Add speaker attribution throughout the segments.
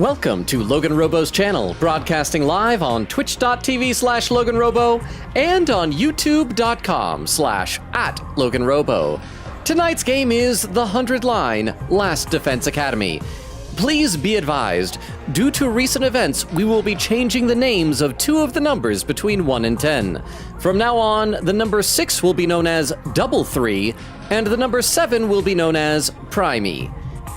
Speaker 1: Welcome to LoganRobo's channel, broadcasting live on twitch.tv/LoganRobo and on youtube.com/@LoganRobo. Tonight's game is The 100 Line Last Defense Academy. Please be advised, due to recent events, we will be changing the names of two of the numbers between 1 and 10. From now on, the number 6 will be known as Double 3, and the number 7 will be known as Primey.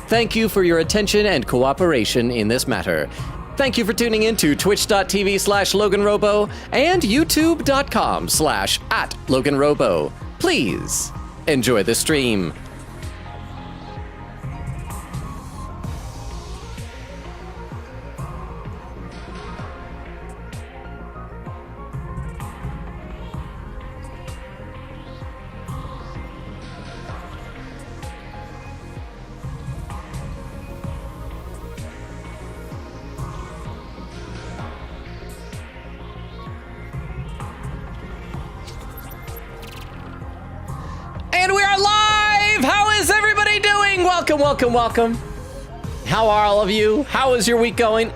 Speaker 1: Thank you for your attention and cooperation in this matter. Thank you for tuning in to twitch.tv/LoganRobo and youtube.com/@LoganRobo. Please enjoy the stream. And we are live! How is everybody doing? Welcome. How are all of you? How is your week going?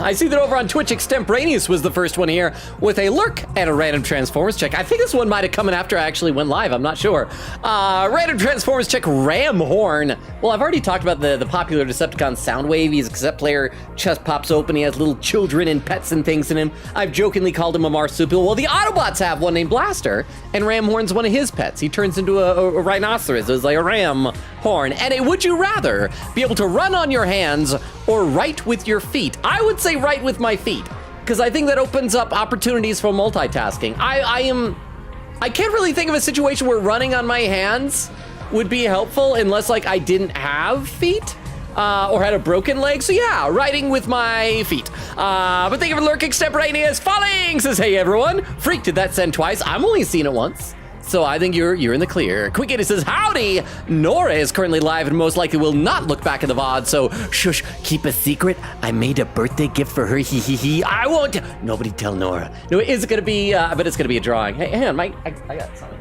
Speaker 1: I see that over on Twitch, Extemporaneous was the first one here with a lurk and a random Transformers check. I think this one might have come in after I actually went live. I'm not sure. Random Transformers check, Ram Horn. Well, I've already talked about the popular Decepticon Soundwave. He's a cassette player. Chest pops open. He has little children and pets and things in him. I've jokingly called him a marsupial. Well, the Autobots have one named Blaster, and Ram Horn's one of his pets. He turns into a rhinoceros. It's like a ram horn. And a would you rather be able to run on your hands or write with your feet? I would say write with my feet, because I think that opens up opportunities for multitasking. I can't really think of a situation where running on my hands would be helpful unless like I didn't have feet or had a broken leg. So yeah, writing with my feet. But thank you for lurking. Extemporaneous Falling says, hey everyone. Freak, did that send twice? I'm only seen it once. So I think you're in the clear. Quick Eddie says, howdy! Nora is currently live and most likely will not look back at the VOD, so shush, keep a secret. I made a birthday gift for her, hee hee hee. I won't, nobody tell Nora. No, is it gonna be, I bet it's gonna be a drawing. Hey, hang on, I got something.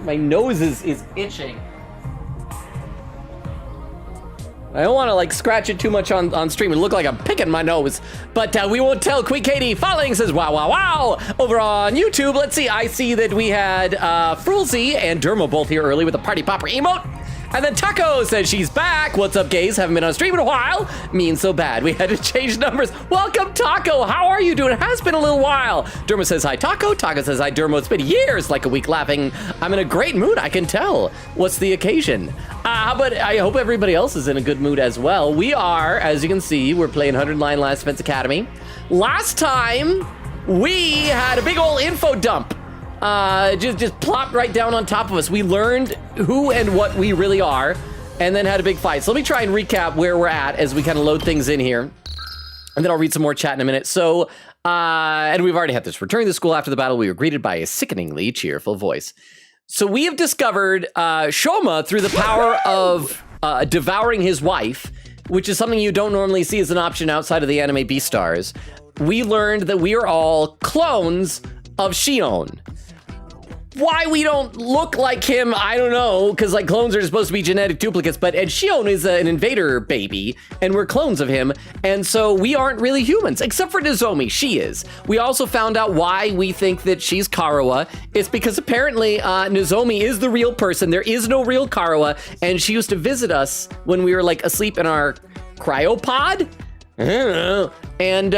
Speaker 1: My nose is itching. I don't want to like scratch it too much on stream. It look like I'm picking my nose, but we won't tell. Quick Katie Falling says, wow. Over on YouTube, let's see. I see that we had Frulzy and Dermo both here early with a party popper emote. And then Taco says she's back. What's up, gays? Haven't been on stream in a while. Means so bad. We had to change numbers. Welcome, Taco. How are you doing? It has been a little while. Dermo says hi, Taco. Taco says hi, Dermo. It's been years, like a week laughing. I'm in a great mood, I can tell. What's the occasion? But I hope everybody else is in a good mood as well. We are, as you can see, we're playing 100 Line Last Defense Academy. Last time, we had a big old info dump. Just plopped right down on top of us. We learned who and what we really are, and then had a big fight. So let me try and recap where we're at as we kind of load things in here, and then I'll read some more chat in a minute. So, and we've already had this. Returning to school after the battle, we were greeted by a sickeningly cheerful voice. So we have discovered Shoma through the power of devouring his wife, which is something you don't normally see as an option outside of the anime Beastars. We learned that we are all clones of Shion. Why we don't look like him, I don't know, because like clones are supposed to be genetic duplicates, but and Shion is an invader baby, and we're clones of him, and so we aren't really humans, except for Nozomi, she is. We also found out why we think that she's Karawa. It's because apparently Nozomi is the real person. There is no real Karawa, and she used to visit us when we were like asleep in our cryopod? I don't know. And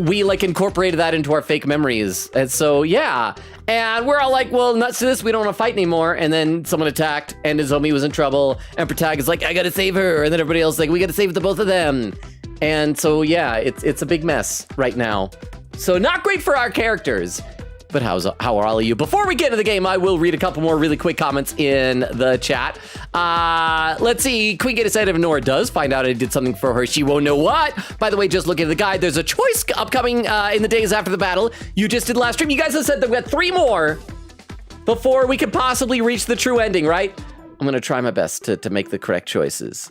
Speaker 1: we like incorporated that into our fake memories. And so, yeah. And we're all like, well, nuts to this, we don't want to fight anymore. And then someone attacked, and Nozomi was in trouble. And Protag is like, I gotta save her. And then everybody else is like, we gotta save the both of them. And so, yeah, it's a big mess right now. So not great for our characters. But how are all of you? Before we get into the game, I will read a couple more really quick comments in the chat. Let's see. Queen Gator said if Nora does find out I did something for her, she won't know what. By the way, just looking at the guide, there's a choice upcoming in the days after the battle. You just did last stream. You guys have said that we got 3 more before we could possibly reach the true ending, right? I'm gonna try my best to make the correct choices.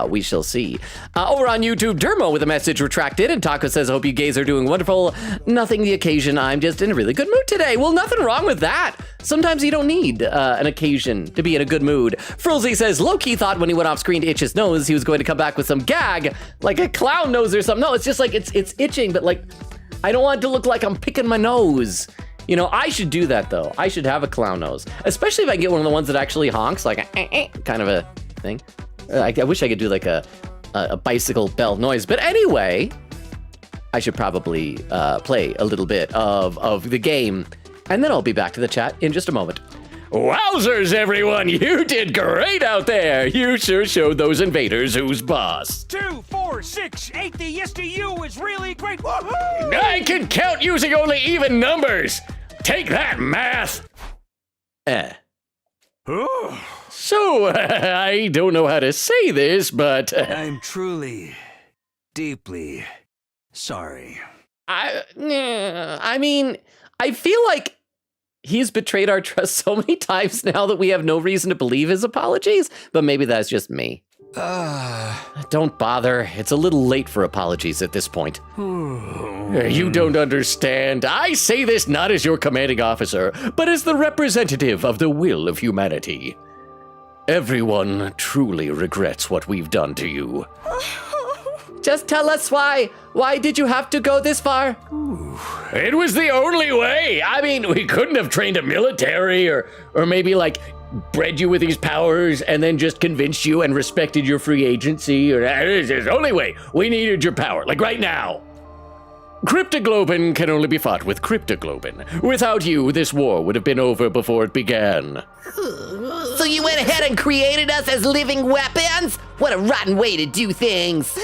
Speaker 1: We shall see. Over on YouTube, Dermo with a message retracted, and Taco says, I hope you gays are doing wonderful. Nothing the occasion, I'm just in a really good mood today. Well, nothing wrong with that. Sometimes you don't need an occasion to be in a good mood. Frilzy says, low-key thought when he went off screen to itch his nose, he was going to come back with some gag, like a clown nose or something. No, it's just like, it's itching, but like, I don't want it to look like I'm picking my nose. You know, I should do that though. I should have a clown nose, especially if I get one of the ones that actually honks, like a kind of a thing. I wish I could do like a bicycle bell noise. But anyway, I should probably play a little bit of the game, and then I'll be back to the chat in just a moment. Wowzers, everyone! You did great out there! You sure showed those invaders who's boss.
Speaker 2: 2, 4, 6, 8, the yes to you is really great! Woohoo!
Speaker 1: I can count using only even numbers! Take that, math! So, I don't know how to say this, but...
Speaker 2: I'm truly, deeply sorry.
Speaker 1: I mean, I feel like he's betrayed our trust so many times now that we have no reason to believe his apologies, but maybe that's just me. Don't bother. It's a little late for apologies at this point. You don't understand. I say this not as your commanding officer, but as the representative of the will of humanity. Everyone truly regrets what we've done to you. Just tell us why. Why did you have to go this far? It was the only way. I mean, we couldn't have trained a military or maybe like bred you with these powers and then just convinced you and respected your free agency. It's the only way. We needed your power, like right now. Cryptoglobin can only be fought with cryptoglobin. Without you, this war would have been over before it began.
Speaker 3: So you went ahead and created us as living weapons? What a rotten way to do things.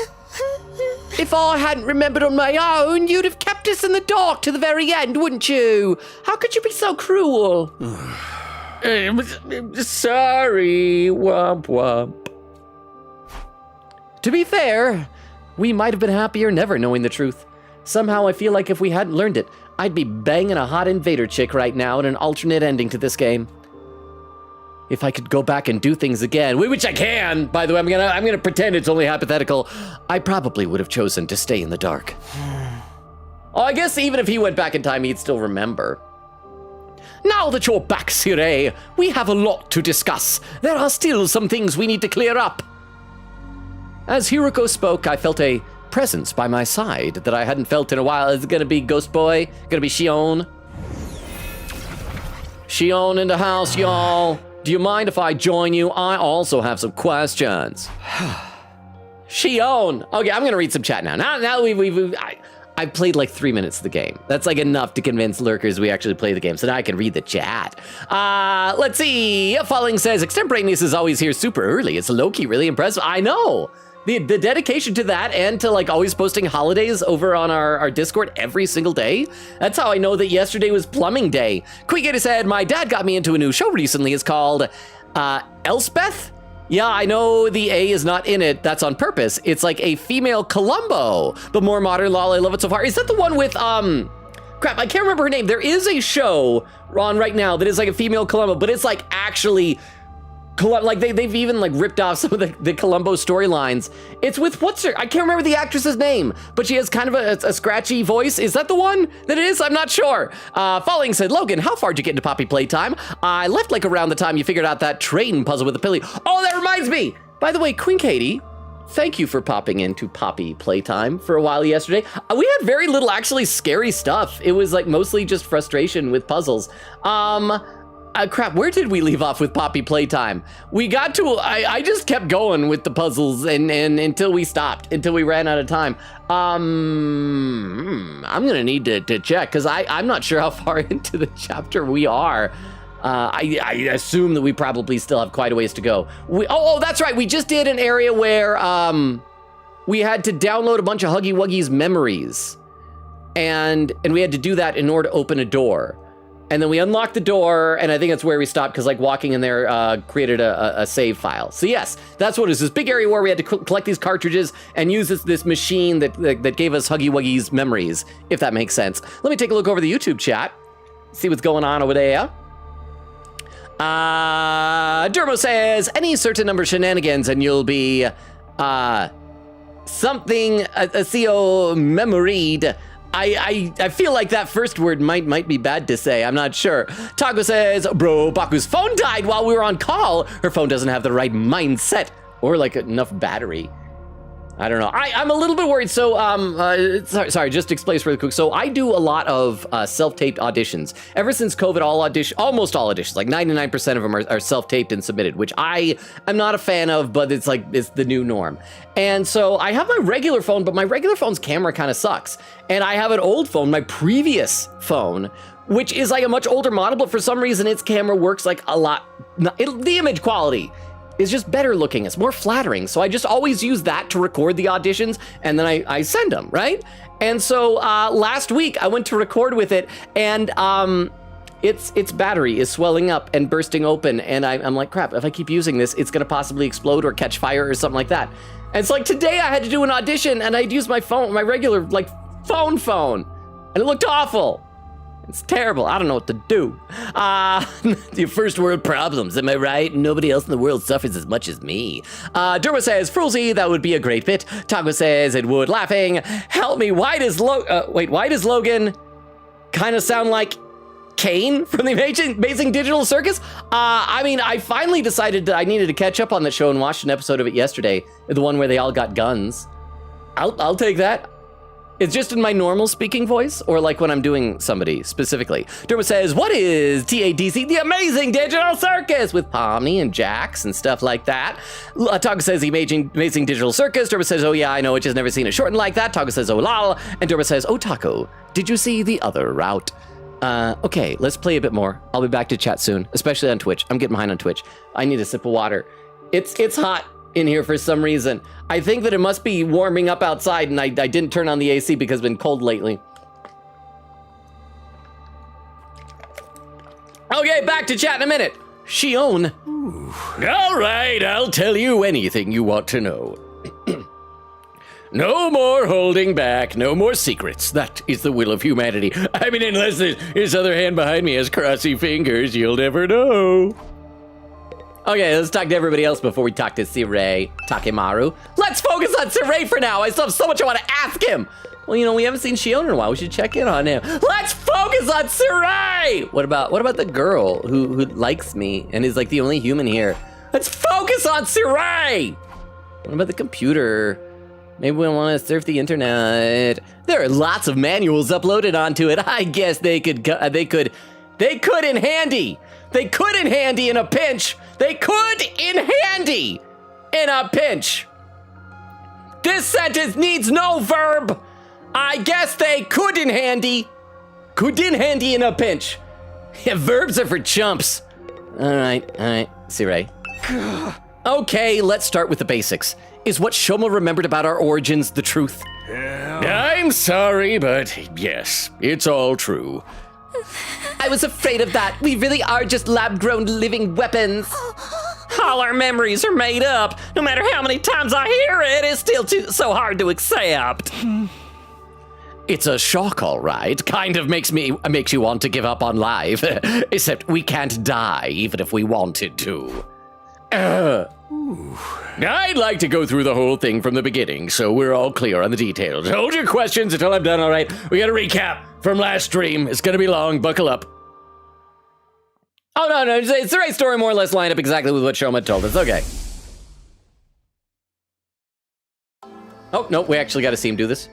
Speaker 3: If I hadn't remembered on my own, you'd have kept us in the dark to the very end, wouldn't you? How could you be so cruel?
Speaker 1: Sorry, womp womp. To be fair, we might have been happier never knowing the truth. Somehow I feel like if we hadn't learned it, I'd be banging a hot invader chick right now in an alternate ending to this game. If I could go back and do things again, which I can, by the way, I'm gonna pretend it's only hypothetical, I probably would have chosen to stay in the dark. Oh, I guess even if he went back in time, he'd still remember. Now that you're back, Siree, we have a lot to discuss. There are still some things we need to clear up. As Hiroko spoke, I felt a presence by my side that I hadn't felt in a while. Is it gonna be Ghost Boy? Gonna be Shion? Shion in the house, y'all. Do you mind if I join you? I also have some questions. Shion. Okay, I'm gonna read some chat now. Now I've played like 3 minutes of the game. That's like enough to convince lurkers we actually play the game, so now I can read the chat. Let's see. Falling says, extemporaneous is always here super early. It's low-key really impressive. I know. The dedication to that and to like always posting holidays over on our Discord every single day. That's how I know that yesterday was plumbing day. Quickgator said, my dad got me into a new show recently. It's called Elspeth. Yeah, I know the A is not in it. That's on purpose. It's like a female Columbo, but more modern. Lol, I love it so far. Is that the one with, crap, I can't remember her name. There is a show on right now that is like a female Columbo, but it's like actually, like they've even like ripped off some of the Columbo storylines. It's with, what's her, I can't remember the actress's name, but she has kind of a scratchy voice. Is that the one that it is? I'm not sure. Falling said, Logan, how far did you get into Poppy Playtime? I left like around the time you figured out that train puzzle with the pilly. Oh, that reminds me. By the way, Queen Katie, thank you for popping into Poppy Playtime for a while yesterday. We had very little actually scary stuff. It was like mostly just frustration with puzzles. Crap, where did we leave off with Poppy Playtime? We got to, I just kept going with the puzzles and until we stopped, until we ran out of time. I'm gonna need to check, because I'm not sure how far into the chapter we are. I assume that we probably still have quite a ways to go. Oh, that's right, we just did an area where we had to download a bunch of Huggy Wuggy's memories. And we had to do that in order to open a door. And then we unlocked the door, and I think that's where we stopped, because like walking in there created a save file. So yes, that's what it is. This big area where we had to collect these cartridges and use this machine that gave us Huggy Wuggy's memories, if that makes sense. Let me take a look over the YouTube chat, see what's going on over there. Dermo says, any certain number of shenanigans and you'll be, something, a CO memoried. I feel like that first word might be bad to say. I'm not sure. Taco says, bro, Baku's phone died while we were on call. Her phone doesn't have the right mindset or like enough battery. I don't know. I'm a little bit worried. So, sorry, just to explain really quick. So I do a lot of self-taped auditions. Ever since COVID, almost all auditions, like 99% of them are self-taped and submitted, which I am not a fan of, but it's the new norm. And so I have my regular phone, but my regular phone's camera kind of sucks. And I have an old phone, my previous phone, which is like a much older model, but for some reason its camera works like a lot. The image quality is just better looking. It's more flattering. So I just always use that to record the auditions, and then I send them, right? And so last week I went to record with it, and its battery is swelling up and bursting open, and I'm like, crap, if I keep using this, it's gonna possibly explode or catch fire or something like that. And it's like today I had to do an audition, and I'd use my phone, my regular like phone, and it looked awful. It's terrible. I don't know what to do. Your first world problems, am I right? Nobody else in the world suffers as much as me. Derma says, Frulzy, that would be a great bit. Taco says it would. Laughing. Help me. Why does Logan kind of sound like Kane from the Amazing Digital Circus? I mean, I finally decided that I needed to catch up on the show and watched an episode of it yesterday. The one where they all got guns. I'll take that. It's just in my normal speaking voice, or like when I'm doing somebody specifically. Derma says, what is TADC? The Amazing Digital Circus with Pomni and Jax and stuff like that. Taco says, the Amazing Digital Circus. Derma says, oh yeah, I know, just never seen it shortened like that. Taco says, oh lol. And Derma says, oh Taco, did you see the other route? Okay, let's play a bit more. I'll be back to chat soon, especially on Twitch. I'm getting behind on Twitch. I need a sip of water. It's hot in here for some reason. I think that it must be warming up outside, and I didn't turn on the AC because it's been cold lately. Okay, back to chat in a minute. Shion. All right, I'll tell you anything you want to know. No more holding back, no more secrets. That is the will of humanity. I mean, unless his other hand behind me has crossy fingers, you'll never know. Okay, let's talk to everybody else before we talk to Sirei Takemaru. Let's focus on Sirei for now. I still have so much I want to ask him. Well, you know, we haven't seen Shion in a while. We should check in on him. Let's focus on Sirei. What about the girl who likes me and is like the only human here? Let's focus on Sirei. What about the computer? Maybe we want to surf the internet. There are lots of manuals uploaded onto it. I guess they could in handy. They could in handy in a pinch. They could in handy in a pinch. This sentence needs no verb. I guess they could in handy. Could in handy in a pinch. Yeah, verbs are for chumps. All right, Sirei. Okay, let's start with the basics. Is what Shoma remembered about our origins the truth? I'm sorry, but yes, it's all true. I was afraid of that. We really are just lab-grown living weapons. All our memories are made up. No matter how many times I hear it, it's still so hard to accept. It's a shock, all right. Kind of makes you want to give up on life. Except we can't die, even if we wanted to. I'd like to go through the whole thing from the beginning, so we're all clear on the details. Hold your questions until I'm done, all right? We gotta recap from last stream. It's gonna be long, buckle up. Oh, no, it's the right story, more or less lined up exactly with what Shoma told us, okay. Oh, no, we actually gotta see him do this.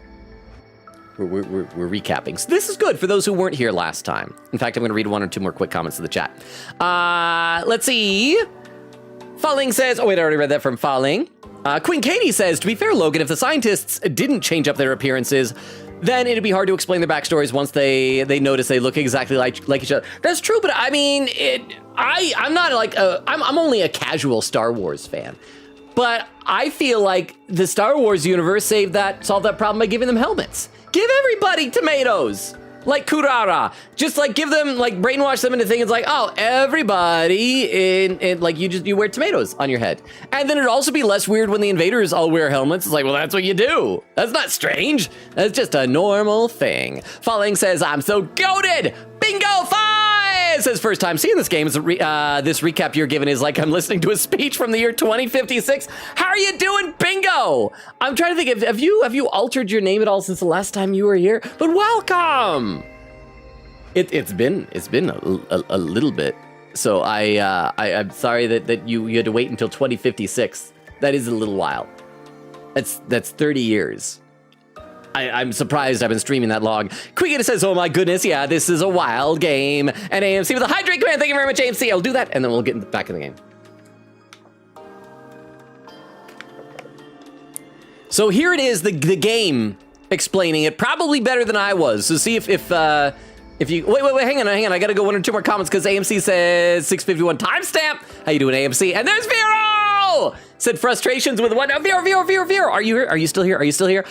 Speaker 1: We're recapping. So this is good for those who weren't here last time. In fact, I'm gonna read one or two more quick comments in the chat. Let's see. Falling says, oh wait, I already read that from Falling. Queen Katie says, to be fair, Logan, if the scientists didn't change up their appearances, then it'd be hard to explain their backstories once they notice they look exactly like each other. That's true, but I mean, I'm not like, I'm only a casual Star Wars fan. But I feel like the Star Wars universe solved that problem by giving them helmets. Give everybody tomatoes. Like Kurara, just like give them, like brainwash them into thinking it's like, oh, everybody in like you wear tomatoes on your head. And then it'd also be less weird when the invaders all wear helmets. It's like, well, that's what you do. That's not strange. That's just a normal thing. Falling says, I'm so goated. Bingo 5! Reyes says, first time seeing this game. This recap you're giving is like I'm listening to a speech from the year 2056. How are you doing, Bingo? I'm trying to think, have you altered your name at all since the last time you were here? But welcome. It's been a little bit. So I'm sorry that you had to wait until 2056. That is a little while. That's 30 years. I'm surprised I've been streaming that long. Quiggita says, oh my goodness, yeah, this is a wild game. And AMC with a hydrate command. Thank you very much, AMC. I'll do that, and then we'll get back in the game. So here it is, the game explaining it, probably better than I was. So see if you wait, hang on. I gotta go one or two more comments because AMC says 651 timestamp. How you doing, AMC? And there's Vero! Said frustrations with what? Vero. Are you here? Are you still here?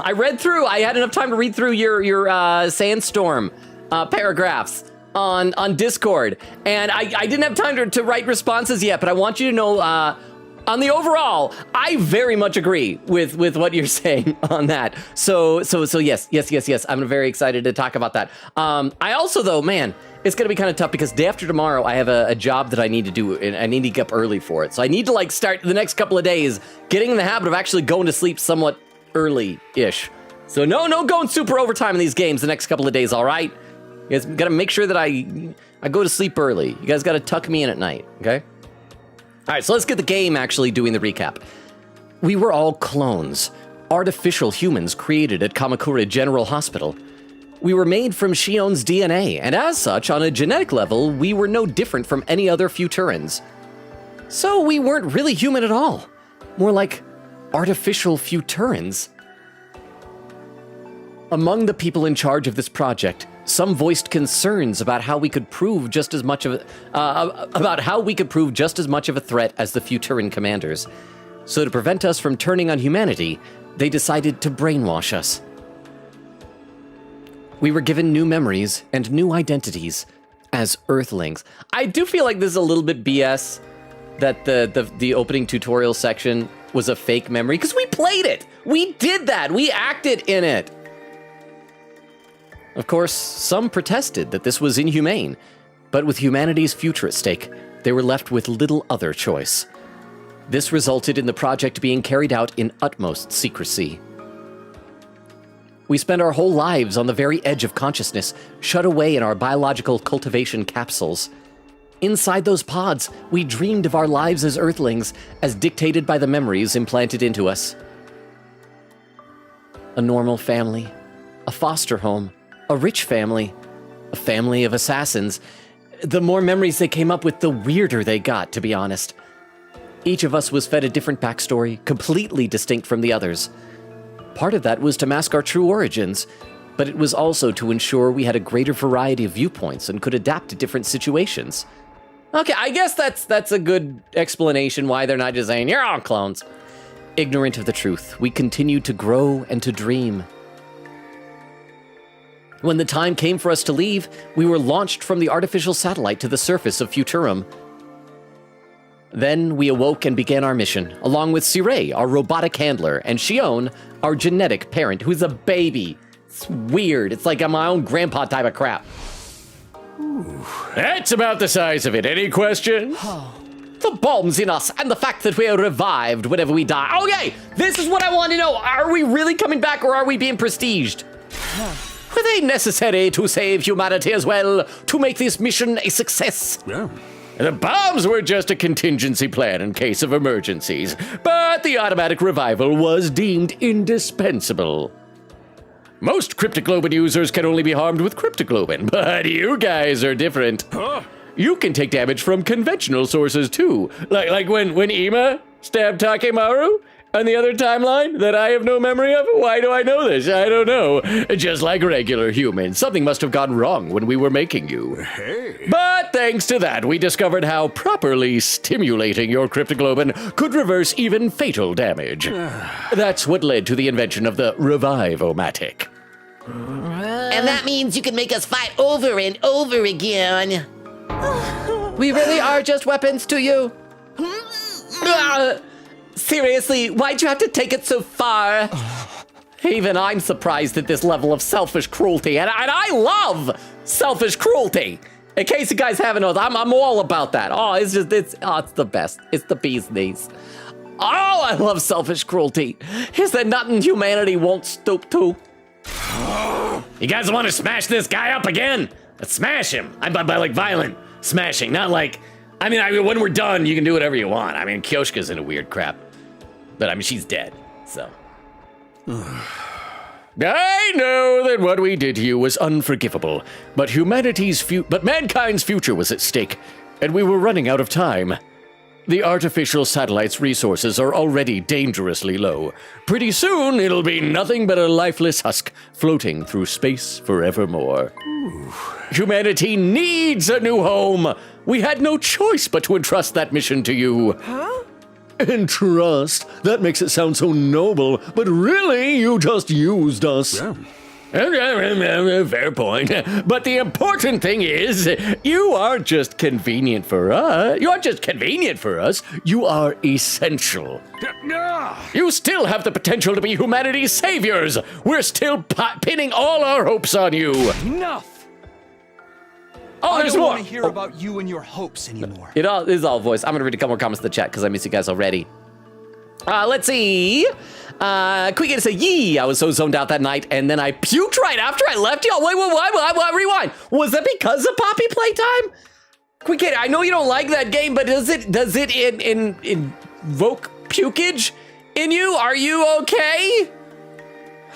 Speaker 1: I read through. I had enough time to read through your Sandstorm paragraphs on Discord, and I didn't have time to write responses yet. But I want you to know, on the overall, I very much agree with what you're saying on that. So yes. I'm very excited to talk about that. I also, though, man, it's going to be kind of tough because day after tomorrow, I have a job that I need to do, and I need to get up early for it. So I need to start the next couple of days getting in the habit of actually going to sleep somewhat early-ish. So no going super overtime in these games the next couple of days, all right? You guys got to make sure that I go to sleep early. You guys got to tuck me in at night, okay? All right, so let's get the game actually doing the recap. We were all clones, artificial humans created at Kamakura General Hospital. We were made from Shion's DNA, and as such, on a genetic level, we were no different from any other Futurans. So we weren't really human at all. More like artificial Futurans. Among the people in charge of this project, some voiced concerns about how we could prove just as much of a threat as the Futuran commanders. So to prevent us from turning on humanity, they decided to brainwash us. We were given new memories and new identities as Earthlings. I do feel like this is a little bit BS that the opening tutorial section was a fake memory, because we played it. We did that. We acted in it. Of course, some protested that this was inhumane, but with humanity's future at stake, they were left with little other choice. This resulted in the project being carried out in utmost secrecy. We spent our whole lives on the very edge of consciousness, shut away in our biological cultivation capsules. Inside those pods, we dreamed of our lives as Earthlings, as dictated by the memories implanted into us. A normal family, a foster home, a rich family, a family of assassins. The more memories they came up with, the weirder they got, to be honest. Each of us was fed a different backstory, completely distinct from the others. Part of that was to mask our true origins, but it was also to ensure we had a greater variety of viewpoints and could adapt to different situations. Okay, I guess that's a good explanation why they're not just saying, you're all clones. Ignorant of the truth, we continued to grow and to dream. When the time came for us to leave, we were launched from the artificial satellite to the surface of Futurum. Then we awoke and began our mission, along with Sirei, our robotic handler, and Shion, our genetic parent, who's a baby. It's weird. It's like I'm my own grandpa type of crap. That's about the size of it. Any questions? The bombs in us and the fact that we are revived whenever we die. Okay, this is what I want to know. Are we really coming back or are we being prestiged? Were they necessary to save humanity as well, to make this mission a success?
Speaker 2: Yeah.
Speaker 1: The bombs were just a contingency plan in case of emergencies, but the automatic revival was deemed indispensable. Most cryptoglobin users can only be harmed with cryptoglobin, but you guys are different.
Speaker 2: Huh?
Speaker 1: You can take damage from conventional sources too, like when Ima stabbed Takemaru on the other timeline that I have no memory of. Why do I know this? I don't know. Just like regular humans, something must have gone wrong when we were making you.
Speaker 2: Hey.
Speaker 1: But thanks to that, we discovered how properly stimulating your cryptoglobin could reverse even fatal damage. That's what led to the invention of the Revive-O-Matic.
Speaker 3: And that means you can make us fight over and over again.
Speaker 1: We really are just weapons to you. Seriously, why'd you have to take it so far? Even I'm surprised at this level of selfish cruelty, and I love selfish cruelty. In case you guys haven't known, I'm all about that. Oh, it's the best. It's the bee's knees. Oh, I love selfish cruelty. Is there nothing humanity won't stoop to? You guys want to smash this guy up again? Let's smash him. By like violent smashing, not like, I mean, when we're done, you can do whatever you want. I mean, Kyoshka's into weird crap, but I mean, she's dead, so. I know that what we did to you was unforgivable, but mankind's future was at stake, and we were running out of time. The artificial satellite's resources are already dangerously low. Pretty soon, it'll be nothing but a lifeless husk floating through space forevermore. Ooh. Humanity needs a new home. We had no choice but to entrust that mission to you. Huh? Entrust? That makes it sound so noble, but really, you just used us. Yeah. Fair point. But the important thing is, you aren't just convenient for us. You aren't just convenient for us. You are essential. You still have the potential to be humanity's saviors. We're still pinning all our hopes on you.
Speaker 2: Enough.
Speaker 1: Oh, there's more.
Speaker 2: I don't want to hear about you and your hopes anymore.
Speaker 1: It is all voice. I'm going to read a couple more comments in the chat because I miss you guys already. Let's see. Quick to say, yee, I was so zoned out that night, and then I puked right after I left y'all. Wait, rewind. Was that because of Poppy Playtime? Quick, I know you don't like that game, but does it invoke pukage in you? Are you okay?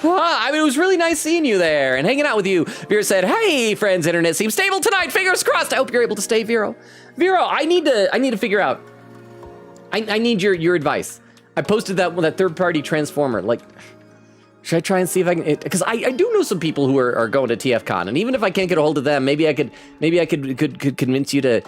Speaker 1: I mean, it was really nice seeing you there and hanging out with you. Vera said, hey, friends, internet seems stable tonight. Fingers crossed. I hope you're able to stay, Vero. Vero, I need to figure out. I need your advice. I posted that third-party transformer. Like, should I try and see if I can? Because I do know some people who are going to TFCon, and even if I can't get a hold of them, maybe I could convince you to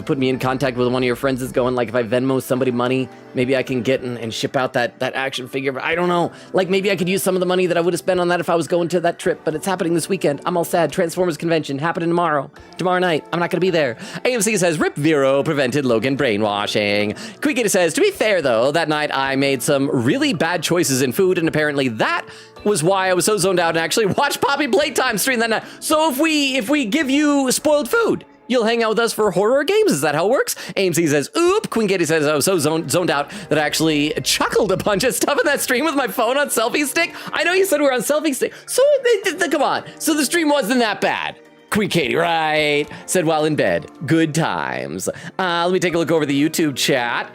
Speaker 1: put me in contact with one of your friends that's going. Like, if I Venmo somebody money, maybe I can get and ship out that action figure. But I don't know. Like, maybe I could use some of the money that I would have spent on that if I was going to that trip. But it's happening this weekend. I'm all sad. Transformers convention happening tomorrow night. I'm not going to be there. AMC says, Rip Vero prevented Logan brainwashing. Quickita says, to be fair though, that night I made some really bad choices in food, and apparently that was why I was so zoned out and actually watched Poppy Playtime stream that night. So if we give you spoiled food, you'll hang out with us for horror games? Is that how it works? AMC says, oop. Queen Katie says, I was so zoned out that I actually chuckled a bunch of stuff in that stream with my phone on selfie stick. I know you said we were on selfie stick. So, come on. So the stream wasn't that bad. Queen Katie, right? Said while in bed. Good times. Let me take a look over the YouTube chat.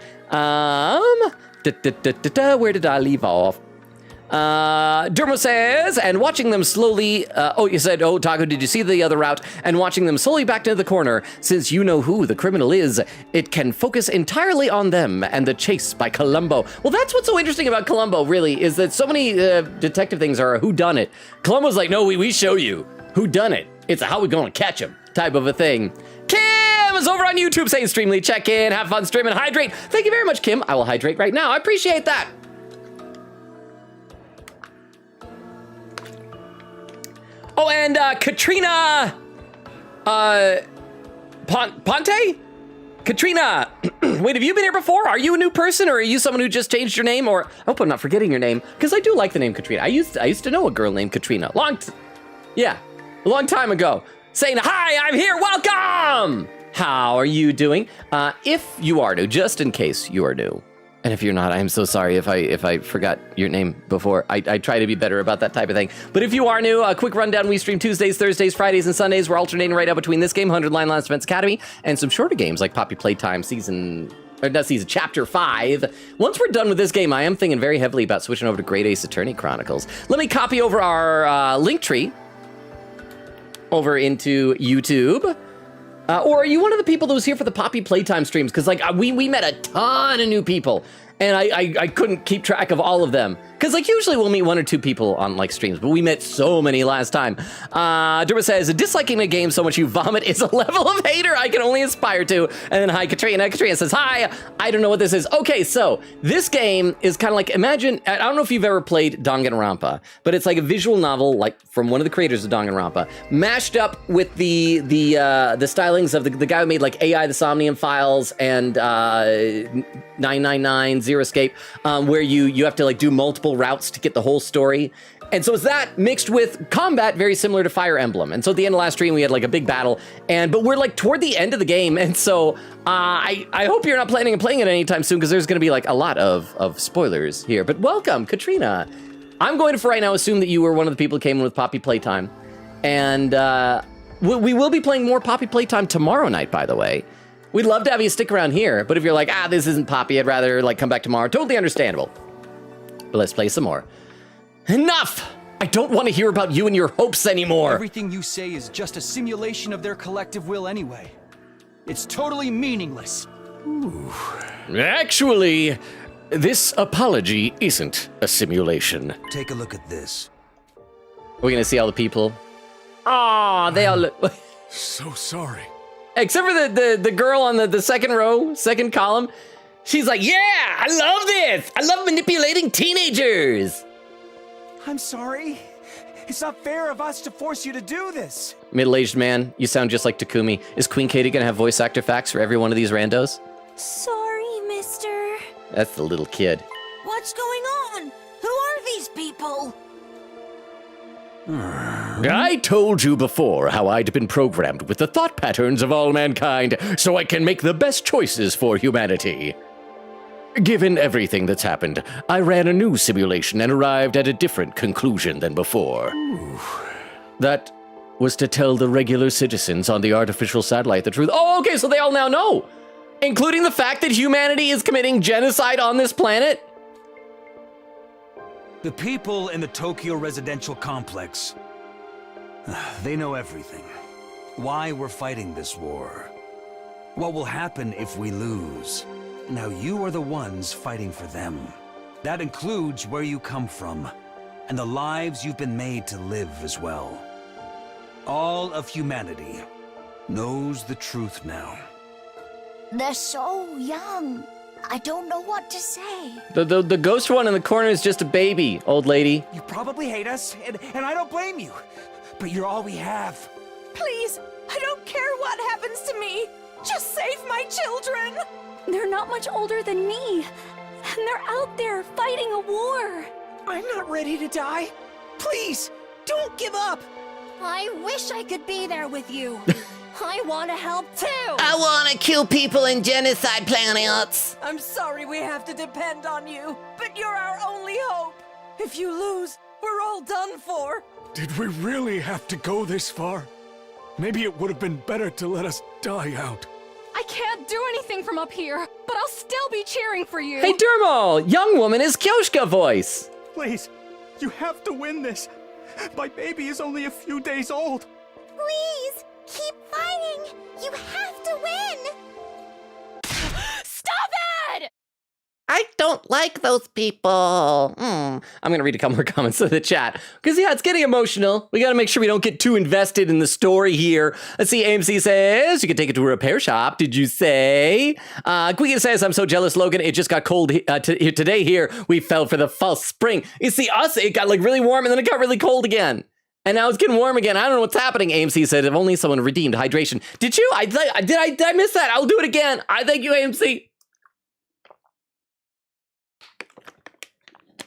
Speaker 1: Where did I leave off? Dermo says, and watching them slowly, you said, Taco, did you see the other route? And watching them slowly back into the corner, since you know who the criminal is, it can focus entirely on them and the chase by Columbo. Well, that's what's so interesting about Columbo, really, is that so many detective things are a whodunit. Columbo's like, no, we show you whodunit. It's a how we gonna catch him type of a thing. Kim is over on YouTube saying, Streamly, check in, have fun, stream, and hydrate. Thank you very much, Kim. I will hydrate right now. I appreciate that. Oh, and Katrina Ponte? Katrina, wait, have you been here before? Are you a new person, or are you someone who just changed your name? Or I hope I'm not forgetting your name, because I do like the name Katrina. I used to know a girl named Katrina. A long time ago. Saying, hi, I'm here, welcome! How are you doing? If you are new, just in case you are new, and if you're not, I'm so sorry if I forgot your name before. I try to be better about that type of thing. But if you are new, a quick rundown. We stream Tuesdays, Thursdays, Fridays, and Sundays. We're alternating right now between this game, 100 Line Last Defense Academy, and some shorter games like Poppy Playtime Chapter 5. Once we're done with this game, I am thinking very heavily about switching over to Great Ace Attorney Chronicles. Let me copy over our link tree over into YouTube. Or are you one of the people that was here for the Poppy Playtime streams? Because we met a ton of new people, and I couldn't keep track of all of them. Because usually we'll meet one or two people on streams, but we met so many last time. Durba says, disliking a game so much you vomit is a level of hater I can only aspire to. And then hi, Katrina. Katrina says, hi, I don't know what this is. Okay, so this game is kind of like, imagine, I don't know if you've ever played Danganronpa, but it's like a visual novel, from one of the creators of Danganronpa, mashed up with the stylings of the guy who made AI, the Somnium Files, and 999, Zero Escape, where you have to do multiple routes to get the whole story. And so it's that mixed with combat very similar to Fire Emblem. And so at the end of last stream, we had like a big battle, but we're like toward the end of the game. And so I hope you're not planning on playing it anytime soon, because there's going to be like a lot of spoilers here. But welcome, Katrina. I'm going to, for right now, assume that you were one of the people who came in with Poppy Playtime. And we will be playing more Poppy Playtime tomorrow night, by the way. We'd love to have you stick around here, but if you're like, this isn't Poppy, I'd rather like come back tomorrow, totally understandable. But let's play some more. Enough! I don't want to hear about you and your hopes anymore.
Speaker 2: Everything you say is just a simulation of their collective will anyway. It's totally meaningless.
Speaker 1: Ooh. Actually, this apology isn't a simulation.
Speaker 2: Take a look at this.
Speaker 1: We're gonna see all the people. Aw, they all look...
Speaker 4: So sorry.
Speaker 1: Except for the girl on the second row, second column. She's like, yeah, I love this. I love manipulating teenagers.
Speaker 2: I'm sorry. It's not fair of us to force you to do this.
Speaker 1: Middle-aged man, you sound just like Takumi. Is Queen Katie gonna have voice actor facts for every one of these randos?
Speaker 5: Sorry, mister.
Speaker 1: That's the little kid.
Speaker 5: What's going on? Who are these people?
Speaker 1: I told you before how I'd been programmed with the thought patterns of all mankind so I can make the best choices for humanity. Given everything that's happened, I ran a new simulation and arrived at a different conclusion than before. Ooh. That was to tell the regular citizens on the artificial satellite the truth. Oh, okay, so they all now know, including the fact that humanity is committing genocide on this planet.
Speaker 2: The people in the Tokyo residential complex, they know everything. Why we're fighting this war. What will happen if we lose. Now you are the ones fighting for them. That includes where you come from, and the lives you've been made to live as well. All of humanity knows the truth now.
Speaker 5: They're so young. I don't know what to say.
Speaker 1: The ghost one in the corner is just a baby, old lady.
Speaker 2: You probably hate us, and I don't blame you. But you're all we have.
Speaker 6: Please, I don't care what happens to me. Just save my children.
Speaker 5: They're not much older than me. And they're out there fighting a war.
Speaker 6: I'm not ready to die. Please, don't give up.
Speaker 5: I wish I could be there with you. I want to help too.
Speaker 3: I want to kill people in genocide planets.
Speaker 6: I'm sorry we have to depend on you, but you're our only hope. If you lose, we're all done for.
Speaker 4: Did we really have to go this far? Maybe it would have been better to let us die out.
Speaker 7: I can't do anything from up here, but I'll still be cheering for you.
Speaker 1: Hey, Dermo, young woman is Kyoshka voice.
Speaker 2: Please, you have to win this. My baby is only a few days old.
Speaker 5: Please, keep fighting. You have to win.
Speaker 7: Stop it!
Speaker 3: I don't like those people.
Speaker 1: I'm gonna read a couple more comments in the chat, because yeah, it's getting emotional. We gotta make sure we don't get too invested in the story here. Let's see, AMC says, you can take it to a repair shop, did you say? Queen says, I'm so jealous, Logan, it just got cold today here. We fell for the false spring. You see, us, it got like really warm, and then it got really cold again. And now it's getting warm again. I don't know what's happening. AMC said, if only someone redeemed hydration. Did you? Did I miss that? I'll do it again. I thank you, AMC.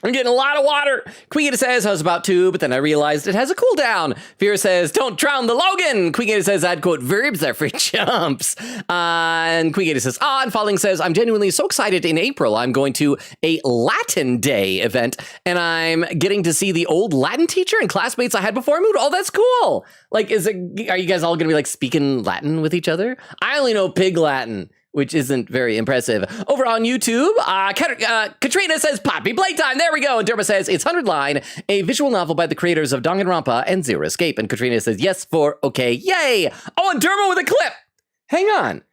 Speaker 1: I'm getting a lot of water. Queen says, I was about to, but then I realized it has a cooldown. Fear says, don't drown the Logan. Queen says, I'd quote, verbs are for chumps. And Queen says, and Falling says, I'm genuinely so excited in April. I'm going to a Latin Day event, and I'm getting to see the old Latin teacher and classmates I had before I moved. Oh, that's cool. Like, are you guys all going to be like speaking Latin with each other? I only know Pig Latin, which isn't very impressive. Over on YouTube, Katrina says, Poppy Playtime, there we go. And Derma says, it's 100 Line, a visual novel by the creators of Danganronpa and Zero Escape. And Katrina says, yes for okay, yay. Oh, and Derma with a clip. Hang on.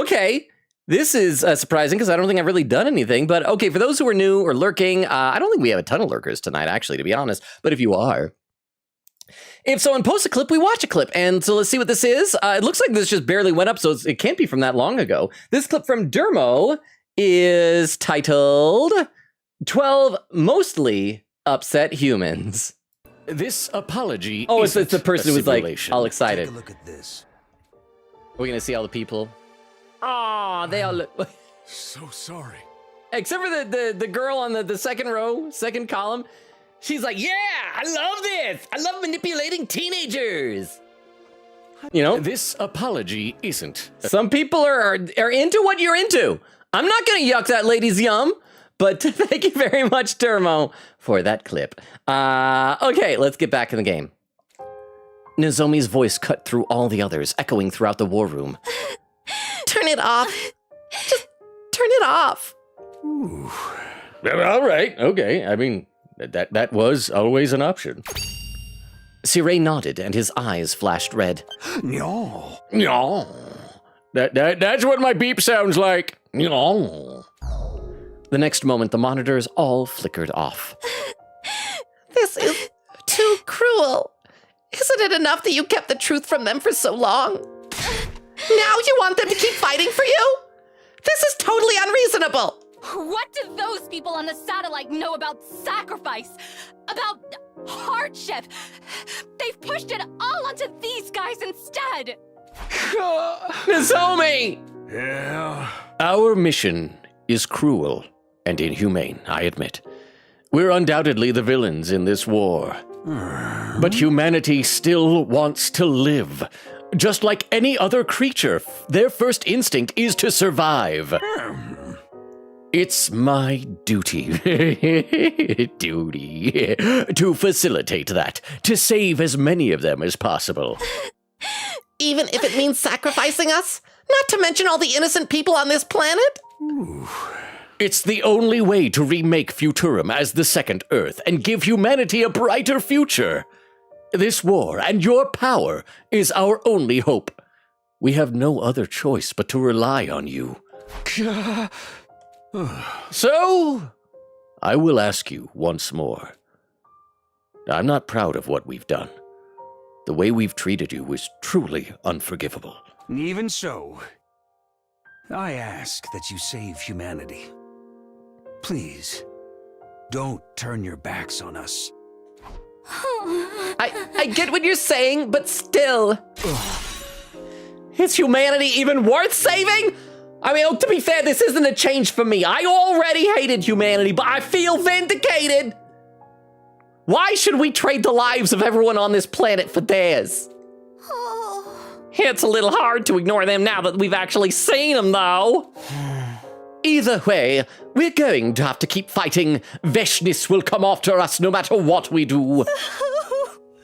Speaker 1: Okay. This is surprising because I don't think I've really done anything. But okay, for those who are new or lurking, I don't think we have a ton of lurkers tonight, actually, to be honest. But if you are, if someone posts a clip, we watch a clip. And so let's see what this is. It looks like this just barely went up, so it can't be from that long ago. This clip from Dermo is titled 12 Mostly Upset Humans. This apology it's the person who was like all excited.
Speaker 2: Take a look at this.
Speaker 1: We're going to see all the people. Aw, they all look...
Speaker 4: So sorry.
Speaker 1: Except for the girl on the second row, second column. She's like, yeah, I love this. I love manipulating teenagers. You know, this apology isn't. Some people are into what you're into. I'm not going to yuck that lady's yum, but thank you very much, Dermo, for that clip. Okay, let's get back in the game. Nozomi's voice cut through all the others, echoing throughout the war room.
Speaker 3: Turn it off. Just turn it off.
Speaker 1: Ooh. All right, okay. I mean, that was always an option. Sirei nodded, and his eyes flashed red.
Speaker 2: No.
Speaker 1: No. That's what my beep sounds like. No. The next moment, the monitors all flickered off.
Speaker 3: This is too cruel. Isn't it enough that you kept the truth from them for so long? Now you want them to keep fighting for you? This is totally unreasonable.
Speaker 7: What do those people on the satellite know about sacrifice? About hardship? They've pushed it all onto these guys instead!
Speaker 1: Nozomi!
Speaker 2: Yeah?
Speaker 1: Our mission is cruel and inhumane, I admit. We're undoubtedly the villains in this war. But humanity still wants to live. Just like any other creature, their first instinct is to survive. It's my duty to facilitate that, to save as many of them as possible.
Speaker 3: Even if it means sacrificing us? Not to mention all the innocent people on this planet?
Speaker 1: It's the only way to remake Futurum as the second Earth and give humanity a brighter future. This war and your power is our only hope. We have no other choice but to rely on you. So, I will ask you once more. I'm not proud of what we've done. The way we've treated you is truly unforgivable.
Speaker 2: Even so, I ask that you save humanity. Please, don't turn your backs on us.
Speaker 3: I get what you're saying, but still.
Speaker 1: Is humanity even worth saving? I mean, to be fair, this isn't a change for me. I already hated humanity, but I feel vindicated. Why should we trade the lives of everyone on this planet for theirs? It's a little hard to ignore them now that we've actually seen them, though. Either way, we're going to have to keep fighting. Veshnis will come after us no matter what we do.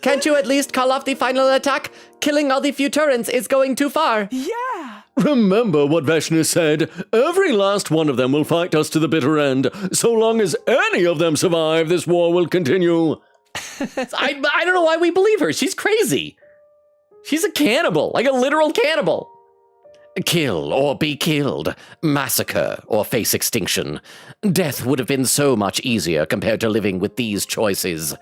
Speaker 3: Can't you at least call off the final attack? Killing all the Futurans is going too far.
Speaker 6: Yeah!
Speaker 1: Remember what Veshnis said. Every last one of them will fight us to the bitter end. So long as any of them survive, this war will continue. I don't know why we believe her. She's crazy. She's a cannibal, like a literal cannibal. Kill or be killed, massacre or face extinction. Death would have been so much easier compared to living with these choices.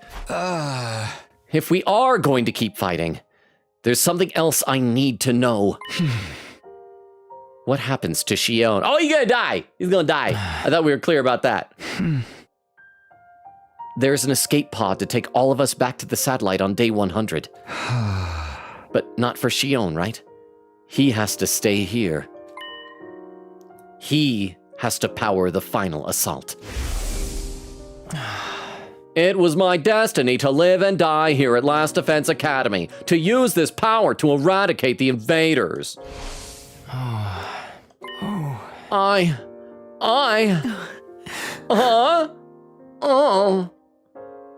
Speaker 1: If we are going to keep fighting, there's something else I need to know. What happens to Shion? Oh, he's gonna die. He's gonna die. I thought we were clear about that. There's an escape pod to take all of us back to the satellite on day 100. But not for Shion, right? He has to stay here. He has to power the final assault. It was my destiny to live and die here at Last Defense Academy, to use this power to eradicate the invaders.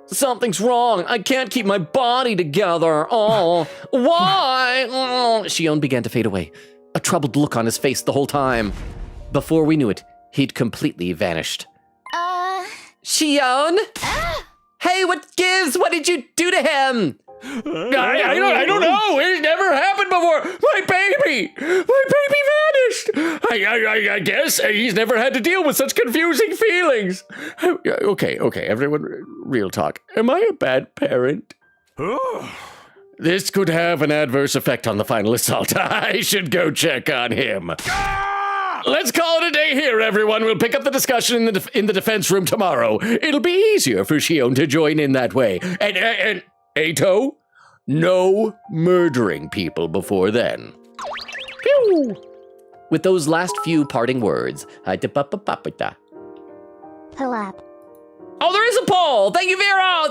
Speaker 1: Something's wrong. I can't keep my body together. Oh, why? Shion began to fade away, a troubled look on his face the whole time. Before we knew it, he'd completely vanished.
Speaker 3: Shion? Hey, what gives? What did you do to him?
Speaker 1: I don't know. It never happened before. My baby vanished. I guess he's never had to deal with such confusing feelings. Okay, everyone, real talk. Am I a bad parent? This could have an adverse effect on the final assault. I should go check on him. Let's call it a day here, everyone. We'll pick up the discussion in the defense room tomorrow. It'll be easier for Shion to join in that way. And Ato, no murdering people before then. Pew! With those last few parting words,
Speaker 8: Pull up.
Speaker 1: oh, there is a poll. Thank you, Vero.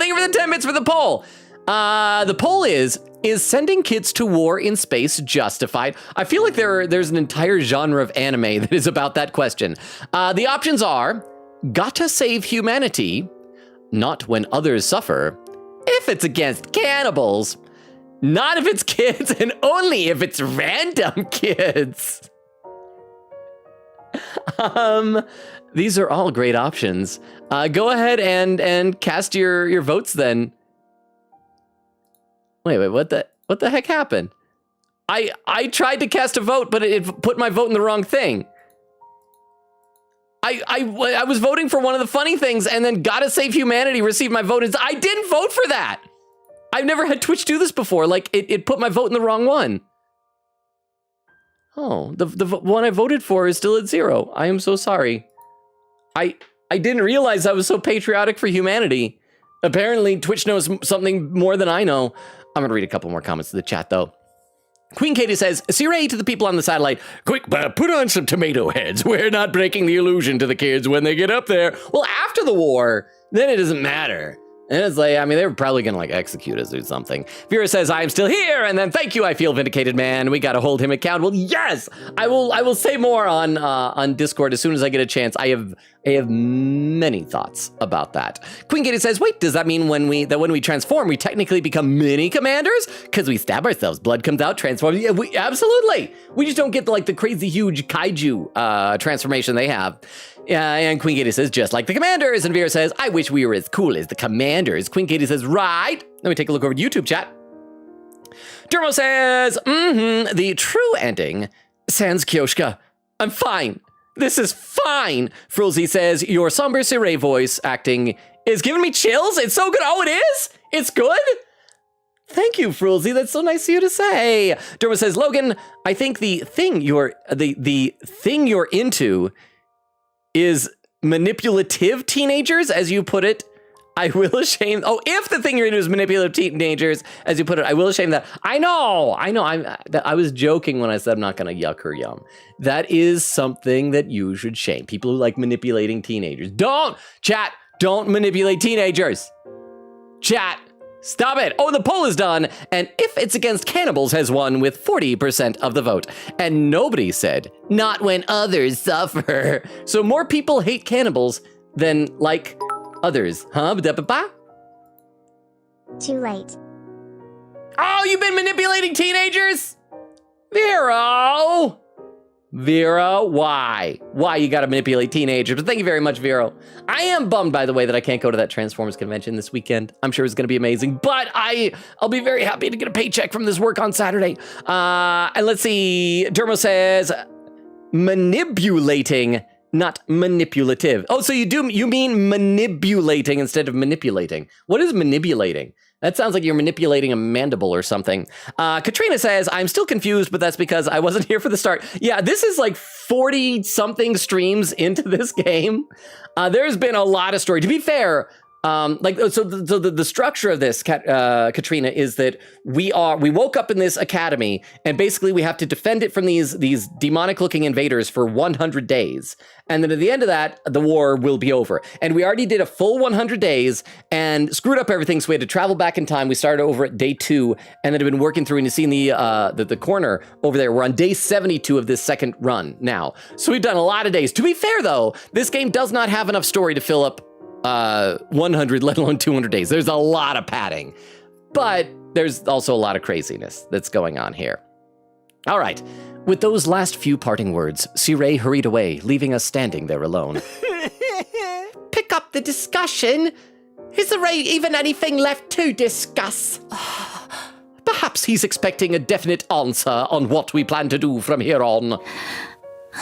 Speaker 1: kids for the poll. The poll is sending kids to war in space justified? I feel like there's an entire genre of anime that is about that question. The options are, gotta save humanity, not when others suffer, if it's against cannibals, not if it's kids, and only if it's random kids. These are all great options. Go ahead and cast your votes then. Wait, what the heck happened? I tried to cast a vote, but it put my vote in the wrong thing. I was voting for one of the funny things, and then Gotta Save Humanity received my vote. I didn't vote for that. I've never had Twitch do this before. Like, it put my vote in the wrong one. Oh, the one I voted for is still at 0. I am so sorry. I didn't realize I was so patriotic for humanity. Apparently, Twitch knows something more than I know. I'm gonna read a couple more comments to the chat, though. Queen Katie says, Siree to the people on the satellite, quick, put on some tomato heads. We're not breaking the illusion to the kids when they get up there. Well, after the war, then it doesn't matter. And it's like, I mean, they were probably gonna like execute us or something. Vera says, I'm still here, and then thank you, I feel vindicated, man. We gotta hold him accountable. Yes, I will say more on Discord as soon as I get a chance. I have many thoughts about that. Queen Katie says, wait, does that mean when we transform, we technically become mini commanders? Because we stab ourselves, blood comes out, transform. Yeah, absolutely. We just don't get the crazy huge kaiju transformation they have. And Queen Katie says, just like the commanders. And Vera says, I wish we were as cool as the commanders. Queen Katie says, right. Let me take a look over to YouTube chat. Dermo says, the true ending, sans Kyoshka. I'm fine. This is fine. Frulzy says, your somber Siree voice acting is giving me chills. It's so good. Oh, it is? It's good? Thank you, Frulzy. That's so nice of you to say. Dermo says, Logan, I think the thing you're into is manipulative teenagers, as you put it. I will shame. Oh, if the thing you're into is manipulative teenagers, as you put it, I will shame that. I know. I was joking when I said I'm not going to yuck her yum. That is something that you should shame. People who like manipulating teenagers. Don't manipulate teenagers. Chat, stop it. Oh, the poll is done. And if it's against cannibals has won with 40% of the vote. And nobody said, not when others suffer. So more people hate cannibals than like others, huh?
Speaker 8: Too late.
Speaker 1: Oh, you've been manipulating teenagers? Vero, why? Why you gotta manipulate teenagers? But thank you very much, Vero. I am bummed, by the way, that I can't go to that Transformers convention this weekend. I'm sure it's gonna be amazing, but I'll be very happy to get a paycheck from this work on Saturday. And let's see, Dermo says, manipulating, not manipulative. Oh, so you mean manipulating instead of manipulating. What is manipulating? That sounds like you're manipulating a mandible or something. Katrina says, I'm still confused, but that's because I wasn't here for the start. Yeah, this is like 40-something streams into this game. There's been a lot of story. To be fair, the structure of this, Katrina, is that we woke up in this academy, and basically we have to defend it from these demonic-looking invaders for 100 days. And then at the end of that, the war will be over. And we already did a full 100 days and screwed up everything, so we had to travel back in time. We started over at day 2, and then have been working through, and you see in the corner over there, we're on day 72 of this second run now. So we've done a lot of days. To be fair, though, this game does not have enough story to fill up 100, let alone 200 days. There's a lot of padding, but there's also a lot of craziness that's going on here. All right. With those last few parting words, Siree hurried away, leaving us standing there alone. Pick up the discussion. Is there even anything left to discuss? Perhaps he's expecting a definite answer on what we plan to do from here on.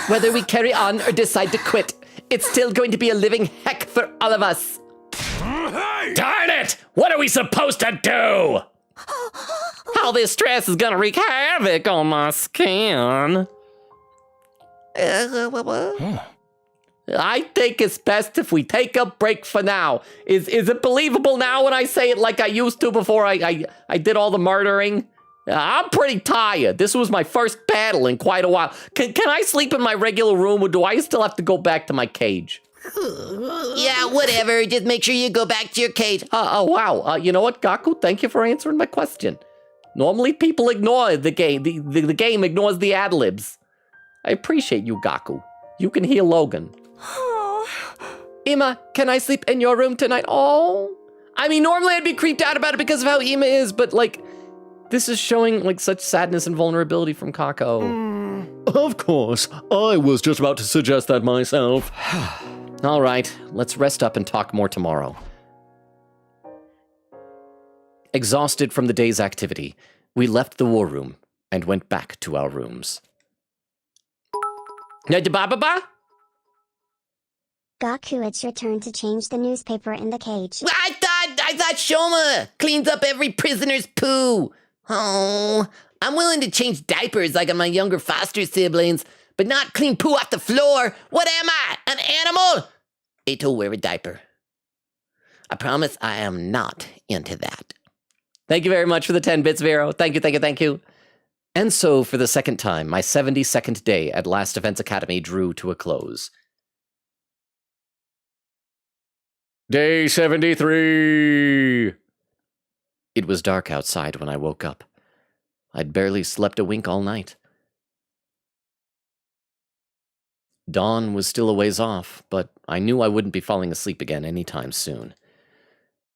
Speaker 1: Whether we carry on or decide to quit, it's still going to be a living heck for all of us.
Speaker 2: Hey!
Speaker 1: Darn it! What are we supposed to do? All this stress is gonna wreak havoc on my skin. I think it's best if we take a break for now. Is it believable now when I say it like I used to before I did all the murdering? I'm pretty tired. This was my first battle in quite a while. Can I sleep in my regular room, or do I still have to go back to my cage?
Speaker 3: Yeah, whatever. Just make sure you go back to your cage.
Speaker 1: Wow. You know what, Gaku? Thank you for answering my question. Normally, people ignore the game. The game ignores the ad-libs. I appreciate you, Gaku. You can heal Logan. Ima, can I sleep in your room tonight? Oh. I mean, normally I'd be creeped out about it because of how Ima is, but, like, this is showing, like, such sadness and vulnerability from Kako. Of course. I was just about to suggest that myself. All right, let's rest up and talk more tomorrow. Exhausted from the day's activity, we left the war room and went back to our rooms. Ba-ba-ba?
Speaker 8: Gaku, it's your turn to change the newspaper in the cage.
Speaker 3: I thought Shoma cleans up every prisoner's poo. Oh, I'm willing to change diapers like my younger foster siblings, but not clean poo off the floor. What am I, an animal? Ato, wear a diaper. I promise I am not into that.
Speaker 1: Thank you very much for the 10 bits, Vero. Thank you, thank you, thank you. And so, for the second time, my 72nd day at Last Defense Academy drew to a close. Day 73! It was dark outside when I woke up. I'd barely slept a wink all night. Dawn was still a ways off, but I knew I wouldn't be falling asleep again anytime soon.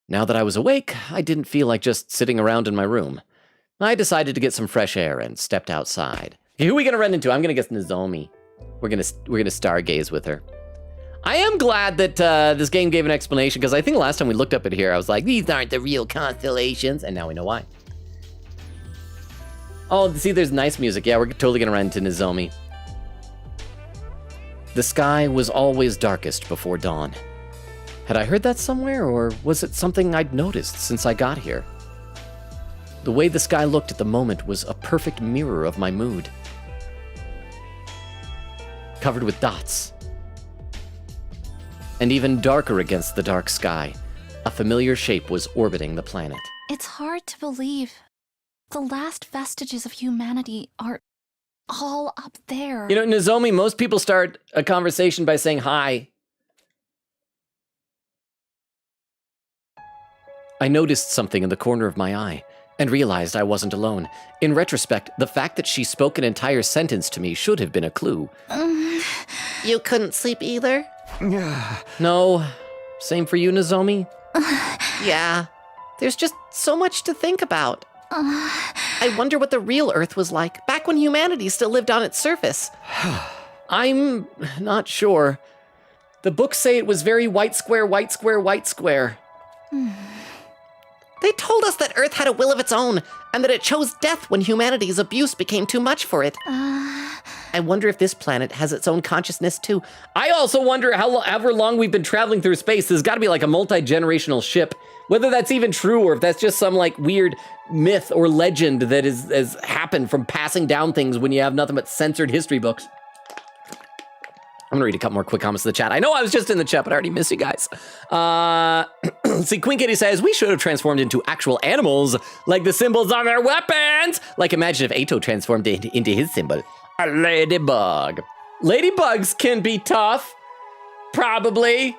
Speaker 1: Now that I was awake, I didn't feel like just sitting around in my room. I decided to get some fresh air and stepped outside. Who are we gonna run into? I'm gonna guess Nozomi. We're gonna stargaze with her. I am glad that this game gave an explanation, because I think last time we looked up at here, I was like, these aren't the real constellations, and now we know why. Oh, see, there's nice music. Yeah, we're totally gonna run into Nozomi. The sky was always darkest before dawn. Had I heard that somewhere, or was it something I'd noticed since I got here? The way the sky looked at the moment was a perfect mirror of my mood. Covered with dots. And even darker against the dark sky, a familiar shape was orbiting the planet.
Speaker 7: It's hard to believe. The last vestiges of humanity are all up there.
Speaker 1: You know, Nozomi, most people start a conversation by saying hi. I noticed something in the corner of my eye and realized I wasn't alone. In retrospect, the fact that she spoke an entire sentence to me should have been a clue.
Speaker 3: You couldn't sleep either?
Speaker 1: No. Same for you, Nozomi?
Speaker 3: Yeah. There's just so much to think about. I wonder what the real Earth was like, back when humanity still lived on its surface.
Speaker 1: I'm not sure. The books say it was very white square, white square, white square.
Speaker 3: They told us that Earth had a will of its own, and that it chose death when humanity's abuse became too much for it. I wonder if this planet has its own consciousness too.
Speaker 1: I also wonder however long we've been traveling through space, there's gotta be like a multi-generational ship. Whether that's even true, or if that's just some like weird myth or legend that has happened from passing down things when you have nothing but censored history books. I'm gonna read a couple more quick comments in the chat. I know I was just in the chat, but I already miss you guys. See, Queen Kitty says, we should have transformed into actual animals, like the symbols on their weapons. Like, imagine if Ato transformed into his symbol, a ladybug. Ladybugs can be tough. Probably.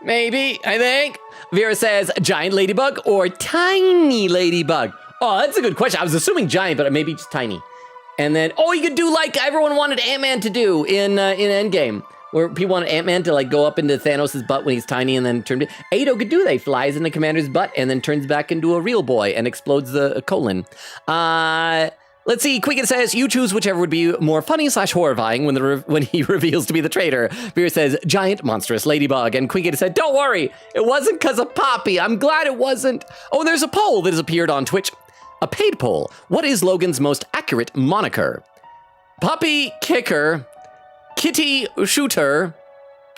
Speaker 1: Maybe, I think. Vera says, giant ladybug or tiny ladybug? Oh, that's a good question. I was assuming giant, but maybe just tiny. And then, oh, you could do like everyone wanted Ant-Man to do in Endgame, where people wanted Ant-Man to like go up into Thanos' butt when he's tiny and then turn. Ato could do that. He flies into Commander's butt and then turns back into a real boy and explodes the colon. Let's see. Quicken says, you choose whichever would be more funny / horrifying when he reveals to be the traitor. Vera says, giant monstrous ladybug. And Quicken said, don't worry, it wasn't because of Poppy. I'm glad it wasn't. Oh, there's a poll that has appeared on Twitch. A paid poll. What is Logan's most accurate moniker? Puppy Kicker, Kitty Shooter.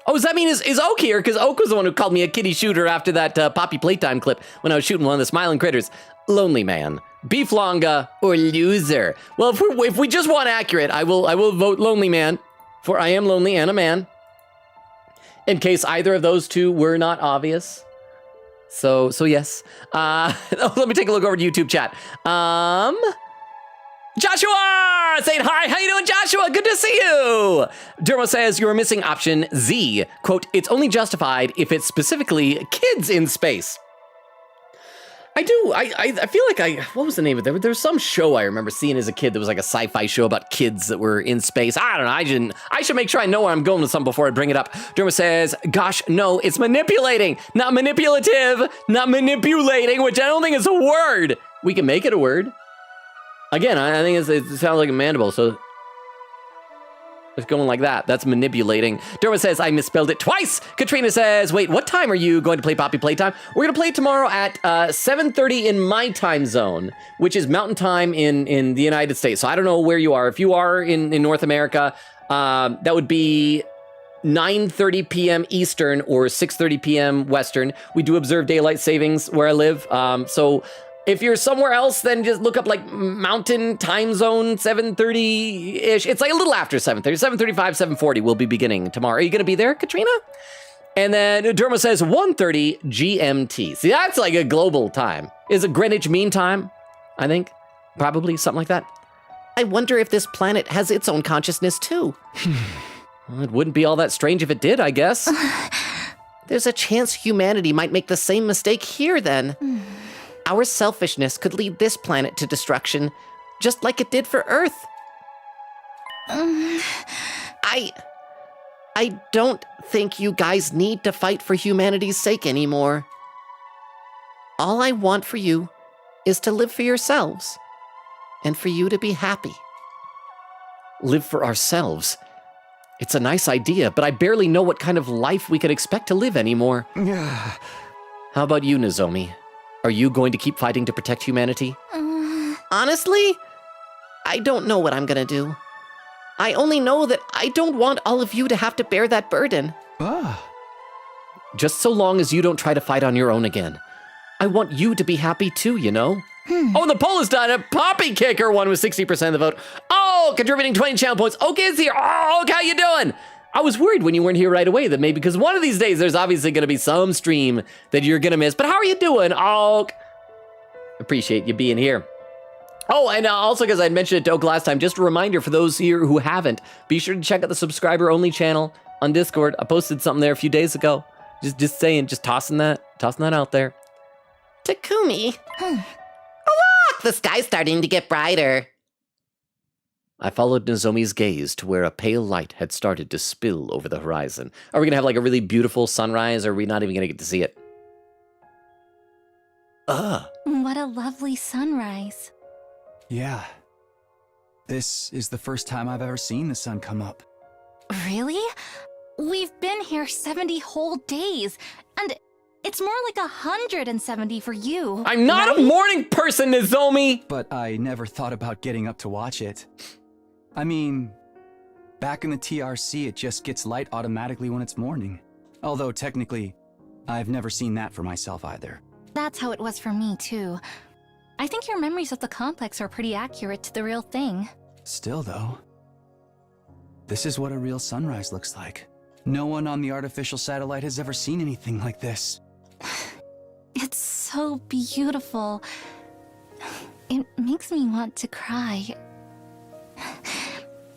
Speaker 1: Oh, does that mean is Oak here? Because Oak was the one who called me a kitty shooter after that Poppy Playtime clip when I was shooting one of the smiling critters. Lonely Man, Beef Longa, or Loser. Well, if we just want accurate, I will vote Lonely Man, for I am lonely and a man. In case either of those two were not obvious. So yes. Let me take a look over to YouTube chat. Joshua saying hi. How you doing, Joshua? Good to see you. Dermo says you're missing option Z. Quote, it's only justified if it's specifically kids in space. I do. I feel like what was the name of it? There was some show I remember seeing as a kid that was like a sci-fi show about kids that were in space. I don't know. I should make sure I know where I'm going with something before I bring it up. Dermo says, gosh, no, it's manipulating, not manipulative, not manipulating, which I don't think is a word. We can make it a word. Again, I think it sounds like a mandible, so it's going like that. That's manipulating. Derma says, I misspelled it twice. Katrina says, wait, what time are you going to play Poppy Playtime? We're going to play tomorrow at 7:30 in my time zone, which is mountain time in the United States. So I don't know where you are. If you are in North America, that would be 9:30 p.m. Eastern or 6:30 p.m. Western. We do observe daylight savings where I live. So if you're somewhere else, then just look up like mountain time zone 7:30-ish. It's like a little after 7:30, 7:35, 7:40 will be beginning tomorrow. Are you going to be there, Katrina? And then Dermo says 1:30 GMT. See, that's like a global time. Is it Greenwich Mean Time? I think. Probably, something like that. I wonder if this planet has its own consciousness too. Well, it wouldn't be all that strange if it did, I guess. There's a chance humanity might make the same mistake here then. Our selfishness could lead this planet to destruction, just like it did for Earth. I don't think you guys need to fight for humanity's sake anymore. All I want for you is to live for yourselves, and for you to be happy. Live for ourselves? It's a nice idea, but I barely know what kind of life we could expect to live anymore. How about you, Nozomi? Are you going to keep fighting to protect humanity? Honestly, I don't know what I'm gonna do. I only know that I don't want all of you to have to bear that burden. Just so long as you don't try to fight on your own again. I want you to be happy too, you know? Oh, the poll is done. A Poppy Kicker won with 60% of the vote. Oh, contributing 20 channel points. Okay, it's here. Oh, okay, how you doing? I was worried when you weren't here right away that maybe because one of these days there's obviously going to be some stream that you're going to miss. But how are you doing? Oh, appreciate you being here. Oh, and also because I mentioned it to Oak last time, just a reminder for those here who haven't, be sure to check out the subscriber-only channel on Discord. I posted something there a few days ago. Just saying, just tossing that out there. Takumi. Oh, look, the sky's starting to get brighter. I followed Nozomi's gaze to where a pale light had started to spill over the horizon. Are we going to have like a really beautiful sunrise, or are we not even going to get to see it?
Speaker 7: What a lovely sunrise.
Speaker 9: Yeah. This is the first time I've ever seen the sun come up.
Speaker 7: Really? We've been here 70 whole days, and it's more like 170 for you.
Speaker 1: I'm not a morning person, Nozomi!
Speaker 9: But I never thought about getting up to watch it. I mean, back in the TRC, it just gets light automatically when it's morning. Although, technically, I've never seen that for myself either.
Speaker 7: That's how it was for me, too. I think your memories of the complex are pretty accurate to the real thing.
Speaker 9: Still, though, this is what a real sunrise looks like. No one on the artificial satellite has ever seen anything like this.
Speaker 7: It's so beautiful. It makes me want to cry.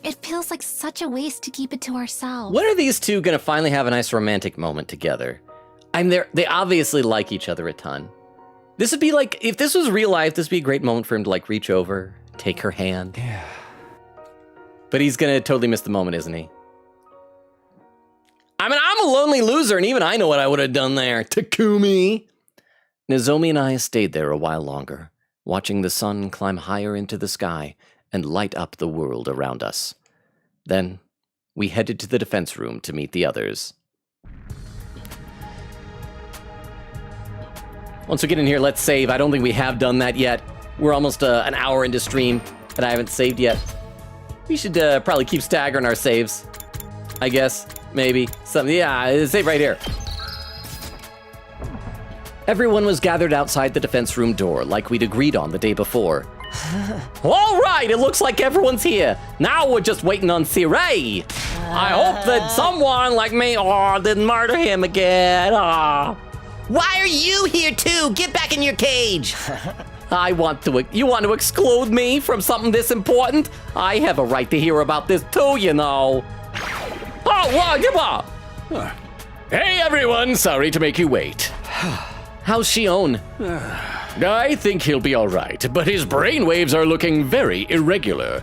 Speaker 7: It feels like such a waste to keep it to ourselves.
Speaker 1: When are these two gonna finally have a nice romantic moment together? They obviously like each other a ton. This would be like, if this was real life, this would be a great moment for him to like reach over, take her hand.
Speaker 9: Yeah.
Speaker 1: But he's gonna totally miss the moment, isn't he? I mean, I'm a lonely loser, and even I know what I would have done there. Takumi! Nozomi and I stayed there a while longer, watching the sun climb higher into the sky and light up the world around us. Then, we headed to the defense room to meet the others. Once we get in here, let's save. I don't think we have done that yet. We're almost an hour into stream, and I haven't saved yet. We should probably keep staggering our saves, I guess. Maybe. Something. Yeah, save right here. Everyone was gathered outside the defense room door like we'd agreed on the day before. All right, it looks like everyone's here. Now we're just waiting on Sirei. I hope that someone like me didn't murder him again.
Speaker 3: Why are you here too? Get back in your cage.
Speaker 1: You want to exclude me from something this important? I have a right to hear about this too, you know. Oh, come on. Hey, everyone. Sorry to make you wait. How's Shion? I think he'll be all right, but his brainwaves are looking very irregular.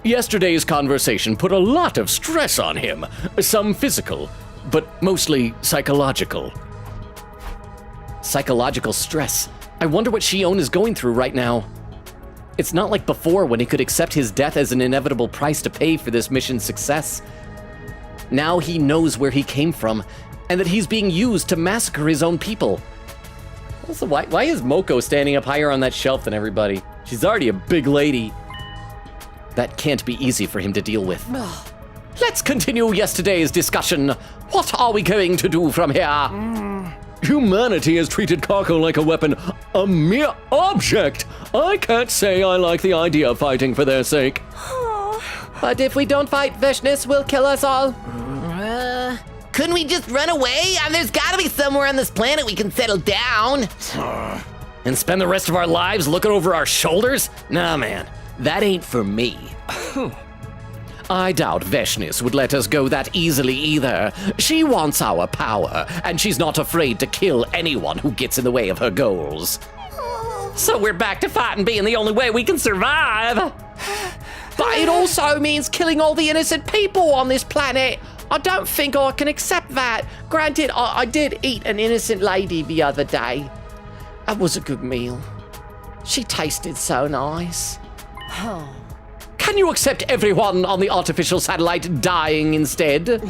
Speaker 1: Yesterday's conversation put a lot of stress on him. Some physical, but mostly psychological. Psychological stress. I wonder what Shion is going through right now. It's not like before when he could accept his death as an inevitable price to pay for this mission's success. Now he knows where he came from, and that he's being used to massacre his own people. Also, why is Moko standing up higher on that shelf than everybody? She's already a big lady. That can't be easy for him to deal with. Let's continue yesterday's discussion. What are we going to do from here? Humanity has treated Kako like a weapon, a mere object. I can't say I like the idea of fighting for their sake.
Speaker 3: But if we don't fight, Vishnis will kill us all. Couldn't we just run away? There's gotta be somewhere on this planet we can settle down.
Speaker 1: And spend the rest of our lives looking over our shoulders? Nah, man, that ain't for me. I doubt Veshnis would let us go that easily either. She wants our power, and she's not afraid to kill anyone who gets in the way of her goals. So we're back to fighting being the only way we can survive.
Speaker 3: But it also means killing all the innocent people on this planet. I don't think I can accept that. Granted, I did eat an innocent lady the other day. That was a good meal. She tasted so nice.
Speaker 1: Can you accept everyone on the artificial satellite dying instead?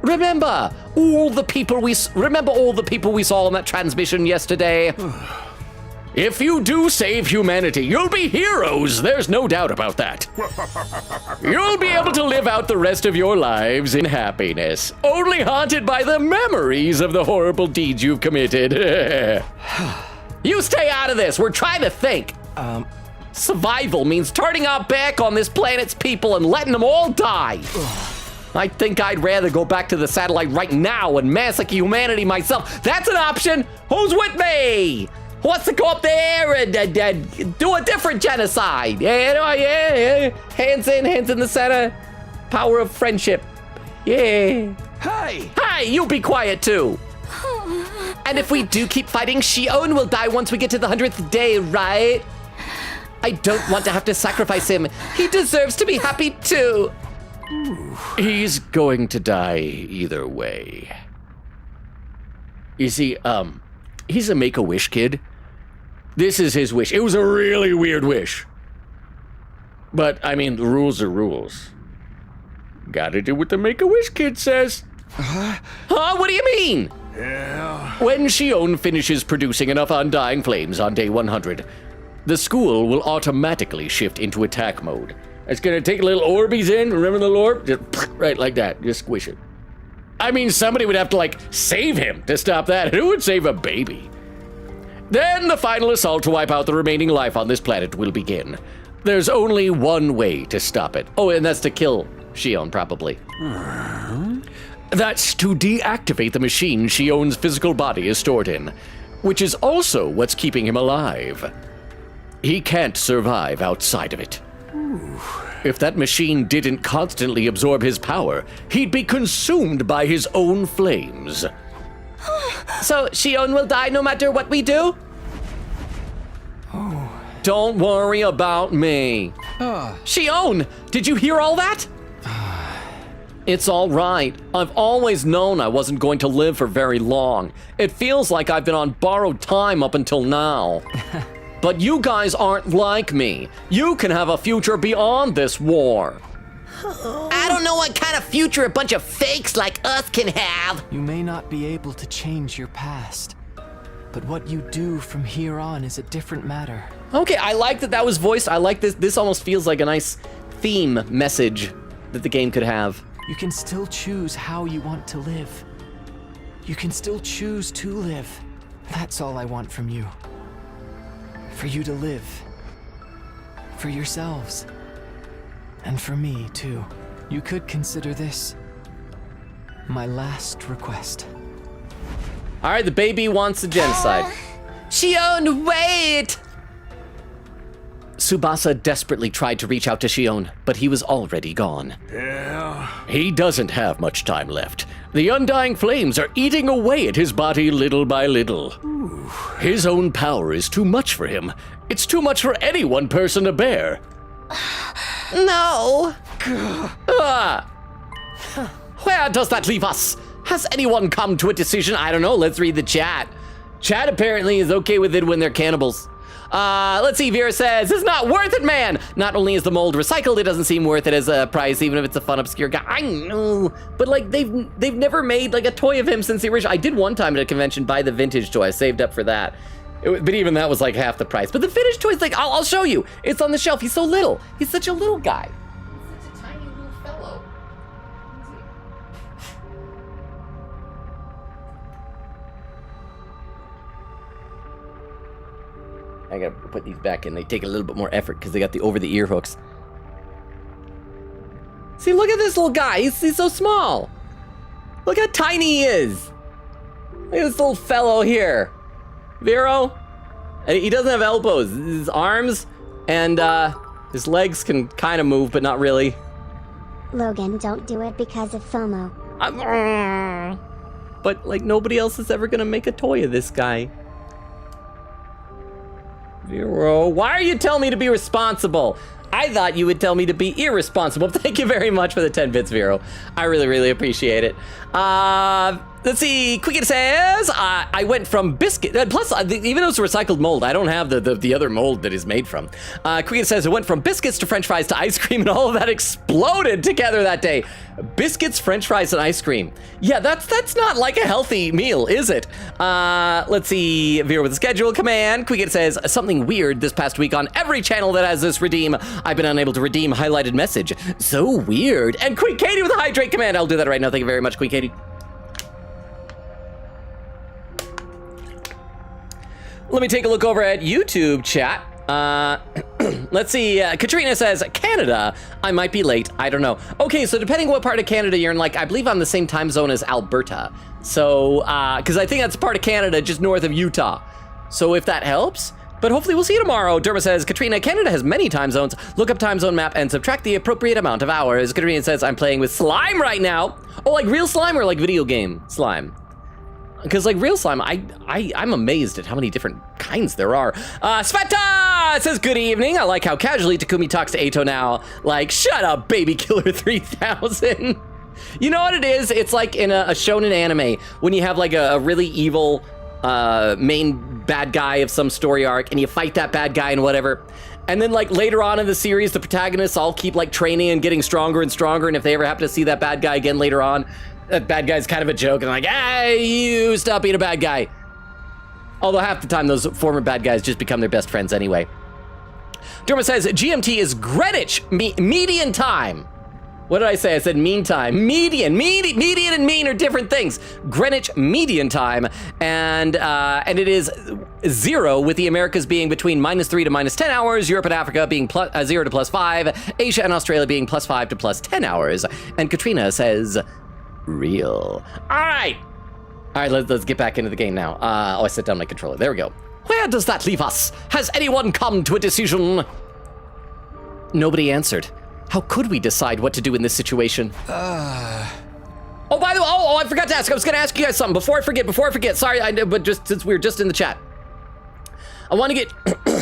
Speaker 1: Remember all the people we saw on that transmission yesterday? If you do save humanity, you'll be heroes. There's no doubt about that. You'll be able to live out the rest of your lives in happiness, only haunted by the memories of the horrible deeds you've committed. You stay out of this. We're trying to think. Survival means turning our back on this planet's people and letting them all die. I think I'd rather go back to the satellite right now and massacre humanity myself. That's an option. Who's with me? Who wants to go up there and do a different genocide? Yeah. Hands in the center. Power of friendship. Yeah. Hey, you be quiet too. And if we do keep fighting, Shion will die once we get to the 100th day, right? I don't want to have to sacrifice him. He deserves to be happy too. He's going to die either way. You see, he's a Make-A-Wish kid. This is his wish. It was a really weird wish. But, I mean, the rules are rules. Gotta do what the Make-A-Wish kid says. What do you mean?
Speaker 4: Yeah.
Speaker 1: When Shion finishes producing enough undying flames on day 100, the school will automatically shift into attack mode. It's gonna take little orbies in, remember the orb? Just right like that, just squish it. I mean, somebody would have to, like, save him to stop that. Who would save a baby? Then the final assault to wipe out the remaining life on this planet will begin. There's only one way to stop it. Oh, and that's to kill Shion, probably. That's to deactivate the machine Shion's physical body is stored in, which is also what's keeping him alive. He can't survive outside of it. If that machine didn't constantly absorb his power, he'd be consumed by his own flames.
Speaker 3: So Shion will die no matter what we do?
Speaker 1: Don't worry about me.
Speaker 3: Shion, did you hear all that?
Speaker 1: It's all right. I've always known I wasn't going to live for very long. It feels like I've been on borrowed time up until now. But you guys aren't like me. You can have a future beyond this war.
Speaker 3: I don't know what kind of future a bunch of fakes like us can have.
Speaker 10: You may not be able to change your past, but what you do from here on is a different matter.
Speaker 1: Okay, I like that was voiced. I like this. This almost feels like a nice theme message that the game could have.
Speaker 10: You can still choose how you want to live. You can still choose to live. That's all I want from you. For you to live. For yourselves. And for me, too. You could consider this my last request.
Speaker 1: All right, the baby wants a genocide.
Speaker 3: Shion, wait!
Speaker 1: Tsubasa desperately tried to reach out to Shion, but he was already gone.
Speaker 4: Yeah?
Speaker 1: He doesn't have much time left. The undying flames are eating away at his body little by little. His own power is too much for him. It's too much for any one person to bear.
Speaker 3: No.
Speaker 1: Where does that leave us? Has anyone come to a decision? I don't know. Let's read the chat. Chat apparently is okay with it when they're cannibals. Let's see. Vera says, it's not worth it, man. Not only is the mold recycled, it doesn't seem worth it as a price, even if it's a fun, obscure guy. I know, but like they've never made like a toy of him since the original. I did one time at a convention buy the vintage toy. I saved up for that. But even that was like half the price. But the vintage toy is like, I'll show you. It's on the shelf. He's so little. He's such a little guy. He's such a tiny little fellow. I gotta put these back in. They take a little bit more effort because they got the over-the-ear hooks. See, look at this little guy. He's so small. Look how tiny he is. Look at this little fellow here. Vero, he doesn't have elbows. His arms and his legs can kind of move, but not really.
Speaker 8: Logan, don't do it because of FOMO.
Speaker 1: But like nobody else is ever gonna make a toy of this guy. Vero, why are you telling me to be responsible? I thought you would tell me to be irresponsible. Thank you very much for the 10 bits, Vero. I really, really appreciate it. Let's see. Quicket says, I went from biscuit. Plus, even though it's a recycled mold, I don't have the other mold that is made from. Quicket says, I went from biscuits to french fries to ice cream, and all of that exploded together that day. Biscuits, french fries, and ice cream. Yeah, that's not like a healthy meal, is it? Let's see. Veer with the schedule command. Quicket says, something weird this past week on every channel that has this redeem. I've been unable to redeem highlighted message. So weird. And Queen Katie with the hydrate command. I'll do that right now. Thank you very much, Queen Katie. Let me take a look over at YouTube chat. Let's see. Katrina says, Canada. I might be late. I don't know. Okay, so depending what part of Canada you're in, like, I believe I'm the same time zone as Alberta. So, because I think that's part of Canada just north of Utah. So if that helps. But hopefully we'll see you tomorrow. Derma says, Katrina, Canada has many time zones. Look up time zone map and subtract the appropriate amount of hours. Katrina says, I'm playing with slime right now. Oh, like real slime or like video game slime? Because like real slime, I'm amazed at how many different kinds there are. Sveta says, good evening. I like how casually Takumi talks to Eito now. Like, shut up, baby killer 3000. You know what it is? It's like in a shonen anime when you have like a really evil main bad guy of some story arc and you fight that bad guy and whatever. And then like later on in the series, the protagonists all keep like training and getting stronger and stronger. And if they ever happen to see that bad guy again later on, that bad guy's kind of a joke and like, hey, you stop being a bad guy. Although half the time those former bad guys just become their best friends anyway. Derma says, GMT is Greenwich median time. What did I say? I said mean time. Median and mean are different things. Greenwich median time, and it is 0 with the Americas being between -3 to -10 hours, Europe and Africa being 0 to +5, Asia and Australia being +5 to +10 hours. And Katrina says, real. All right, let's get back into the game now. I set down my controller. There we go. Where does that leave us? Has anyone come to a decision? Nobody answered. How could we decide what to do in this situation? Oh, by the way, I forgot to ask. I was gonna ask you guys something before I forget. Sorry, but just since we were just in the chat. I want to get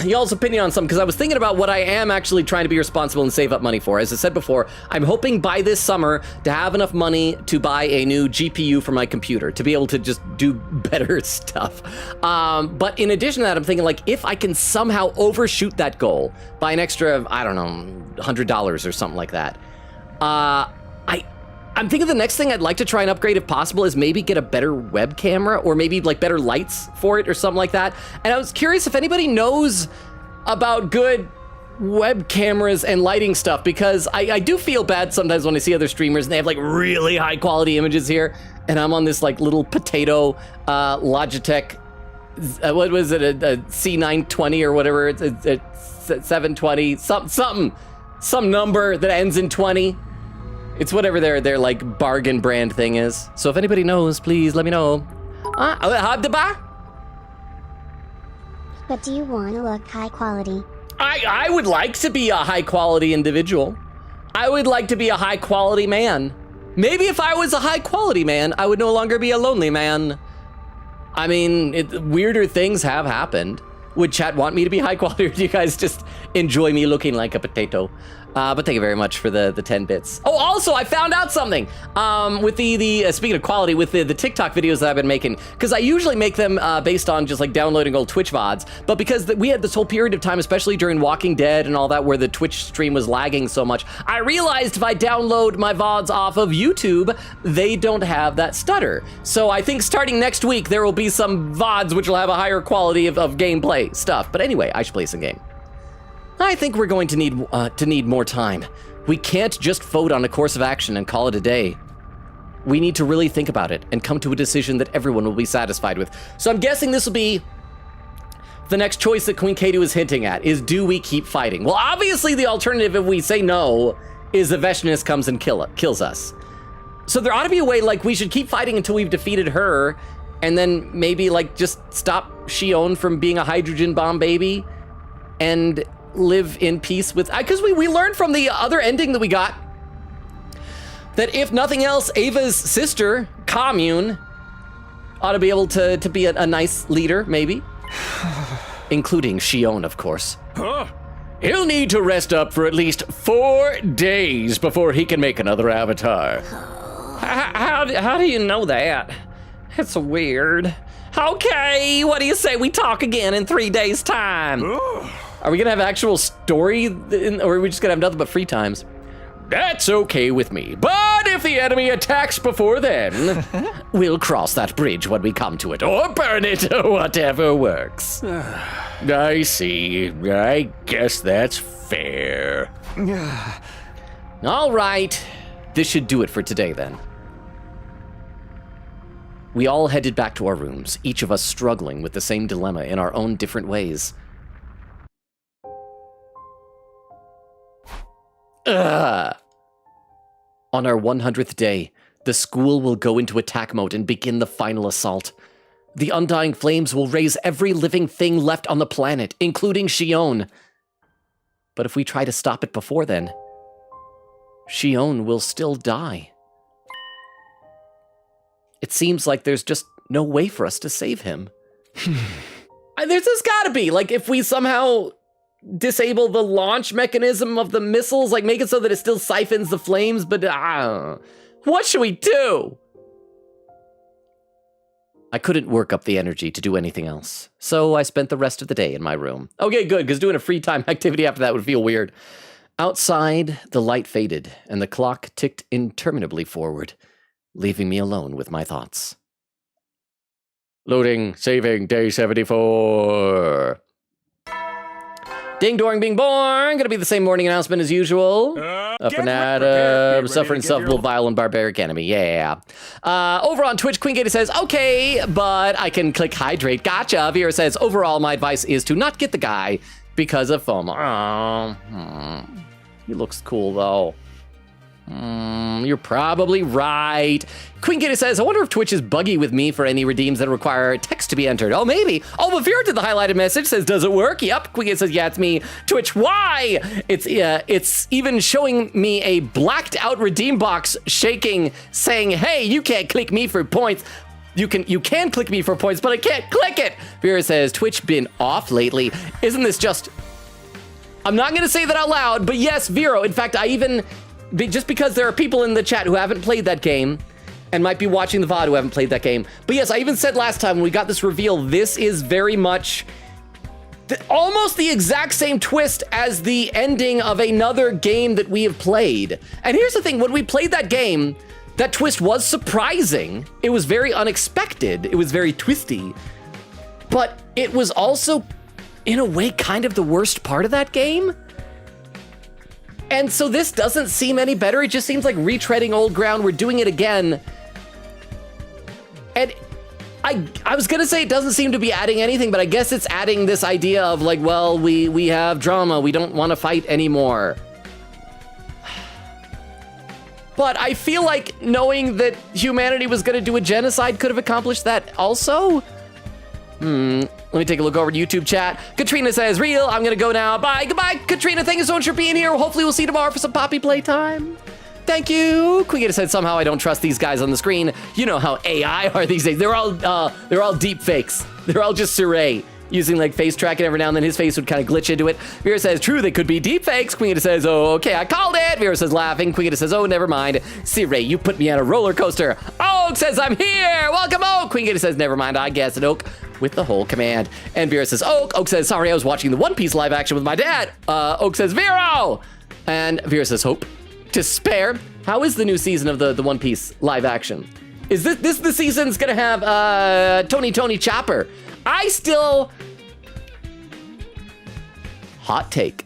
Speaker 1: y'all's opinion on something because I was thinking about what I am actually trying to be responsible and save up money for. As I said before, I'm hoping by this summer to have enough money to buy a new GPU for my computer to be able to just do better stuff. But in addition to that, I'm thinking like if I can somehow overshoot that goal by an extra, I don't know, $100 or something like that. I'm thinking the next thing I'd like to try and upgrade if possible is maybe get a better web camera or maybe like better lights for it or something like that. And I was curious if anybody knows about good web cameras and lighting stuff because I do feel bad sometimes when I see other streamers and they have like really high quality images here and I'm on this like little potato Logitech, what was it, a C920 or whatever, it's 720, some number that ends in 20. It's whatever their like bargain brand thing is. So if anybody knows, please let me know.
Speaker 8: But do you want to look high quality?
Speaker 1: I would like to be a high quality individual. I would like to be a high quality man. Maybe if I was a high quality man, I would no longer be a lonely man. I mean, weirder things have happened. Would chat want me to be high quality, or do you guys just enjoy me looking like a potato? But thank you very much for the 10 bits. Oh, also, I found out something with the speaking of quality, with the TikTok videos that I've been making, because I usually make them based on just like downloading old Twitch VODs, but because we had this whole period of time, especially during Walking Dead and all that, where the Twitch stream was lagging so much, I realized if I download my VODs off of YouTube, they don't have that stutter. So I think starting next week, there will be some VODs which will have a higher quality of gameplay stuff. But anyway, I should play some game. I think we're going to need more time. We can't just vote on a course of action and call it a day. We need to really think about it and come to a decision that everyone will be satisfied with. So I'm guessing this will be the next choice that Queen Katie was hinting at, is do we keep fighting? Well, obviously the alternative if we say no is the Veshinist comes and kills us. So there ought to be a way, like, we should keep fighting until we've defeated her, and then maybe like just stop Shion from being a hydrogen bomb baby and live in peace with, because we learned from the other ending that we got that if nothing else, Ava's sister, Commune, ought to be able to be a nice leader, maybe. Including Shion, of course.
Speaker 4: Huh?
Speaker 1: He'll need to rest up for at least 4 days before he can make another avatar. How do you know that? It's weird. Okay, what do you say we talk again in 3 days' time? Are we gonna have actual story, or are we just gonna have nothing but free times? That's okay with me, but if the enemy attacks before then, we'll cross that bridge when we come to it, or burn it, whatever works. I see. I guess that's fair. All right, this should do it for today then. We all headed back to our rooms, each of us struggling with the same dilemma in our own different ways. On our 100th day, the school will go into attack mode and begin the final assault. The undying flames will raise every living thing left on the planet, including Shion. But if we try to stop it before then, Shion will still die. It seems like there's just no way for us to save him. There's just gotta be, like, if we somehow disable the launch mechanism of the missiles, like make it so that it still siphons the flames, but what should we do? I couldn't work up the energy to do anything else, so I spent the rest of the day in my room. Okay, good, because doing a free time activity after that would feel weird. Outside, the light faded, and the clock ticked interminably forward, leaving me alone with my thoughts. Loading, saving, day 74. Ding dong bing born, gonna be the same morning announcement as usual. Suffering insufferable, vile, and barbaric enemy, yeah. Over on Twitch, Queen Gator says, okay, but I can click hydrate, gotcha. Vera says, overall, my advice is to not get the guy because of FOMO. He looks cool, though. You're probably right. Queen Gator says, I wonder if Twitch is buggy with me for any redeems that require text to be entered. Oh, maybe. Oh, but Vera did the highlighted message, says, does it work? Yep. Queen Gator says, yeah, it's me. Twitch, why? It's even showing me a blacked out redeem box shaking, saying, hey, you can't click me for points. You can click me for points, but I can't click it. Vera says, Twitch been off lately. Isn't this just... I'm not going to say that out loud, but yes, Vero. In fact, just because there are people in the chat who haven't played that game and might be watching the VOD who haven't played that game. But yes, I even said last time when we got this reveal, this is very much almost the exact same twist as the ending of another game that we have played. And here's the thing, when we played that game, that twist was surprising. It was very unexpected. It was very twisty. But it was also, in a way, kind of the worst part of that game. And so this doesn't seem any better. It just seems like retreading old ground. We're doing it again. And I was gonna say it doesn't seem to be adding anything, but I guess it's adding this idea of like, well, we have drama. We don't want to fight anymore. But I feel like knowing that humanity was gonna do a genocide could have accomplished that also. Let me take a look over to YouTube chat. Katrina says, real, I'm gonna go now. Bye, goodbye, Katrina. Thank you so much for being here. Hopefully we'll see you tomorrow for some Poppy playtime. Thank you. Queen said, somehow I don't trust these guys on the screen. You know how AI are these days. They're all deep fakes. They're all just Saray using like face tracking. Every now and then his face would kind of glitch into it. Vera says, true, they could be deep fakes. Queen says, oh, okay, I called it. Vera says, laughing. Queen says, oh, never mind. Saray, you put me on a roller coaster. Oak says, I'm here. Welcome, Oak. Queen says, never mind, I guess. And Oak with the whole command. And Vera says, Oak. Oak says, sorry, I was watching the One Piece live action with my dad. Oak says, Vero. And Vera says, hope. Despair. How is the new season of the One Piece live action? Is this the season's gonna have Tony Chopper? Hot take.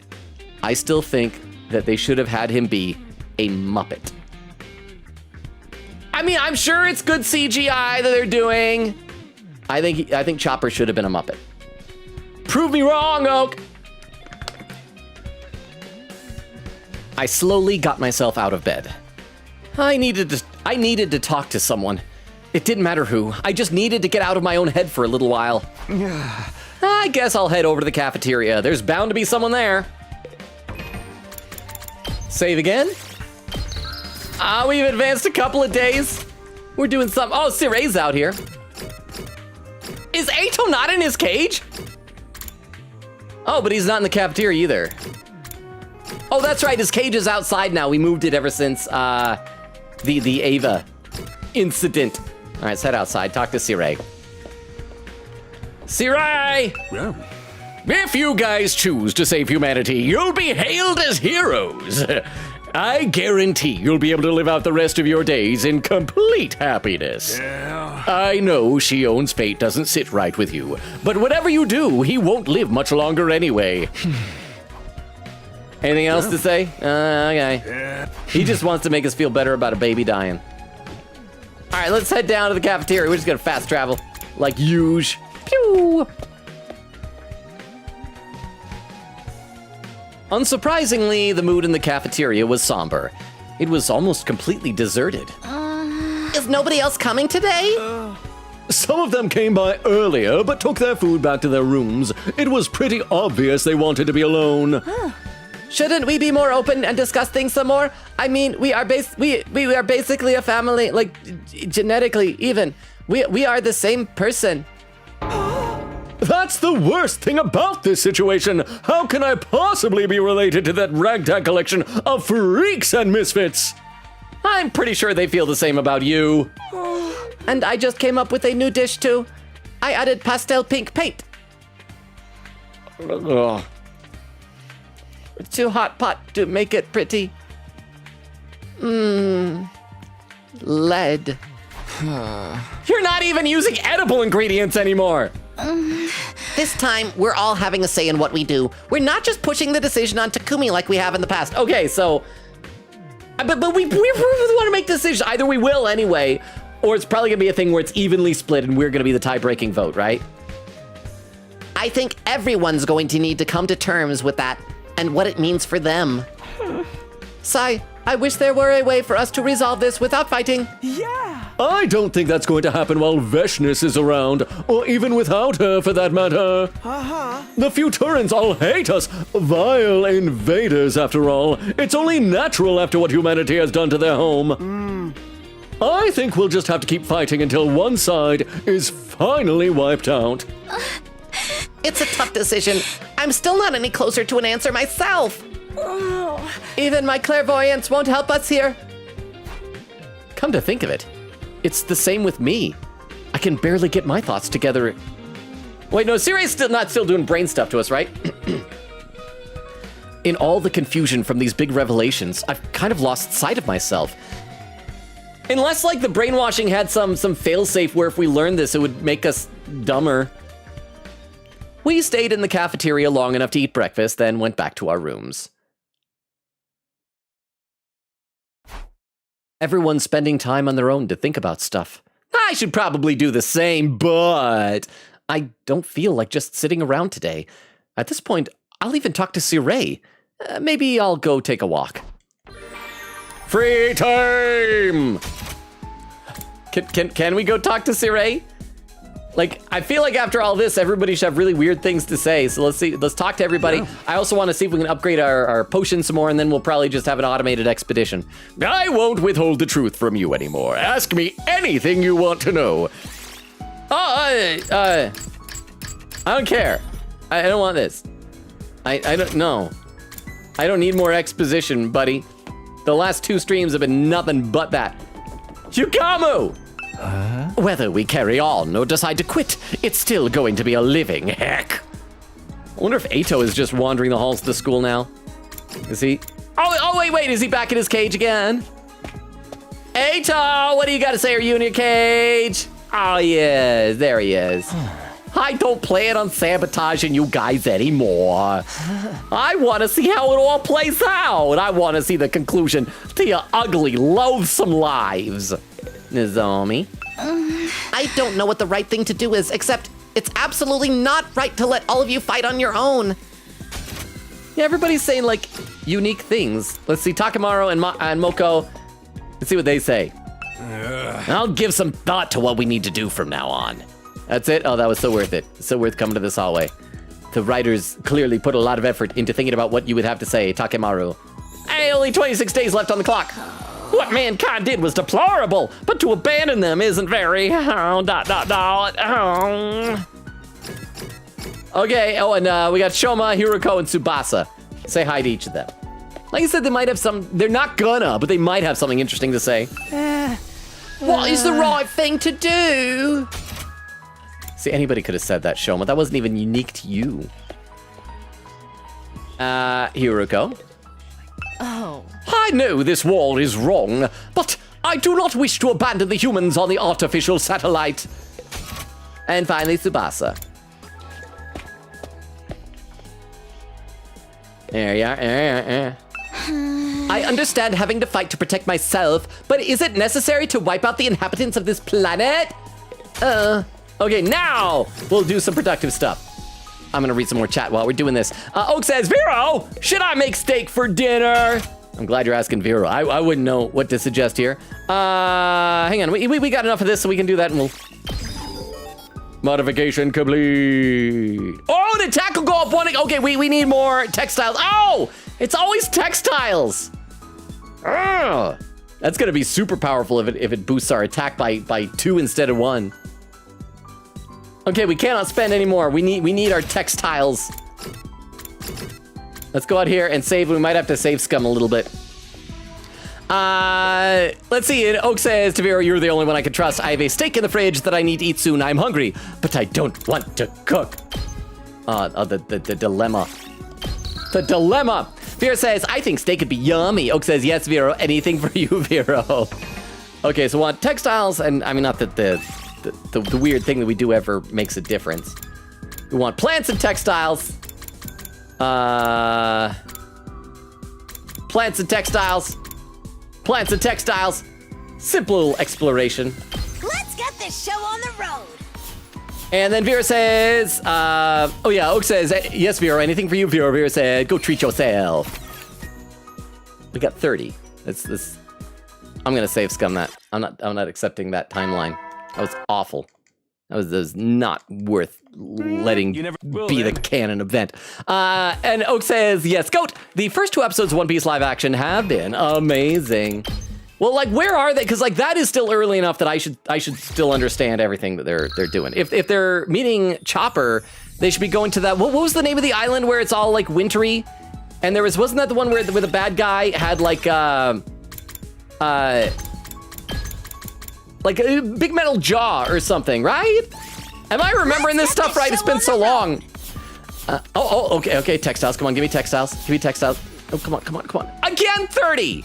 Speaker 1: I still think that they should have had him be a Muppet. I mean, I'm sure it's good CGI that they're doing. I think Chopper should have been a Muppet. Prove me wrong, Oak. I slowly got myself out of bed. I needed to talk to someone. It didn't matter who. I just needed to get out of my own head for a little while. I guess I'll head over to the cafeteria. There's bound to be someone there. Save again. We've advanced a couple of days. We're doing something. Oh, Siray's out here. Is Ato not in his cage? Oh, but he's not in the cafeteria either. Oh, that's right. His cage is outside now. We moved it ever since the Ava incident. All right, let's head outside. Talk to Siray. Siray!
Speaker 2: Yeah.
Speaker 1: If you guys choose to save humanity, you'll be hailed as heroes. I guarantee you'll be able to live out the rest of your days in complete happiness.
Speaker 2: Yeah.
Speaker 1: I know Shion's fate doesn't sit right with you, but whatever you do, he won't live much longer anyway. Anything else to say? Okay.
Speaker 2: Yeah.
Speaker 1: He just wants to make us feel better about a baby dying. All right, let's head down to the cafeteria. We're just gonna fast travel like huge. Pew! Unsurprisingly, the mood in the cafeteria was somber. It was almost completely deserted.
Speaker 3: Is nobody else coming today?
Speaker 1: Some of them came by earlier, but took their food back to their rooms. It was pretty obvious they wanted to be alone. Shouldn't we be more open and discuss things some more? I mean, we are basically a family, like genetically even. We are the same person. That's the worst thing about this situation. How can I possibly be related to that ragtag collection of freaks and misfits? I'm pretty sure they feel the same about you. And I just came up with a new dish too. I added pastel pink paint. Ugh. Too hot pot to make it pretty. Lead. You're not even using edible ingredients anymore.
Speaker 3: This time, we're all having a say in what we do. We're not just pushing the decision on Takumi like we have in the past.
Speaker 1: Okay, so, but we want to make decisions. Either we will anyway, or it's probably gonna be a thing where it's evenly split and we're gonna be the tie-breaking vote, right?
Speaker 3: I think everyone's going to need to come to terms with that and what it means for them.
Speaker 1: Sai, I wish there were a way for us to resolve this without fighting.
Speaker 6: Yeah.
Speaker 1: I don't think that's going to happen while Veshness is around, or even without her for that matter. The Futurans all hate us, vile invaders after all. It's only natural after what humanity has done to their home. I think we'll just have to keep fighting until one side is finally wiped out.
Speaker 3: It's a tough decision. I'm still not any closer to an answer myself.
Speaker 1: Even my clairvoyance won't help us here. Come to think of it, it's the same with me. I can barely get my thoughts together. Wait, no, Siri's still doing brain stuff to us, right? In all the confusion from these big revelations, I've kind of lost sight of myself. Unless, like, the brainwashing had some failsafe where if we learned this, it would make us dumber. We stayed in the cafeteria long enough to eat breakfast, then went back to our rooms. Everyone's spending time on their own to think about stuff. I should probably do the same, but I don't feel like just sitting around today. At this point, I'll even talk to Siray. Maybe I'll go take a walk. Free time! Can we go talk to Siray? Like, I feel like after all this, everybody should have really weird things to say. So let's see. Let's talk to everybody. Yeah. I also want to see if we can upgrade our potions some more, and then we'll probably just have an automated expedition. I won't withhold the truth from you anymore. Ask me anything you want to know. I don't care. I don't want this. I don't know. I don't need more exposition, buddy. The last 2 streams have been nothing but that. Yukamu! Whether we carry on or decide to quit, it's still going to be a living heck. I wonder if Ato is just wandering the halls of the school now. Is he? Oh, wait, is he back in his cage again? Ato, what do you got to say? Are you in your cage? Oh, yes, there he is. I don't plan on sabotaging you guys anymore. I want to see how it all plays out. I want to see the conclusion to your ugly, loathsome lives. Nozomi?
Speaker 3: I don't know what the right thing to do is, except it's absolutely not right to let all of you fight on your own.
Speaker 1: Yeah, everybody's saying, like, unique things. Let's see, Takamaru and Moko. Let's see what they say. I'll give some thought to what we need to do from now on. That's it? Oh, that was so worth it. So worth coming to this hallway. The writers clearly put a lot of effort into thinking about what you would have to say, Takemaru. Hey, only 26 days left on the clock. What mankind did was deplorable, but to abandon them isn't very... Okay, and we got Shoma, Hiruko, and Tsubasa. Say hi to each of them. Like I said, they might have some... They're not gonna, but they might have something interesting to say.
Speaker 3: What is the right thing to do?
Speaker 1: See, anybody could have said that, Shoma. That wasn't even unique to you. Hiruko.
Speaker 7: Oh.
Speaker 1: I know this wall is wrong, but I do not wish to abandon the humans on the artificial satellite. And finally, Tsubasa. There you are. I understand having to fight to protect myself, but is it necessary to wipe out the inhabitants of this planet? Okay, now we'll do some productive stuff. I'm gonna read some more chat while we're doing this. Oak says, Vero, should I make steak for dinner? I'm glad you're asking Vero. I wouldn't know what to suggest here. Hang on, we got enough of this so we can do that and we'll... Modification complete. Oh, the attack will go up 1. Okay, we need more textiles. Oh, it's always textiles. Oh, that's gonna be super powerful if it boosts our attack by 2 instead of 1. Okay, we cannot spend any more. We need our textiles. Let's go out here and save. We might have to save scum a little bit. Let's see. And Oak says to Vero, you're the only one I can trust. I have a steak in the fridge that I need to eat soon. I'm hungry, but I don't want to cook. The dilemma. The dilemma. Vero says, I think steak could be yummy. Oak says, yes, Vero. Anything for you, Vero. Okay, so we want textiles, and I mean, not that the weird thing that we do ever makes a difference. We want plants and textiles. Plants and textiles. Plants and textiles. Simple little exploration.
Speaker 6: Let's get this show on the road.
Speaker 1: And then Vera says, oh yeah, Oak says, yes, Vera, anything for you, Vera? Vera said, go treat yourself. We got 30. That's I'm gonna save scum that. I'm not accepting that timeline. That was awful. That was not worth letting be the canon event. And Oak says, yes, Goat, the first 2 episodes of One Piece live action have been amazing. Well, like, where are they? Because, like, that is still early enough that I should still understand everything that they're doing. If they're meeting Chopper, they should be going to that, what was the name of the island where it's all, like, wintry? And wasn't that the one where the bad guy had, like a big metal jaw or something, right? Am I remembering this stuff right? It's been so long. Okay, textiles. Come on, give me textiles. Give me textiles. Oh, come on. Again, 30!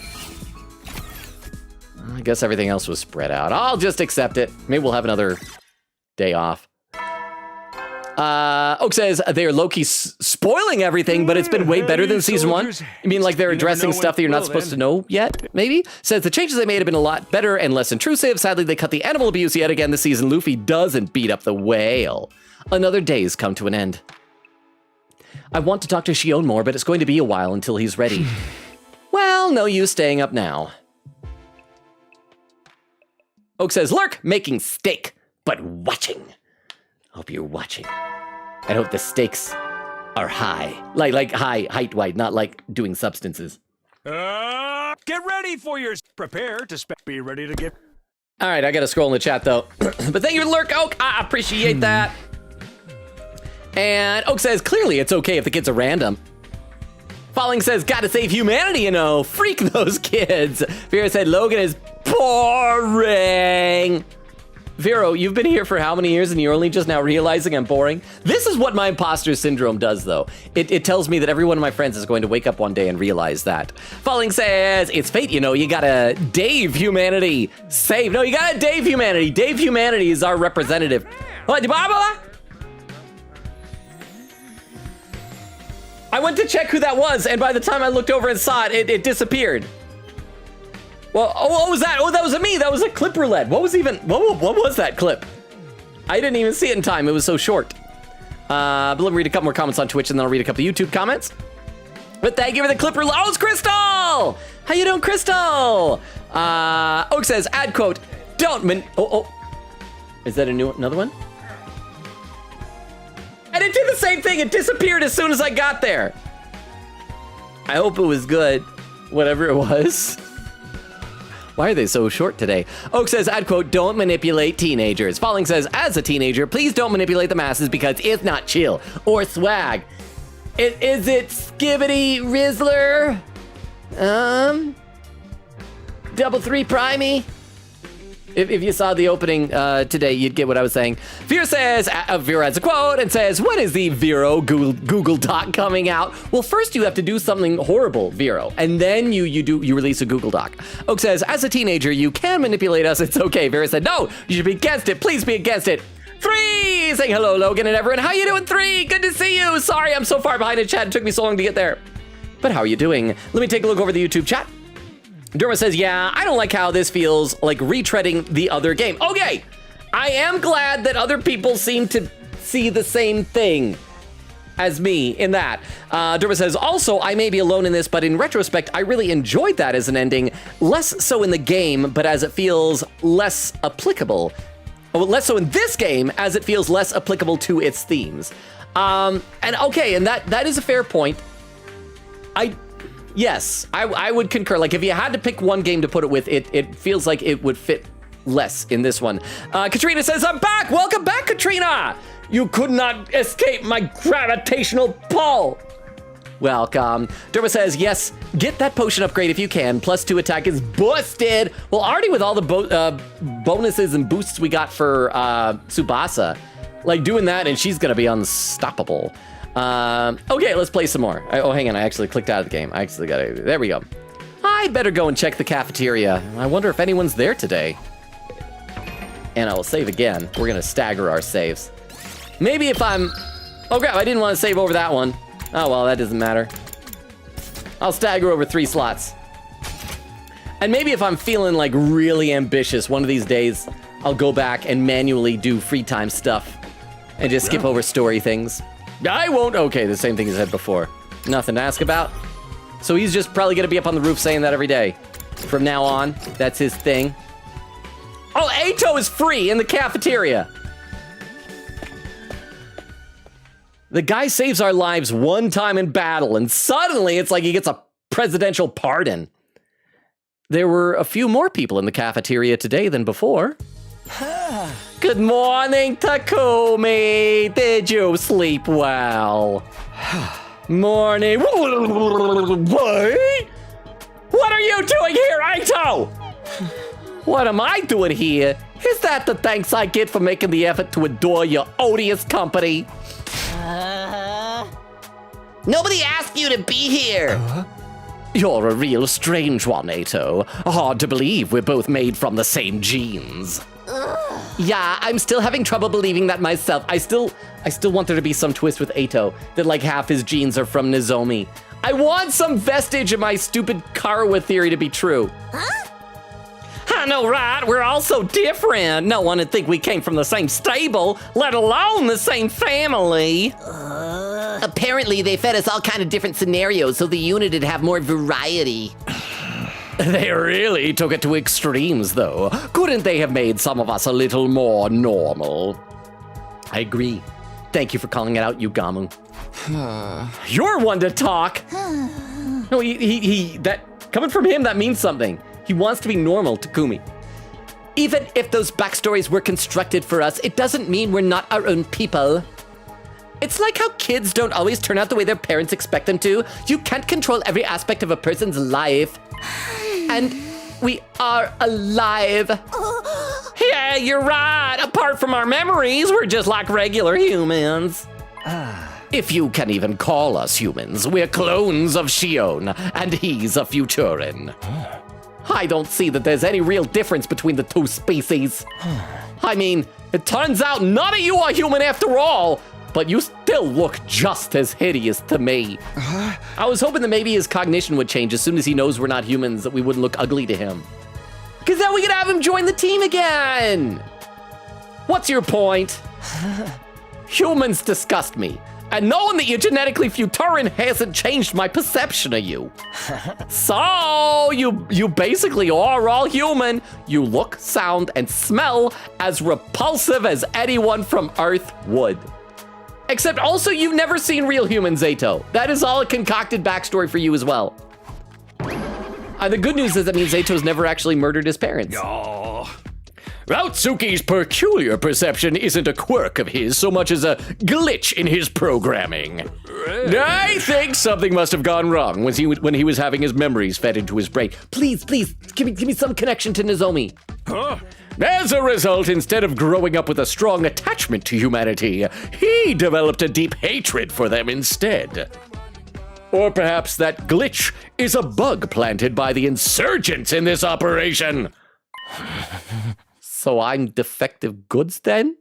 Speaker 1: I guess everything else was spread out. I'll just accept it. Maybe we'll have another day off. Oak says they're low-key spoiling everything, but it's been way better than season 1. You mean like they're addressing stuff that you're not supposed to know yet, maybe? Says the changes they made have been a lot better and less intrusive. Sadly, they cut the animal abuse yet again this season. Luffy doesn't beat up the whale. Another day's come to an end. I want to talk to Shion more, but it's going to be a while until he's ready. Well, no use staying up now. Oak says, lurk, making steak, but watching. Hope you're watching. I hope the stakes are high. Like high, height-wide, not like doing substances.
Speaker 2: Get ready for your... Prepare to be ready to get...
Speaker 1: All right, I gotta scroll in the chat though. But thank you, Lurk Oak. I appreciate that. And Oak says, clearly it's okay if the kids are random. Falling says, gotta save humanity, you know. Freak those kids. Vera said, Logan is boring. Vero, you've been here for how many years and you're only just now realizing I'm boring? This is what my imposter syndrome does, though. It tells me that every one of my friends is going to wake up one day and realize that. Falling says, it's fate, you know, you gotta Dave humanity. Save. No, you gotta Dave humanity. Dave humanity is our representative. I went to check who that was, and by the time I looked over and saw it, it disappeared. Well, what was that? Oh, that wasn't me. That was a clip roulette. What was that clip? I didn't even see it in time. It was so short. But let me read a couple more comments on Twitch, and then I'll read a couple of YouTube comments. But thank you for the clip roulette. Oh, it's Crystal! How you doing, Crystal? Oak says, ad quote, Is that another one? And it did the same thing. It disappeared as soon as I got there. I hope it was good, whatever it was. Why are they so short today? Oak says, ad quote, don't manipulate teenagers. Falling says, as a teenager, please don't manipulate the masses because it's not chill or swag. Is it Skibbity Rizzler? 3 Primey? If you saw the opening today, you'd get what I was saying. Vera says, Vera has a quote and says, when is the Vero Google Doc coming out? Well, first you have to do something horrible, Vero, and then you release a Google Doc. Oak says, as a teenager, you can manipulate us. It's okay. Vera said, no, you should be against it. Please be against it. 3 saying hello, Logan and everyone. How you doing, 3? Good to see you. Sorry, I'm so far behind in chat. It took me so long to get there. But how are you doing? Let me take a look over the YouTube chat. Derma says, yeah, I don't like how this feels like retreading the other game. Okay, I am glad that other people seem to see the same thing as me in that. Derma says, also, I may be alone in this, but in retrospect, I really enjoyed that as an ending. Less so in the game, but as it feels less applicable. Less so in this game, as it feels less applicable to its themes. And that is a fair point. Yes, I would concur. Like, if you had to pick one game to put it with, it feels like it would fit less in this one. Katrina says, I'm back! Welcome back, Katrina! You could not escape my gravitational pull! Welcome. Derma says, yes, get that potion upgrade if you can. +2 attack is busted! Well, already with all the bonuses and boosts we got for Tsubasa, like, doing that and she's gonna be unstoppable. Okay, let's play some more. Oh, hang on, I actually clicked out of the game. There we go. I better go and check the cafeteria. I wonder if anyone's there today. And I will save again. We're gonna stagger our saves. Maybe if I'm... Oh crap, I didn't want to save over that one. Oh well, that doesn't matter. I'll stagger over 3 slots. And maybe if I'm feeling like really ambitious, one of these days, I'll go back and manually do free time stuff. And just skip over story things. I won't. Okay, the same thing he said before. Nothing to ask about. So he's just probably gonna be up on the roof saying that every day. From now on, that's his thing. Oh, Ato is free in the cafeteria. The guy saves our lives one time in battle, and suddenly it's like he gets a presidential pardon. There were a few more people in the cafeteria today than before. Good morning, Takumi. Did you sleep well? Morning. What are you doing here, Aito? What am I doing here? Is that the thanks I get for making the effort to adore your odious company?
Speaker 3: Nobody asked you to be here.
Speaker 1: You're a real strange one, Ato. Hard to believe we're both made from the same genes. Yeah, I'm still having trouble believing that myself. I still want there to be some twist with Ato, that like half his genes are from Nozomi. I want some vestige of my stupid Karawa theory to be true. Huh? I know, right? We're all so different. No one would think we came from the same stable, let alone the same family.
Speaker 3: Apparently, they fed us all kind of different scenarios, so the unit would have more variety.
Speaker 1: They really took it to extremes, though. Couldn't they have made some of us a little more normal? I agree. Thank you for calling it out, Yugamu. You're one to talk. No, that coming from him, that means something. He wants to be normal, Takumi. Even if those backstories were constructed for us, it doesn't mean we're not our own people. It's like how kids don't always turn out the way their parents expect them to. You can't control every aspect of a person's life. And we are alive. Yeah, you're right. Apart from our memories, we're just like regular humans. If you can even call us humans, we're clones of Shion, and he's a Futurin. I don't see that there's any real difference between the two species. I mean, it turns out none of you are human after all, but you still look just as hideous to me. I was hoping that maybe his cognition would change as soon as he knows we're not humans, that we wouldn't look ugly to him. Because then we could have him join the team again. What's your point? Humans disgust me. And knowing that you're genetically Futurin hasn't changed my perception of you. So, you basically are all human. You look, sound, and smell as repulsive as anyone from Earth would. Except also, you've never seen real humans, Zato. That is all a concocted backstory for you as well. The good news is that means Zato's never actually murdered his parents. Rautsuki's peculiar perception isn't a quirk of his so much as a glitch in his programming. I think something must have gone wrong when he was having his memories fed into his brain. Please, give me some connection to Nozomi. As a result, instead of growing up with a strong attachment to humanity, he developed a deep hatred for them instead. Or perhaps that glitch is a bug planted by the insurgents in this operation. So I'm defective goods then?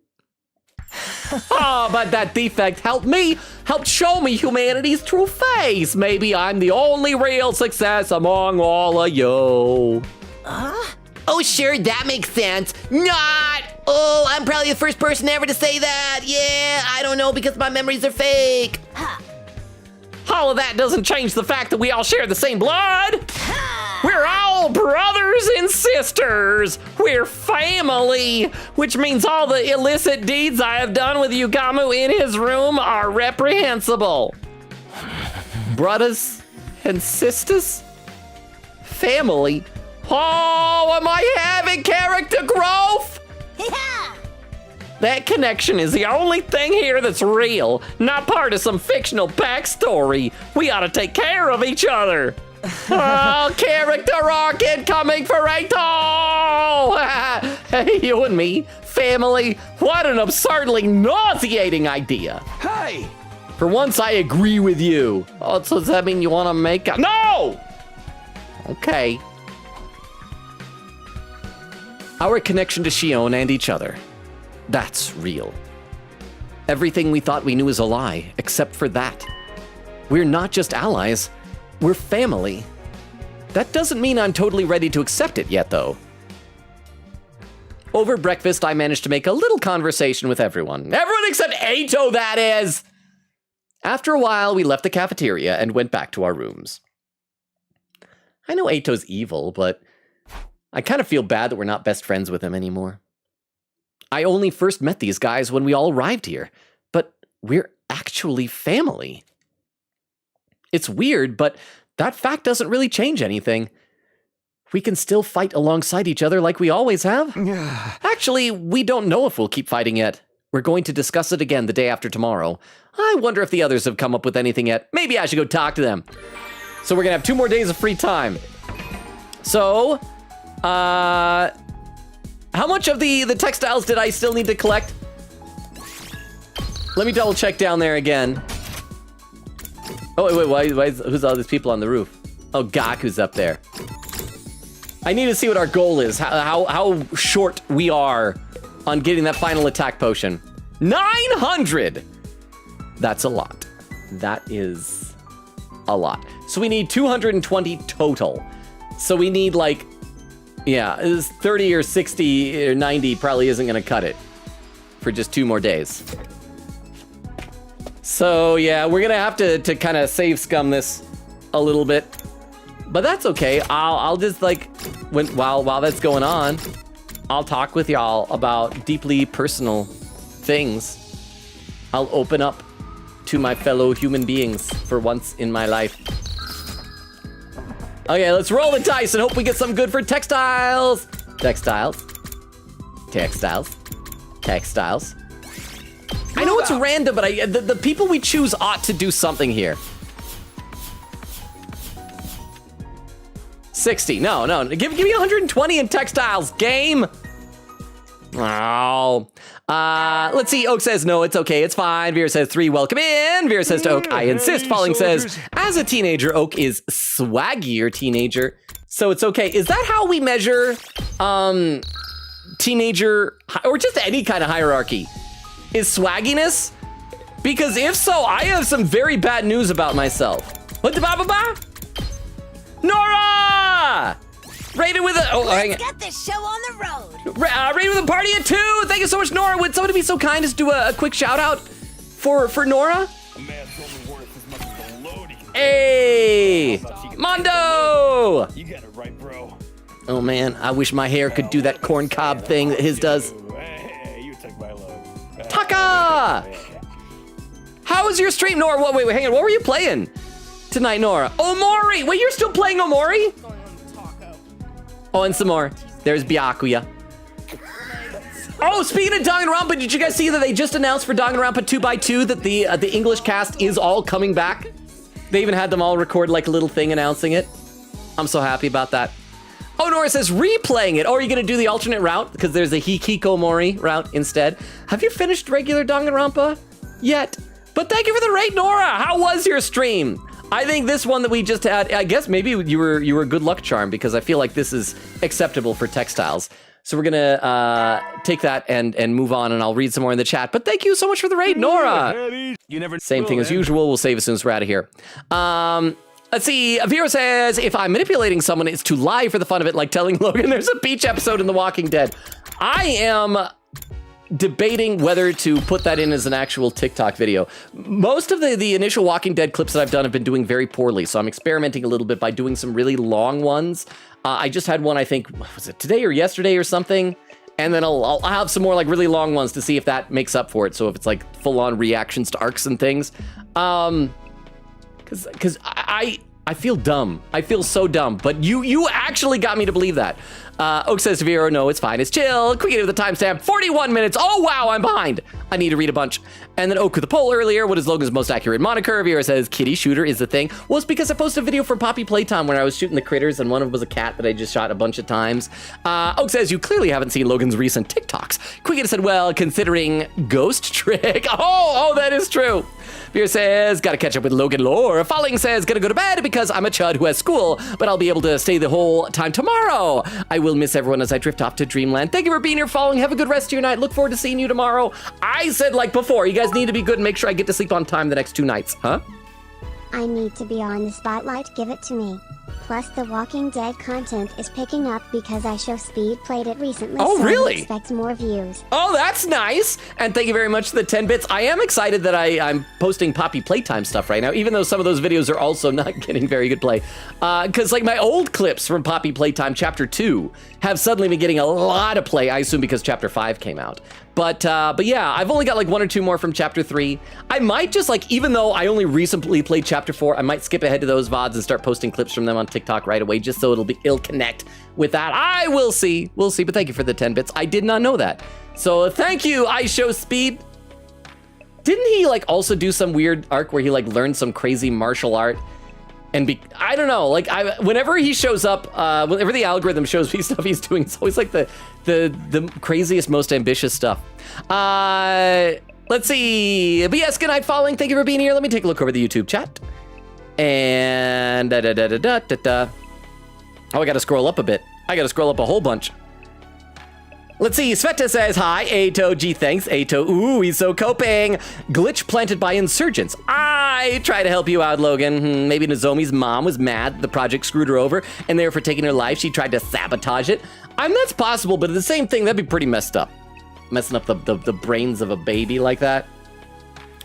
Speaker 1: But that defect helped show me humanity's true face. Maybe I'm the only real success among all of you.
Speaker 3: Oh, sure, that makes sense. Not! Oh, I'm probably the first person ever to say that. Yeah, I don't know because my memories are fake.
Speaker 1: All of that doesn't change the fact that we all share the same blood. We're all brothers and sisters. We're family, which means all the illicit deeds I have done with Yugamu in his room are reprehensible. Brothers and sisters? Family? Oh, am I having character growth? That connection is the only thing here that's real, not part of some fictional backstory. We ought to take care of each other. Oh, character arc incoming for Aito! Hey, you and me, family, what an absurdly nauseating idea.
Speaker 2: Hey!
Speaker 1: For once, I agree with you. Oh, so does that mean you want to make a... No! Okay. Our connection to Shion and each other. That's real. Everything we thought we knew is a lie, except for that. We're not just allies, we're family. That doesn't mean I'm totally ready to accept it yet, though. Over breakfast, I managed to make a little conversation with everyone. Everyone except Aito, that is! After a while, we left the cafeteria and went back to our rooms. I know Aito's evil, but I kind of feel bad that we're not best friends with him anymore. I only first met these guys when we all arrived here, but we're actually family. It's weird, but that fact doesn't really change anything. We can still fight alongside each other like we always have. Actually, we don't know if we'll keep fighting yet. We're going to discuss it again the day after tomorrow. I wonder if the others have come up with anything yet. Maybe I should go talk to them. So we're gonna have 2 more days of free time. So, how much of the textiles did I still need to collect? Let me double check down there again. Oh, wait, who's all these people on the roof? Oh, Gaku's up there. I need to see what our goal is, how short we are on getting that final attack potion. 900! That's a lot. That is a lot. So we need 220 total. So we need like, yeah, 30 or 60 or 90 probably isn't gonna cut it for just 2 more days. So yeah, we're gonna have to kind of save scum this a little bit, but that's okay. I'll just like, while that's going on, I'll talk with y'all about deeply personal things. I'll open up to my fellow human beings for once in my life. Okay, let's roll the dice and hope we get something good for textiles. Textiles. Textiles. Textiles. I know it's random, but the people we choose ought to do something here. 60. No. Give me 120 in textiles, game. Oh. Let's see. Oak says, no, it's okay. It's fine. Vera says, 3, welcome in. Vera says to Oak, I insist. Falling says, as a teenager, Oak is swaggier teenager. So it's okay. Is that how we measure teenager or just any kind of hierarchy? Is swagginess? Because if so, I have some very bad news about myself. What the ba? Nora! Rated with a hang on.
Speaker 6: Get this show on the road.
Speaker 1: Rated with a party at 2. Thank you so much, Nora. Would somebody be so kind as to do a quick shout out for Nora? Hey, Mondo!
Speaker 4: You got it right, bro.
Speaker 1: Oh man, I wish my hair could do that corn cob thing that his does.
Speaker 4: Hey, you took my load.
Speaker 1: Taka! How was your stream, Nora? Wait, hang on. What were you playing tonight, Nora? Omori! Wait, you're still playing Omori? Oh, and some more. There's Byakuya. Oh, speaking of Danganronpa, did you guys see that they just announced for Danganronpa 2x2 that the English cast is all coming back? They even had them all record like a little thing announcing it. I'm so happy about that. Oh, Nora says replaying it. Oh, are you going to do the alternate route? Because there's a Hikikomori route instead. Have you finished regular Danganronpa yet? But thank you for the raid, Nora. How was your stream? I think this one that we just had, I guess maybe you were a good luck charm because I feel like this is acceptable for textiles. So we're gonna take that and move on, and I'll read some more in the chat. But thank you so much for the raid, Nora.
Speaker 4: You never
Speaker 1: Same thing as usual. We'll save as soon as we're out of here. Let's see. Vera says, if I'm manipulating someone, it's to lie for the fun of it, like telling Logan there's a beach episode in The Walking Dead. I am debating whether to put that in as an actual TikTok video. Most of the initial Walking Dead clips that I've done have been doing very poorly, so I'm experimenting a little bit by doing some really long ones. I just had one, I think, was it today or yesterday or something? And then I'll have some more like really long ones to see if that makes up for it. So if it's like full-on reactions to arcs and things. Because I feel dumb. I feel so dumb. But you actually got me to believe that. Oak says to Vero, no, it's fine. It's chill. Quick with the timestamp. 41 minutes. Oh, wow, I'm behind. I need to read a bunch. And then Oak with the poll earlier. What is Logan's most accurate moniker? Vero says kitty shooter is the thing. Well, it's because I posted a video for Poppy Playtime where I was shooting the critters and one of them was a cat that I just shot a bunch of times. Oak says you clearly haven't seen Logan's recent TikToks. Quick said, well, considering ghost trick. Oh, that is true. Veer says, gotta catch up with Logan lore. Falling says, gonna go to bed because I'm a chud who has school, but I'll be able to stay the whole time tomorrow. I will miss everyone as I drift off to Dreamland. Thank you for being here, Falling. Have a good rest of your night. Look forward to seeing you tomorrow. I said like before, you guys need to be good and make sure I get to sleep on time the next 2 nights, huh?
Speaker 8: I need to be on the spotlight, give it to me. Plus the Walking Dead content is picking up because I show Speed played it recently.
Speaker 1: Oh,
Speaker 8: so
Speaker 1: really?
Speaker 8: I expect more views.
Speaker 1: Oh, that's nice. And thank you very much for the 10 bits. I am excited that I'm posting Poppy Playtime stuff right now, even though some of those videos are also not getting very good play. Because like my old clips from Poppy Playtime Chapter 2 have suddenly been getting a lot of play, I assume because Chapter 5 came out. But yeah, I've only got like 1 or 2 more from Chapter 3. I might just like, even though I only recently played Chapter 4, I might skip ahead to those VODs and start posting clips from them on TikTok right away, just so it'll connect with that. I will see. We'll see, but thank you for the 10 bits. I did not know that. So thank you, I Show Speed. Didn't he like also do some weird arc where he like learned some crazy martial art? And I don't know, like whenever he shows up, whenever the algorithm shows me stuff he's doing, it's always like the craziest, most ambitious stuff. Let's see. BS, good night, Falling. Thank you for being here. Let me take a look over the YouTube chat. And oh, I gotta scroll up a bit. I gotta scroll up a whole bunch. Let's see, Sveta says, hi, Ato, G, thanks, Ato, ooh, he's so coping. Glitch planted by insurgents. I try to help you out, Logan. Maybe Nozomi's mom was mad the project screwed her over, and therefore taking her life, she tried to sabotage it. That's possible, but the same thing, that'd be pretty messed up. Messing up the brains of a baby like that.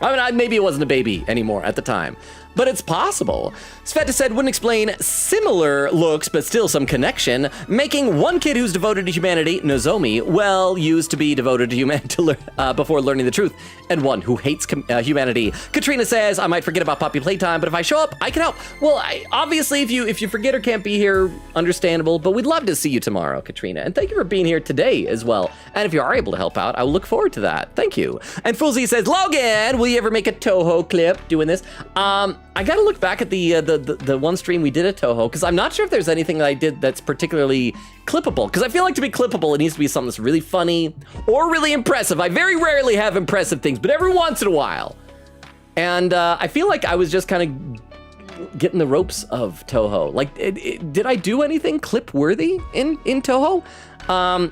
Speaker 1: I mean, maybe it wasn't a baby anymore at the time, but it's possible. Sveta said wouldn't explain similar looks, but still some connection, making one kid who's devoted to humanity, Nozomi, well, used to be devoted to humanity before learning the truth, and one who hates humanity. Katrina says, I might forget about Poppy Playtime, but if I show up, I can help. Well, obviously, if you forget or can't be here, understandable, but we'd love to see you tomorrow, Katrina, and thank you for being here today as well. And if you are able to help out, I will look forward to that. Thank you. And Foolsy says, Logan, will you ever make a Toho clip doing this? I gotta look back at the one stream we did at Toho, because I'm not sure if there's anything that I did that's particularly clippable, because I feel like to be clippable, it needs to be something that's really funny or really impressive. I very rarely have impressive things, but every once in a while. And I feel like I was just kind of getting the ropes of Toho. Like, did I do anything clip-worthy in Toho?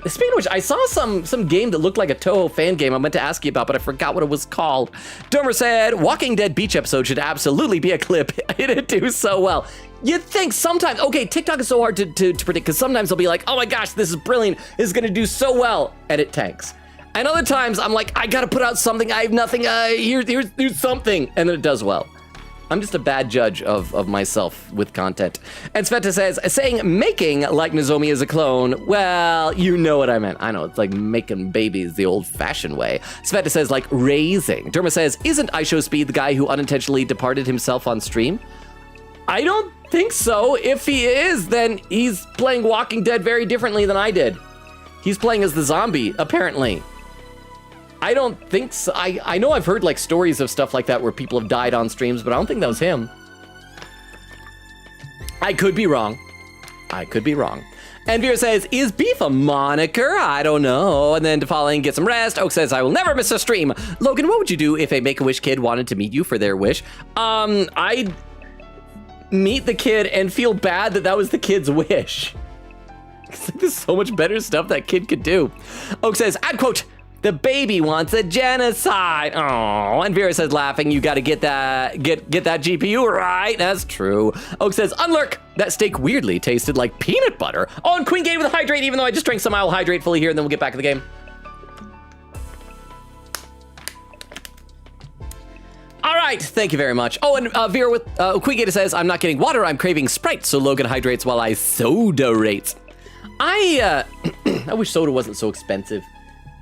Speaker 1: Speaking of which, I saw some game that looked like a Toho fan game I meant to ask you about, but I forgot what it was called. Dormer said, Walking Dead beach episode should absolutely be a clip. It'd do so well. You'd think sometimes, okay, TikTok is so hard to predict, because sometimes they'll be like, oh my gosh, this is brilliant, this is gonna do so well, and it tanks. And other times, I'm like, I gotta put out something, I have nothing, here's something, and then it does well. I'm just a bad judge of myself with content. And Sveta says, saying making like Nozomi is a clone, well, you know what I meant. I know, it's like making babies the old-fashioned way. Sveta says, like raising. Derma says, isn't IShowSpeed the guy who unintentionally departed himself on stream? I don't think so. If he is, then he's playing Walking Dead very differently than I did. He's playing as the zombie, apparently. I don't think so. I know I've heard like stories of stuff like that where people have died on streams, but I don't think that was him. I could be wrong. I could be wrong. And Vera says, is beef a moniker? I don't know. And then to following, get some rest. Oak says, I will never miss a stream. Logan, what would you do if a Make-A-Wish kid wanted to meet you for their wish? I'd meet the kid and feel bad that was the kid's wish. There's so much better stuff that kid could do. Oak says, ad quote, the baby wants a genocide. Oh, and Vera says, laughing, you gotta get that GPU right. That's true. Oak says, unlurk. That steak weirdly tasted like peanut butter. Oh, and Queen Gate with a hydrate, even though I just drank some, I will hydrate fully here, and then we'll get back to the game. All right, thank you very much. Oh, and Vera with Queen Gate says, I'm not getting water, I'm craving Sprite, so Logan hydrates while I soda rates. I wish soda wasn't so expensive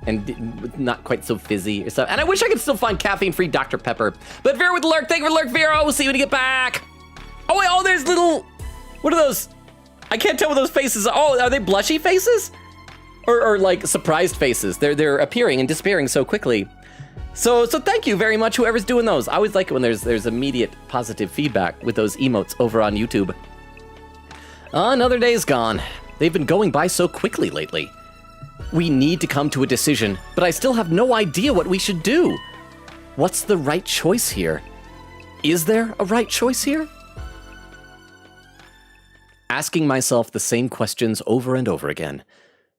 Speaker 1: and not quite so fizzy or stuff. And I wish I could still find caffeine-free Dr. Pepper. But Vera with the lurk, thank you for the lurk, Vera. We'll see you when you get back. Oh, wait, oh, there's little, what are those? I can't tell what those faces are. Oh, are they blushy faces? Or like surprised faces? They're appearing and disappearing so quickly. So thank you very much, whoever's doing those. I always like it when there's immediate positive feedback with those emotes over on YouTube. Another day's gone. They've been going by so quickly lately. We need to come to a decision, but I still have no idea what we should do. What's the right choice here? Is there a right choice here? Asking myself the same questions over and over again,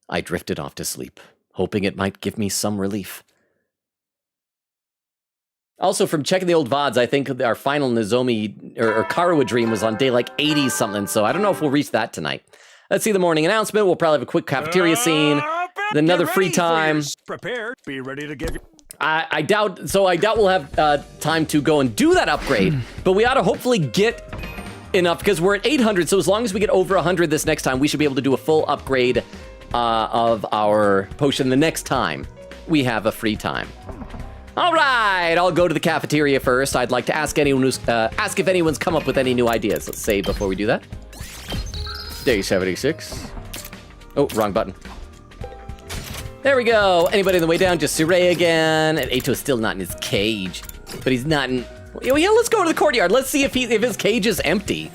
Speaker 1: I drifted off to sleep, hoping it might give me some relief. Also, from checking the old VODs, I think our final Nozomi or Karuwa dream was on day like 80 something, so I don't know if we'll reach that tonight. Let's see the morning announcement. We'll probably have a quick cafeteria scene. Then another free time.
Speaker 4: Prepare. Be ready to give you.
Speaker 1: I doubt we'll have time to go and do that upgrade, but we ought to hopefully get enough because we're at 800. So as long as we get over 100 this next time, we should be able to do a full upgrade of our potion the next time we have a free time. All right, I'll go to the cafeteria first. I'd like to ask anyone ask if anyone's come up with any new ideas. Let's save before we do that. Day 76. Oh, wrong button. There we go. Anybody on the way down? Just Surrey again. And Ato's still not in his cage. But he's not in... Yeah, let's go to the courtyard. Let's see if his cage is empty.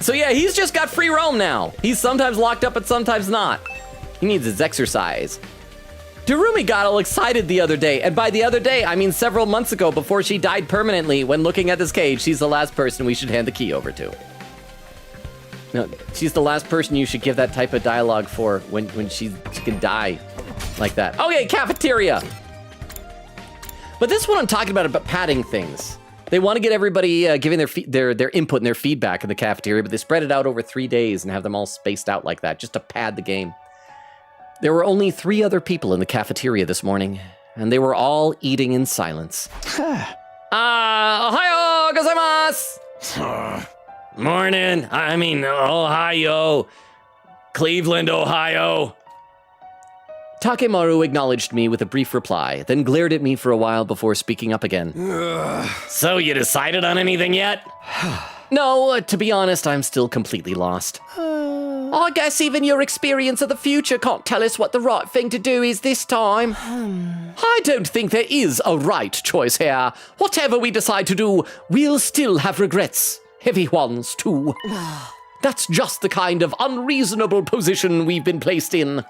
Speaker 1: So yeah, he's just got free roam now. He's sometimes locked up, but sometimes not. He needs his exercise. Darumi got all excited the other day. And by the other day, I mean several months ago before she died permanently. When looking at this cage, she's the last person we should hand the key over to. No, she's the last person you should give that type of dialogue for when she can die like that. Okay, cafeteria. But this one I'm talking about padding things. They want to get everybody giving their input and their feedback in the cafeteria, but they spread it out over 3 days and have them all spaced out like that just to pad the game. There were only 3 other people in the cafeteria this morning. and they were all eating in silence. Ohio gozaimasu! Morning. I mean, Ohio. Cleveland, Ohio. Takemaru acknowledged me with a brief reply, then glared at me for a while before speaking up again. So you decided on anything yet? No, to be honest, I'm still completely lost. I guess even your experience of the future can't tell us what the right thing to do is this time. I don't think there is a right choice here. Whatever we decide to do, we'll still have regrets. Heavy ones, too. That's just the kind of unreasonable position we've been placed in.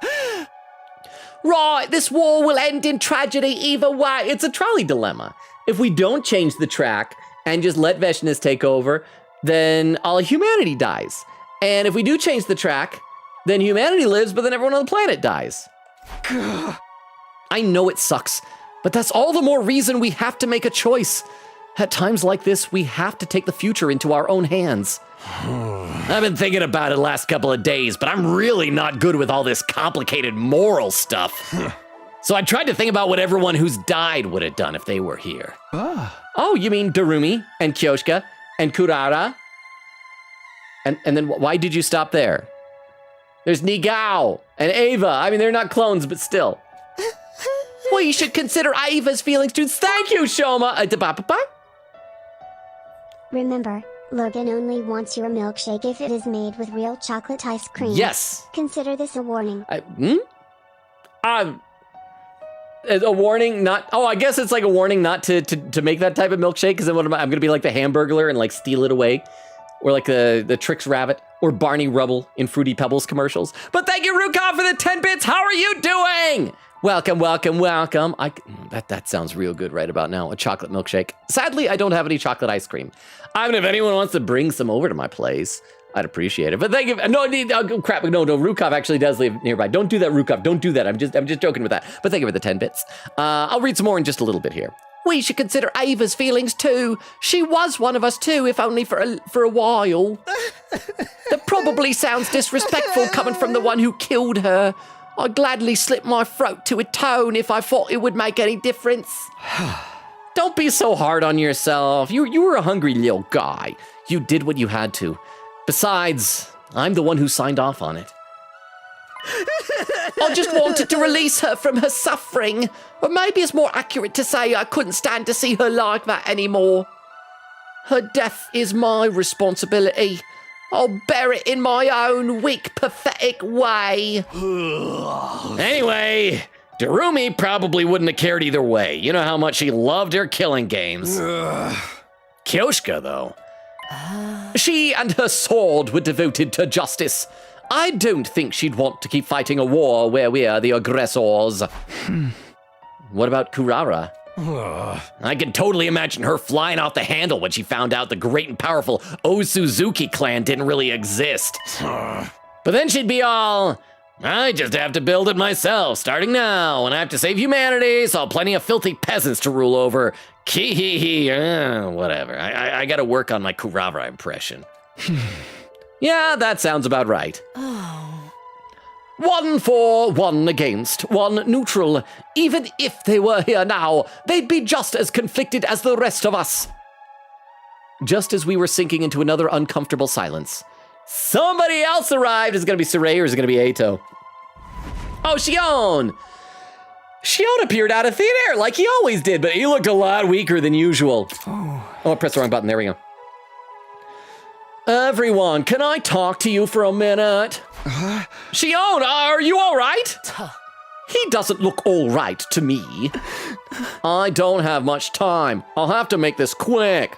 Speaker 1: Right, this war will end in tragedy either way. It's a trolley dilemma. If we don't change the track and just let Veshness take over, then all of humanity dies. And if we do change the track, then humanity lives, but then everyone on the planet dies. I know it sucks, but that's all the more reason we have to make a choice. At times like this, we have to take the future into our own hands. I've been thinking about it the last couple of days, but I'm really not good with all this complicated moral stuff. So I tried to think about what everyone who's died would have done if they were here. Oh, you mean Darumi and Kyoshka and Kurara? And then why did you stop there? There's Nigao and Ava. I mean, they're not clones, but still. Well, you should consider Ava's feelings too. Thank you, Shoma.
Speaker 8: Remember, Logan only wants your milkshake if it is made with real chocolate ice cream.
Speaker 1: Yes.
Speaker 8: Consider this a warning.
Speaker 1: A warning not... Oh, I guess it's like a warning not to make that type of milkshake, because then what I'm going to be like the Hamburglar and like steal it away. Or like the Trix Rabbit or Barney Rubble in Fruity Pebbles commercials. But thank you, Ruka, for the 10 bits. How are you doing? Welcome, welcome, welcome. That sounds real good right about now. A chocolate milkshake. Sadly, I don't have any chocolate ice cream. I mean, if anyone wants to bring some over to my place, I'd appreciate it. But thank you. No, crap. No, Rukov actually does live nearby. Don't do that, Rukov. Don't do that. I'm just joking with that. But thank you for the 10 bits. I'll read some more in just a little bit here. We should consider Ava's feelings too. She was one of us too, if only for a while. That probably sounds disrespectful coming from the one who killed her. I'd gladly slip my throat to atone if I thought it would make any difference. Don't be so hard on yourself. You were a hungry little guy. You did what you had to. Besides, I'm the one who signed off on it. I just wanted to release her from her suffering. Or maybe it's more accurate to say I couldn't stand to see her like that anymore. Her death is my responsibility. I'll bear it in my own weak, pathetic way. Anyway, Darumi probably wouldn't have cared either way. You know how much she loved her killing games. Kyoshka, though. She and her sword were devoted to justice. I don't think she'd want to keep fighting a war where we're the aggressors. What about Kurara? I can totally imagine her flying off the handle when she found out the great and powerful Osuzuki clan didn't really exist. But then she'd be all, I just have to build it myself, starting now, and I have to save humanity, so I'll have plenty of filthy peasants to rule over. Whatever. I gotta work on my Kurara impression. Yeah, that sounds about right. 1 for, 1 against, 1 neutral. Even if they were here now, they'd be just as conflicted as the rest of us. Just as we were sinking into another uncomfortable silence, somebody else arrived. Is it going to be Saray or is it going to be Eito? Oh, Shion! Shion appeared out of thin air like he always did, but he looked a lot weaker than usual. Oh, I pressed the wrong button. There we go. Everyone, can I talk to you for a minute? Shion, are you all right? He doesn't look all right to me. I don't have much time. I'll have to make this quick.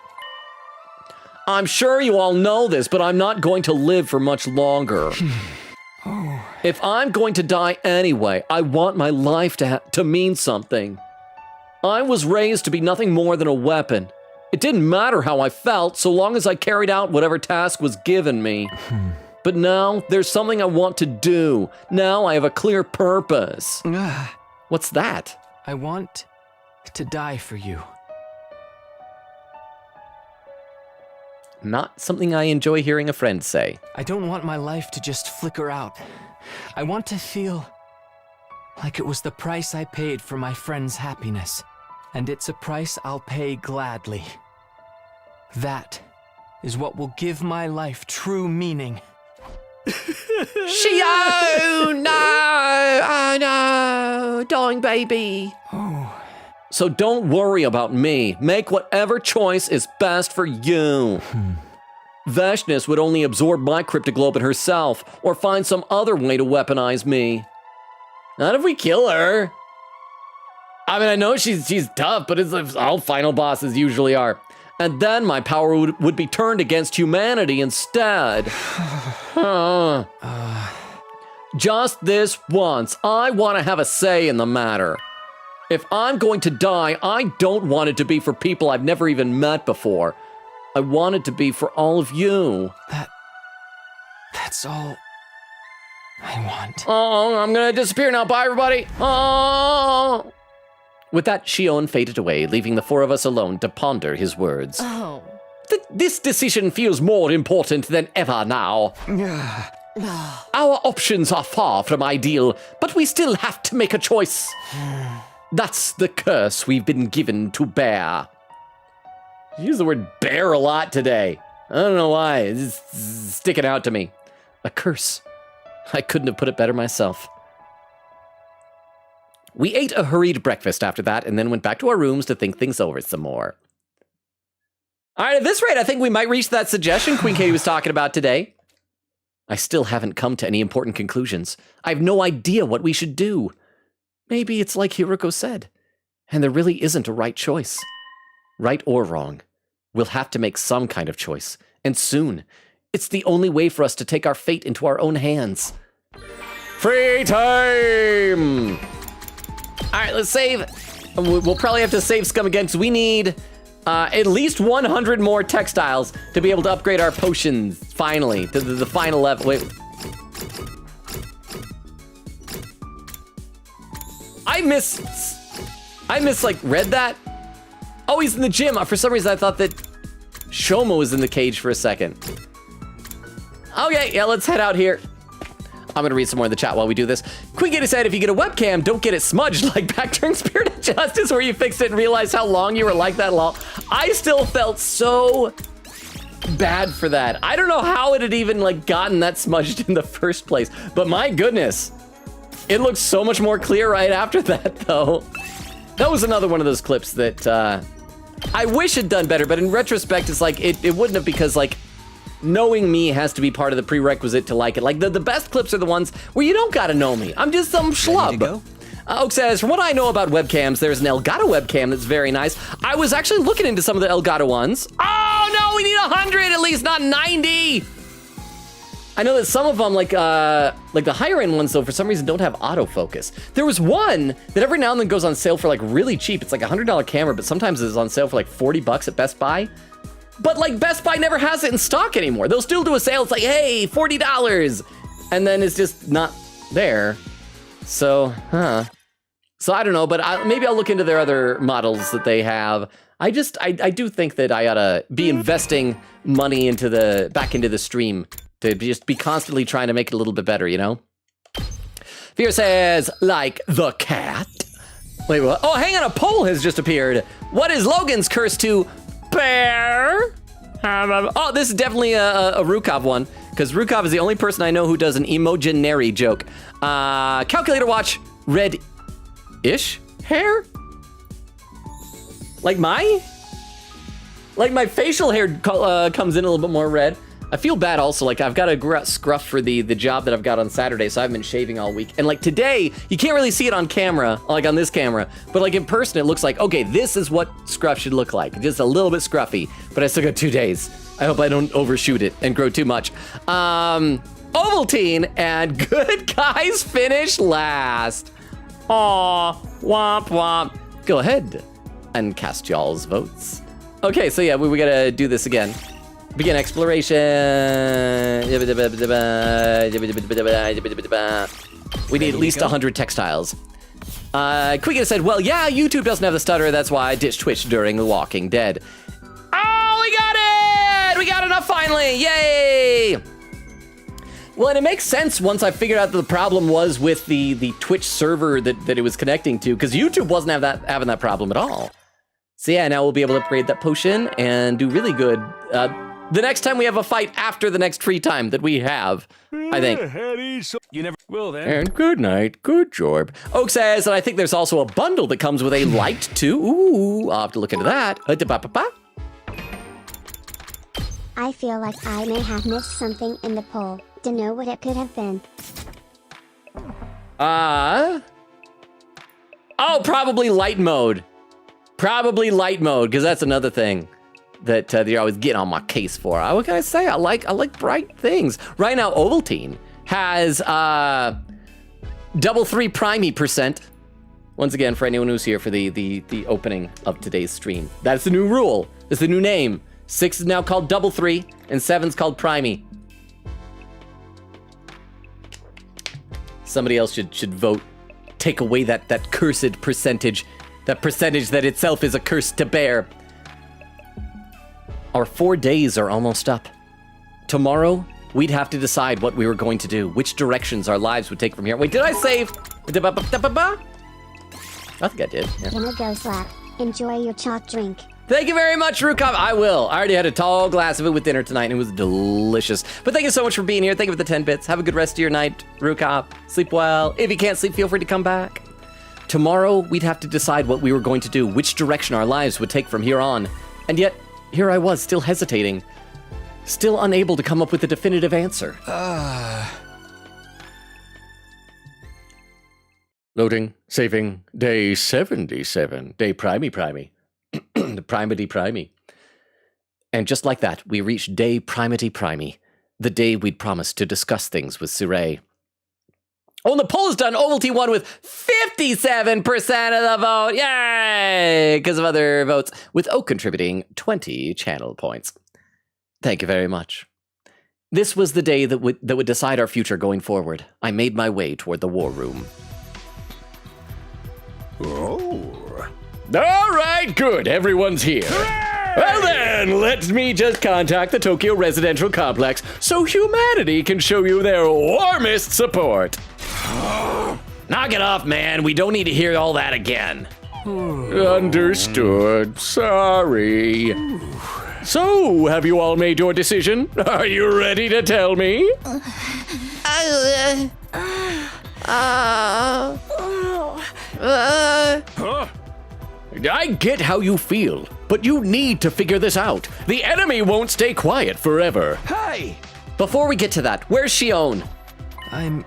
Speaker 1: I'm sure you all know this, but I'm not going to live for much longer. If I'm going to die anyway, I want my life to mean something. I was raised to be nothing more than a weapon. It didn't matter how I felt, so long as I carried out whatever task was given me. But now, there's something I want to do. Now I have a clear purpose. What's that?
Speaker 10: I want to die for you.
Speaker 1: Not something I enjoy hearing a friend say.
Speaker 10: I don't want my life to just flicker out. I want to feel Like it was the price I paid for my friend's happiness. And it's a price I'll pay gladly. That is what will give my life true meaning.
Speaker 3: Shio! No! Oh no! Dying baby.
Speaker 1: So don't worry about me. Make whatever choice is best for you. Vashnis would only absorb my cryptoglobin herself, or find some other way to weaponize me. Not if we kill her. I mean, I know she's tough, but it's all final bosses usually are. And then my power would be turned against humanity instead. Just this once, I want to have a say in the matter. If I'm going to die, I don't want it to be for people I've never even met before. I want it to be for all of you.
Speaker 10: That's all I want.
Speaker 1: Oh, I'm gonna disappear now. Bye, everybody. Oh. With that, Shion faded away, leaving the four of us alone to ponder his words.
Speaker 6: Oh.
Speaker 1: This decision feels more important than ever now. Our options are far from ideal, but we still have to make a choice. That's the curse we've been given to bear. You use the word bear a lot today. I don't know why. It's sticking out to me. A curse. I couldn't have put it better myself. We ate a hurried breakfast after that and then went back to our rooms to think things over some more. All right, at this rate, I think we might reach that suggestion Queen Katie was talking about today. I still haven't come to any important conclusions. I have no idea what we should do. Maybe it's like Hiroko said, and there really isn't a right choice. Right or wrong, we'll have to make some kind of choice, and soon. It's the only way for us to take our fate into our own hands. Free time! All right, let's save. We'll probably have to save Scum again, because we need at least 100 more textiles to be able to upgrade our potions, finally, to the final level. Wait. I like, read that? Oh, he's in the gym. For some reason, I thought that Shoma was in the cage for a second. Okay, yeah, let's head out here. I'm gonna read some more in the chat while we do this. Queen Katie said, if you get a webcam, don't get it smudged like back during Spirit of Justice where you fixed it and realized how long you were like that long. I still felt so bad for that. I don't know how it had even like gotten that smudged in the first place, but my goodness, it looks so much more clear right after that though. That was another one of those clips that I wish had done better, but in retrospect, it's like, it wouldn't have, because like, knowing me has to be part of the prerequisite to like it. Like the best clips are the ones where you don't gotta know me. I'm just some schlub. Oak says, from what I know about webcams, there's an Elgato webcam that's very nice. I was actually looking into some of the Elgato ones. Oh no, we need 100, at least not 90. I know that some of them, like the higher end ones though, for some reason don't have autofocus. There was one that every now and then goes on sale for like really cheap. It's like a $100 camera, but sometimes it's on sale for like 40 bucks at Best Buy. But like Best Buy never has it in stock anymore. They'll still do a sale. It's like, hey, $40. And then it's just not there. So, So I don't know, but maybe I'll look into their other models that they have. I do think that I ought to be investing money back into the stream to just be constantly trying to make it a little bit better, you know? Fear says, like the cat. Wait, what? Oh, hang on, a poll has just appeared. What is Logan's curse to bear? Oh, this is definitely a Rukov one, because Rukov is the only person I know who does an emojinary joke. Calculator watch, red-ish hair? Like my facial hair comes in a little bit more red. I feel bad also, like I've got a scruff for the job that I've got on Saturday, so I've been shaving all week. And like today, you can't really see it on camera, like on this camera, but like in person, it looks like, okay, this is what scruff should look like. Just a little bit scruffy, but I still got 2 days. I hope I don't overshoot it and grow too much. Ovaltine and Good Guys finish last. Aw, womp womp. Go ahead and cast y'all's votes. Okay, so yeah, we gotta do this again. Begin exploration. We need at least 100 textiles. Quiggin said, well, yeah, YouTube doesn't have the stutter. That's why I ditched Twitch during The Walking Dead. Oh, we got it! We got enough finally! Yay! Well, and it makes sense once I figured out that the problem was with the Twitch server that it was connecting to, because YouTube wasn't having that problem at all. So yeah, now we'll be able to upgrade that potion and do really good. The next time we have a fight after the next free time that we have, I think.
Speaker 2: You never will then.
Speaker 1: And good night, good job. Oak says, and I think there's also a bundle that comes with a light too. Ooh, I'll have to look into that.
Speaker 8: I feel like I may have missed something in the poll. To know what it could have been.
Speaker 1: Oh, probably light mode. Probably light mode, because that's another thing that you're always getting on my case for. What can I say? I like bright things. Right now, Ovaltine has double 3 primey %. Once again, for anyone who's here for the opening of today's stream. That's the new rule. That's the new name. 6 is now called double 3, and 7's called primey. Somebody else should vote. Take away that cursed percentage. That percentage that itself is a curse to bear. Our 4 days are almost up. Tomorrow, we'd have to decide what we were going to do, which directions our lives would take from here. Wait, did I save? I think I did. Yeah.
Speaker 8: Gonna go slap. Enjoy your chalk drink.
Speaker 1: Thank you very much, Rukov. I will. I already had a tall glass of it with dinner tonight, and it was delicious. But thank you so much for being here. Thank you for the 10 bits. Have a good rest of your night, Rukov. Sleep well. If you can't sleep, feel free to come back. Tomorrow, we'd have to decide what we were going to do, which direction our lives would take from here on. And yet, here I was, still hesitating. Still unable to come up with a definitive answer. Loading, saving, day 77. Day primey. The primety. And just like that, we reached day primety, the day we'd promised to discuss things with Suray. Oh, and the poll is done. Ovaltine won with 57% of the vote. Yay! Because of other votes, with Oak contributing 20 channel points. Thank you very much. This was the day that would decide our future going forward. I made my way toward the war room.
Speaker 4: Oh.
Speaker 1: All right, good. Everyone's here. Hooray! Well then, let me just contact the Tokyo Residential Complex so humanity can show you their warmest support. Knock it off, man. We don't need to hear all that again. Understood. Sorry. So, have you all made your decision? Are you ready to tell me? I get how you feel, but you need to figure this out. The enemy won't stay quiet forever.
Speaker 10: Hey!
Speaker 1: Before we get to that, where's Shion?
Speaker 10: I'm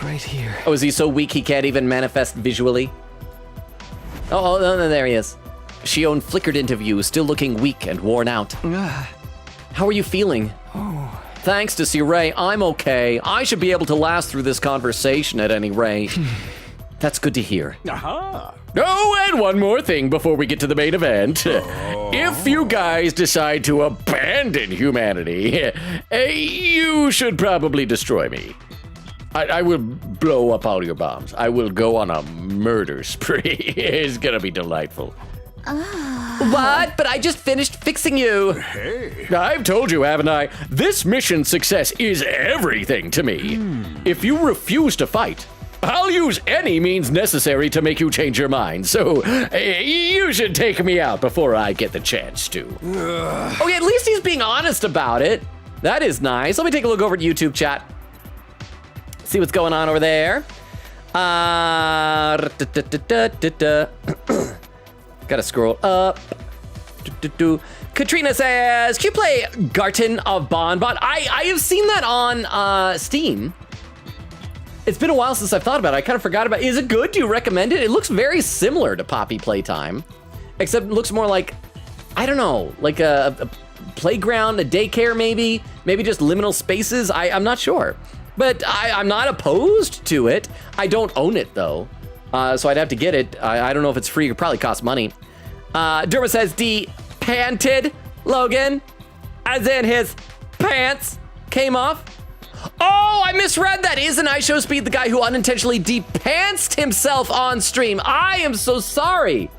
Speaker 10: right here.
Speaker 1: Oh, is he so weak he can't even manifest visually? Oh, no, there he is. Shion flickered into view, still looking weak and worn out. How are you feeling? Thanks to Suray, I'm okay. I should be able to last through this conversation at any rate. That's good to hear.
Speaker 4: Aha!
Speaker 1: Oh, and one more thing before we get to the main event. If you guys decide to abandon humanity, you should probably destroy me. I will blow up all your bombs. I will go on a murder spree. It's gonna be delightful. What? But I just finished fixing you.
Speaker 4: Hey.
Speaker 1: I've told you, haven't I? This mission's success is everything to me. If you refuse to fight, I'll use any means necessary to make you change your mind. So, you should take me out before I get the chance to. Okay, at least he's being honest about it. That is nice. Let me take a look over at YouTube chat. See what's going on over there. Gotta scroll up. Katrina says, can you play Garten of Bonbon? I have seen that on Steam. It's been a while since I've thought about it. I kind of forgot about it. Is it good? Do you recommend it? It looks very similar to Poppy Playtime, except it looks more like, I don't know, like a playground, a daycare maybe just liminal spaces. I'm not sure, but I'm not opposed to it. I don't own it though, so I'd have to get it. I don't know if it's free. It probably costs money. Derma says, panted Logan, as in his pants came off. Oh, I misread that. Isn't IShowSpeed the guy who unintentionally de-pantsed himself on stream? I am so sorry.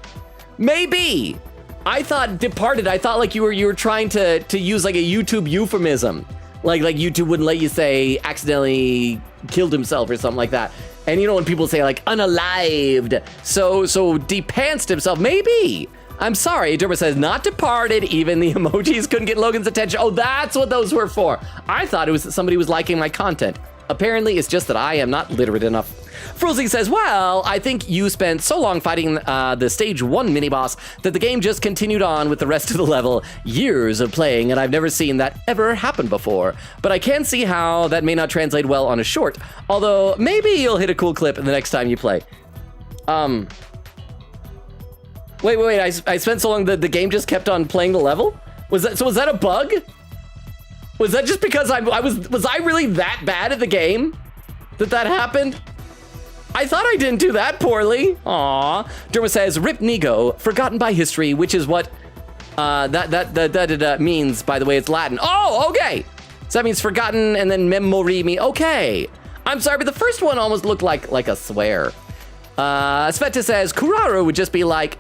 Speaker 1: Maybe. I thought departed. I thought like you were trying to use like a YouTube euphemism. Like YouTube wouldn't let you say accidentally killed himself or something like that. And you know when people say like unalived, so depantsed himself, maybe. I'm sorry, Derma says not departed, even the emojis couldn't get Logan's attention. Oh, that's what those were for. I thought it was that somebody was liking my content. Apparently it's just that I am not literate enough. Frulzy says, well, I think you spent so long fighting the stage 1 mini-boss that the game just continued on with the rest of the level. Years of playing, and I've never seen that ever happen before. But I can see how that may not translate well on a short, although maybe you'll hit a cool clip the next time you play. Wait, I spent so long that the game just kept on playing the level? Was that a bug? Was that just because was I really that bad at the game that happened? I thought I didn't do that poorly. Aw. Derma says, Rip Nego, forgotten by history, which is what that means, by the way, it's Latin. Oh, okay. So that means forgotten and then memory me. Okay. I'm sorry, but the first one almost looked like a swear. Sveta says, Kurara would just be like,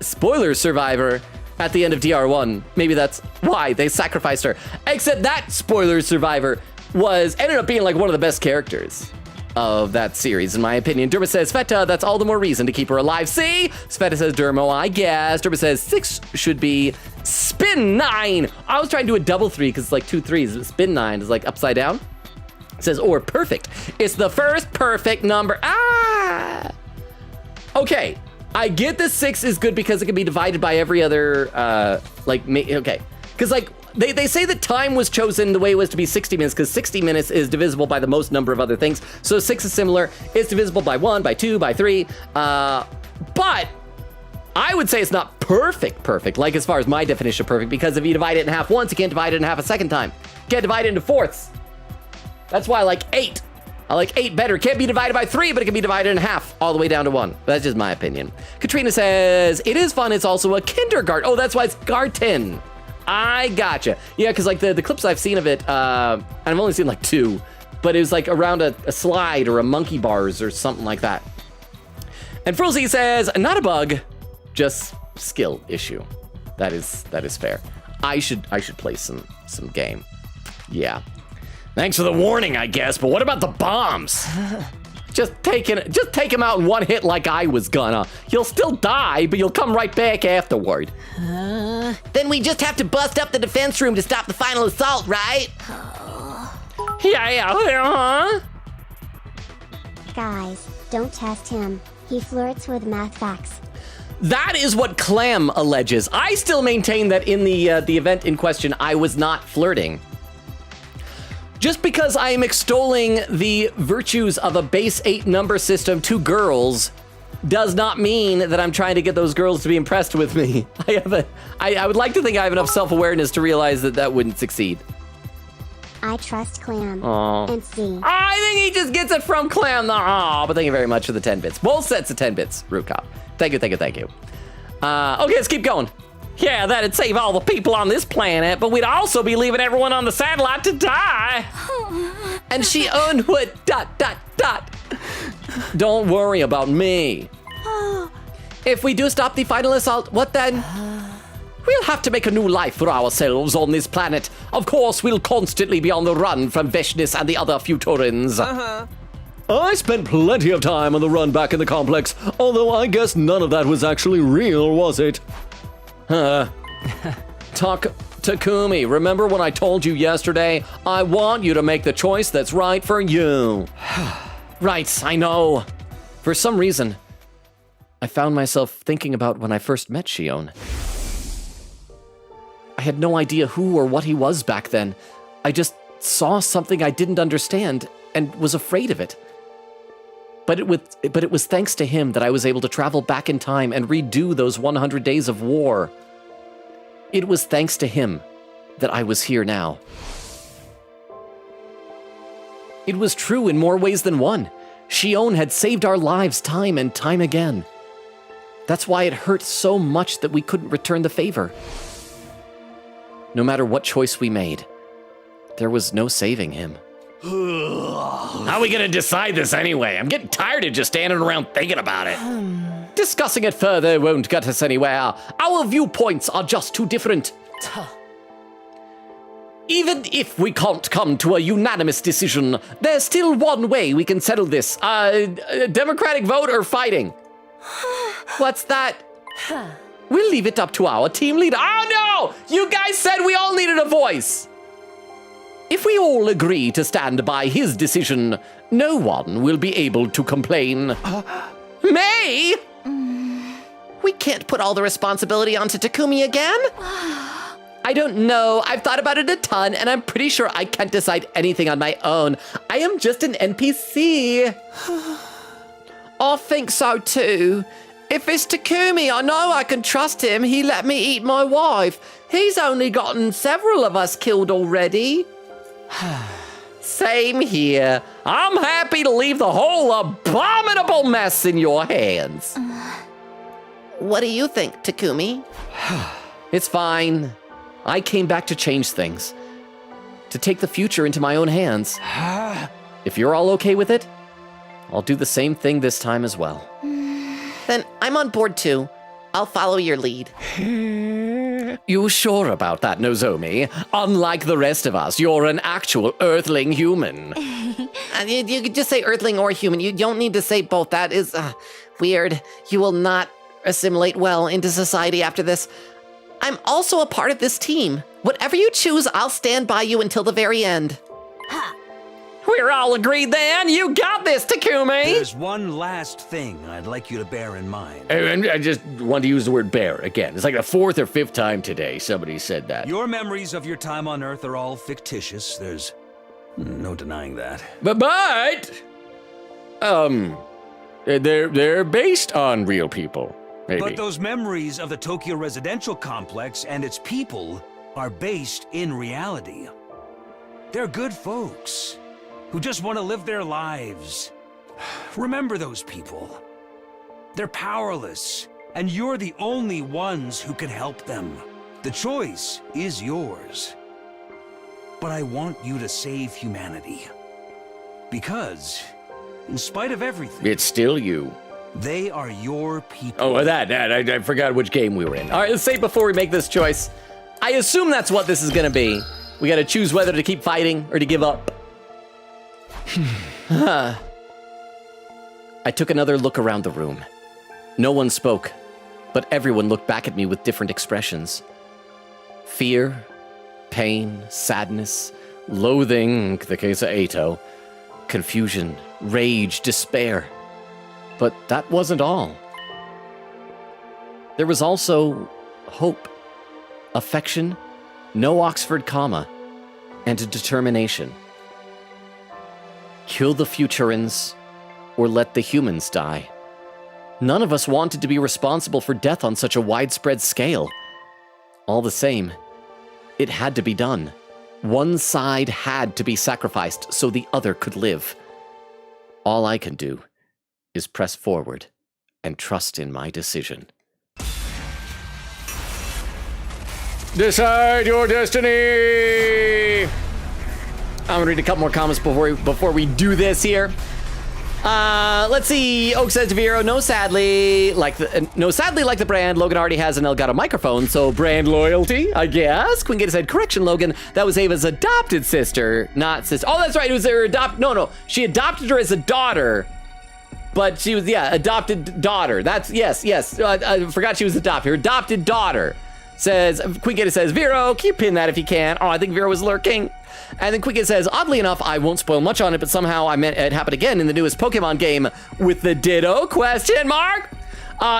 Speaker 1: spoiler survivor at the end of DR1. Maybe that's why they sacrificed her. Except that spoiler survivor ended up being like one of the best characters of that series, in my opinion. Derma says, Sveta, that's all the more reason to keep her alive. See? Sveta says, Dermo, I guess. Derma says, 6 should be spin 9. I was trying to do a double 3 because it's like 2 3s. Spin 9 is like upside down. It says, or perfect. It's the first perfect number. Ah! Okay. I get the 6 is good because it can be divided by every other, okay. Because, like, they say that time was chosen the way it was to be 60 minutes because 60 minutes is divisible by the most number of other things. So 6 is similar. It's divisible by 1, by 2, by 3. But I would say it's not perfect, like as far as my definition of perfect, because if you divide it in half once, you can't divide it in half a second time. You can't divide it into fourths. That's why I like 8. I like 8 better. Can't be divided by 3, but it can be divided in half all the way down to 1. That's just my opinion. Katrina says, it is fun. It's also a kindergarten. Oh, that's why it's Garten. I gotcha. Yeah, because like the clips I've seen of it, and I've only seen like 2, but it was like around a slide or a monkey bars or something like that. And Frulzy says, not a bug, just skill issue. That is fair. I should play some game. Yeah. Thanks for the warning, I guess, but what about the bombs? Just take him out in one hit like I was gonna. You'll still die, but you'll come right back afterward.
Speaker 3: Then we just have to bust up the defense room to stop the final assault, right?
Speaker 1: Yeah.
Speaker 8: Guys, don't test him. He flirts with math facts.
Speaker 1: That is what Clam alleges. I still maintain that in the event in question, I was not flirting. Just because I am extolling the virtues of a base 8 number system to girls does not mean that I'm trying to get those girls to be impressed with me. I would like to think I have enough self-awareness to realize that wouldn't succeed.
Speaker 8: I trust Clam.
Speaker 1: Aww.
Speaker 8: And see.
Speaker 1: I think he just gets it from Clam. Aww, but thank you very much for the 10 bits. Both sets of 10 bits, Rootcop. Thank you. Okay, let's keep going. Yeah, that'd save all the people on this planet, but we'd also be leaving everyone on the satellite to die. And she owned what ... Don't worry about me. If we do stop the final assault, what then? We'll have to make a new life for ourselves on this planet. Of course, we'll constantly be on the run from Veshnis and the other Futurans. I spent plenty of time on the run back in the complex, although I guess none of that was actually real, was it? Takumi, remember when I told you yesterday, I want you to make the choice that's right for you. Right, I know. For some reason, I found myself thinking about when I first met Shion. I had no idea who or what he was back then. I just saw something I didn't understand and was afraid of it. But it was thanks to him that I was able to travel back in time and redo those 100 days of war. It was thanks to him that I was here now. It was true in more ways than one. Shion had saved our lives time and time again. That's why it hurt so much that we couldn't return the favor. No matter what choice we made, there was no saving him. How are we gonna decide this anyway? I'm getting tired of just standing around thinking about it. Discussing it further won't get us anywhere. Our viewpoints are just too different. Even if we can't come to a unanimous decision, there's still one way we can settle this. Democratic vote or fighting? What's that? We'll leave it up to our team leader. Oh no! You guys said we all needed a voice! If we all agree to stand by his decision, no one will be able to complain. May?
Speaker 3: We can't put all the responsibility onto Takumi again.
Speaker 1: I don't know. I've thought about it a ton, and I'm pretty sure I can't decide anything on my own. I am just an NPC.
Speaker 3: I think so too. If it's Takumi, I know I can trust him. He let me eat my wife. He's only gotten several of us killed already.
Speaker 1: Same here. I'm happy to leave the whole abominable mess in your hands.
Speaker 3: What do you think, Takumi?
Speaker 1: It's fine. I came back to change things. To take the future into my own hands. If you're all okay with it, I'll do the same thing this time as well.
Speaker 3: Then I'm on board too. I'll follow your lead.
Speaker 1: You sure about that, Nozomi? Unlike the rest of us, you're an actual Earthling human.
Speaker 3: You could just say Earthling or human. You don't need to say both. That is weird. You will not assimilate well into society after this. I'm also a part of this team. Whatever you choose, I'll stand by you until the very end.
Speaker 1: We're all agreed then. You got this, Takumi.
Speaker 2: There's one last thing I'd like you to bear in mind.
Speaker 1: And I just want to use the word bear again. It's like the 4th or 5th time today somebody said that.
Speaker 2: Your memories of your time on Earth are all fictitious. There's no denying that.
Speaker 1: But they're based on real people, maybe.
Speaker 2: But those memories of the Tokyo residential complex and its people are based in reality. They're good folks who just want to live their lives. Remember those people. They're powerless, and you're the only ones who can help them. The choice is yours. But I want you to save humanity. Because, in spite of everything...
Speaker 1: It's still you.
Speaker 2: They are your people.
Speaker 1: Oh, I forgot which game we were in. All right, let's say before we make this choice, I assume that's what this is gonna be. We gotta choose whether to keep fighting or to give up. I took another look around the room. No one spoke, but everyone looked back at me with different expressions. Fear, pain, sadness, loathing, the case of Eito, confusion, rage, despair. But that wasn't all. There was also hope, affection, no Oxford comma, and a determination. Kill the Futurans, or let the humans die. None of us wanted to be responsible for death on such a widespread scale. All the same, it had to be done. One side had to be sacrificed so the other could live. All I can do is press forward and trust in my decision. Decide your destiny! I'm gonna read a couple more comments before we do this here. Let's see. Oak says to Vero, no sadly like the brand. Logan already has an Elgato microphone, so brand loyalty, I guess. Queen Gator said, correction, Logan. That was Ava's adopted sister, not sister. Oh, that's right. It was her No. She adopted her as a daughter, but she was adopted daughter. That's yes. I forgot she was adopted. Her adopted daughter. Says Queen Gator says, Vero, can you pin that if you can? Oh, I think Vero was lurking. And then Quicket says, oddly enough, I won't spoil much on it, but somehow it happened again in the newest Pokemon game with the Ditto question mark.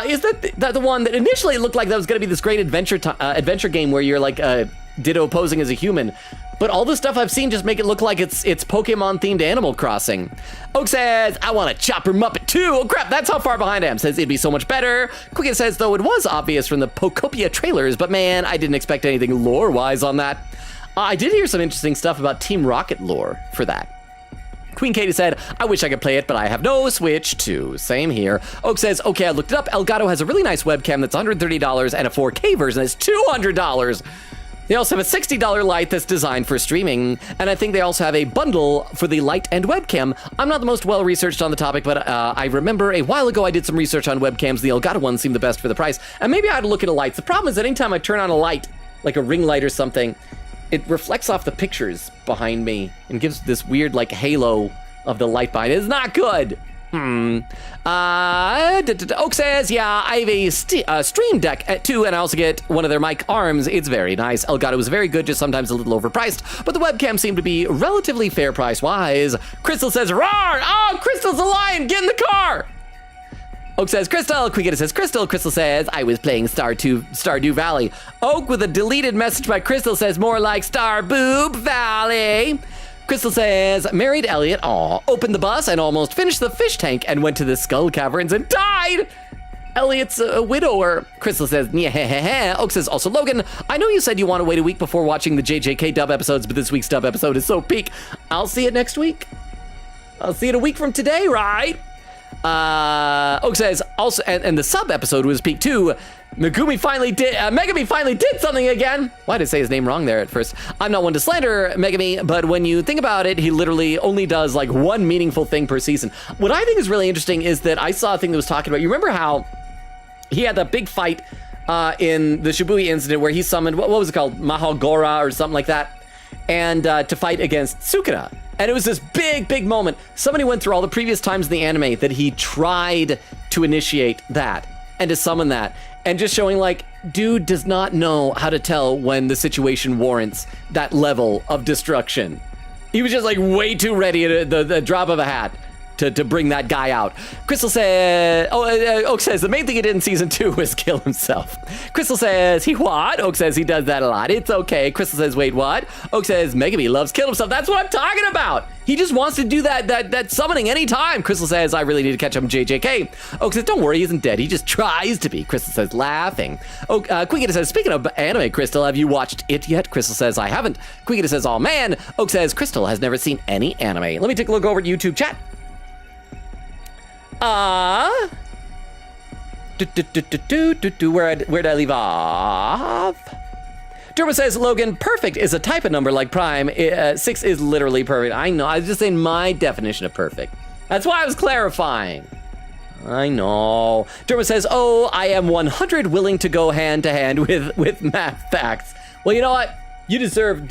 Speaker 1: Is that the one that initially looked like that was going to be this great adventure game where you're like Ditto posing as a human? But all the stuff I've seen just make it look like it's Pokemon-themed Animal Crossing. Oak says, I want a Chopper Muppet too. Oh crap, that's how far behind I am. Says it'd be so much better. Quicket says, though it was obvious from the Pokopia trailers, but man, I didn't expect anything lore-wise on that. I did hear some interesting stuff about Team Rocket lore for that. Queen Katie said, I wish I could play it, but I have no Switch too. Same here. Oak says, okay, I looked it up. Elgato has a really nice webcam that's $130 and a 4K version that's $200. They also have a $60 light that's designed for streaming, and I think they also have a bundle for the light and webcam. I'm not the most well-researched on the topic, but I remember a while ago I did some research on webcams. The Elgato one seemed the best for the price, and maybe I ought to look into lights. The problem is that anytime I turn on a light, like a ring light or something, it reflects off the pictures behind me and gives this weird like halo of the light behind it. It's not good. Oak says, yeah, I have a Stream Deck too, and I also get one of their mic arms. It's very nice. Elgato was very good, just sometimes a little overpriced, but the webcam seemed to be relatively fair price-wise. Crystal says, roar! Oh, Crystal's a lion! Get in the car! Oak says, Crystal. Quicketta says, Crystal. Crystal says, I was playing Stardew Valley. Oak with a deleted message by Crystal says, more like Starboob Valley. Crystal says, married Elliot, opened the bus and almost finished the fish tank and went to the skull caverns and died. Elliot's a widower. Crystal says, yeah. Oak says, also Logan, I know you said you want to wait a week before watching the JJK dub episodes, but this week's dub episode is so peak. I'll see it next week. I'll see it a week from today, right? Oak says, also, and the sub episode was peak too. Megumi finally did something again. Why did I say his name wrong there at first? I'm not one to slander Megumi, but when you think about it, he literally only does like one meaningful thing per season. What I think is really interesting is that I saw a thing that was talking about, you remember how he had that big fight in the Shibuya incident where he summoned, what was it called? Mahogora or something like that, and to fight against Sukuna. And it was this big moment. Somebody went through all the previous times in the anime that he tried to initiate that and to summon that. And just showing like, dude does not know how to tell when the situation warrants that level of destruction. He was just like way too ready at the drop of a hat to bring that guy out. Crystal says, Oak says, the main thing he did in season 2 was kill himself. Crystal says, he what? Oak says he does that a lot. It's okay. Crystal says, wait, what? Oak says, Megumi loves kill himself. That's what I'm talking about. He just wants to do that summoning anytime. Crystal says, I really need to catch up with JJK. Oak says, don't worry, he isn't dead. He just tries to be. Crystal says, laughing. Quicketta says, speaking of anime, Crystal, have you watched it yet? Crystal says, I haven't. Quicketta says, oh man. Oak says, Crystal has never seen any anime. Let me take a look over at YouTube chat. Where'd I leave off? Derma says, Logan, perfect is a type of number like prime. 6 is literally perfect. I know, I was just saying my definition of perfect. That's why I was clarifying. I know. Derma says, oh, I am 100 willing to go hand to hand with math facts. Well, you know what? You deserve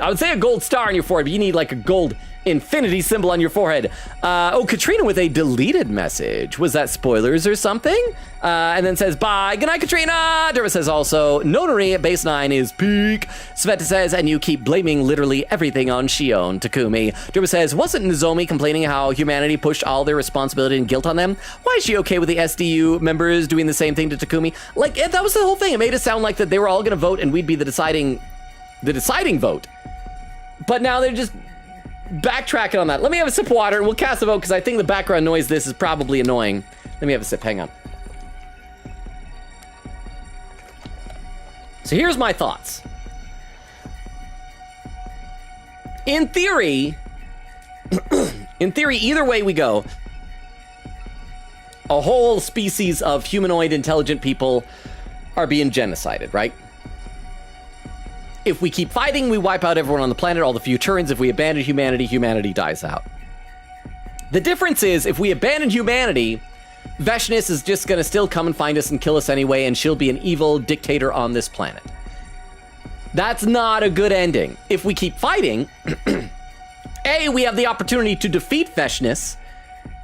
Speaker 1: I would say a gold star on your forehead, but you need like a gold infinity symbol on your forehead. Katrina with a deleted message. Was that spoilers or something? And then says, bye. Good night, Katrina. Derma says also, Nonary at base 9 is peak. Sveta says, and you keep blaming literally everything on Shion, Takumi. Derma says, wasn't Nozomi complaining how humanity pushed all their responsibility and guilt on them? Why is she okay with the SDU members doing the same thing to Takumi? Like, that was the whole thing. It made it sound like that they were all gonna vote and we'd be the deciding vote. But now they're just backtracking on that. Let me have a sip of water and we'll cast a vote because I think the background noise this is probably annoying. Let me have a sip, hang on. So here's my thoughts. In theory, either way we go, a whole species of humanoid intelligent people are being genocided, right? If we keep fighting, we wipe out everyone on the planet, all the Futurans. If we abandon humanity, humanity dies out. The difference is, if we abandon humanity, Veshness is just gonna still come and find us and kill us anyway, and she'll be an evil dictator on this planet. That's not a good ending. If we keep fighting, A, we have the opportunity to defeat Veshness,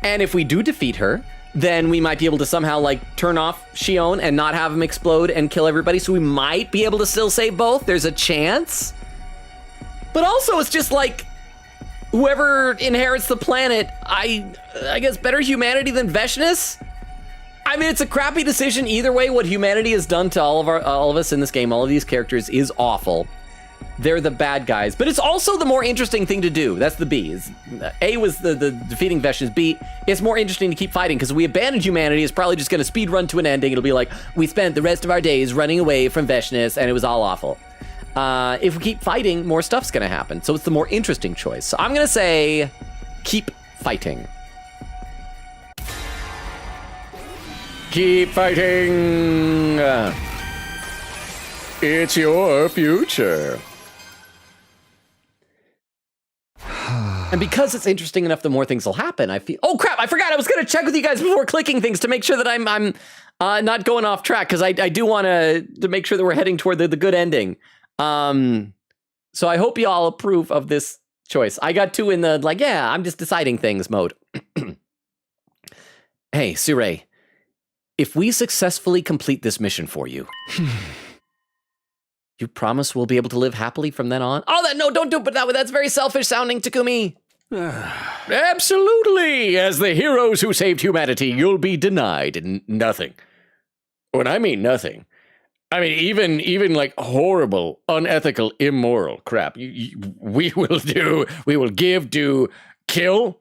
Speaker 1: and if we do defeat her, then we might be able to somehow like turn off Shion and not have him explode and kill everybody. So we might be able to still save both. There's a chance. But also it's just like whoever inherits the planet, I guess better humanity than Veshness. I mean, it's a crappy decision either way. What humanity has done to all of us in this game, all of these characters, is awful. They're the bad guys, but it's also the more interesting thing to do. That's the B. A was the defeating Veshness. B, it's more interesting to keep fighting because we abandoned humanity. It's probably just going to speed run to an ending. It'll be like, we spent the rest of our days running away from Veshness and it was all awful. If we keep fighting, more stuff's going to happen. So it's the more interesting choice. So I'm going to say, keep fighting. Keep fighting. It's your future. And because it's interesting enough, the more things will happen. I feel. Oh crap! I forgot. I was gonna check with you guys before clicking things to make sure that I'm not going off track because I do want to make sure that we're heading toward the good ending. So I hope y'all approve of this choice. I got 2 in the, like, yeah, I'm just deciding things mode. Hey, Sirei, if we successfully complete this mission for you, you promise we'll be able to live happily from then on? Oh, no, don't do it that way. That's very selfish sounding, Takumi. Absolutely. As the heroes who saved humanity, you'll be denied nothing. When I mean nothing, I mean even like horrible, unethical, immoral crap. We will give, do, kill,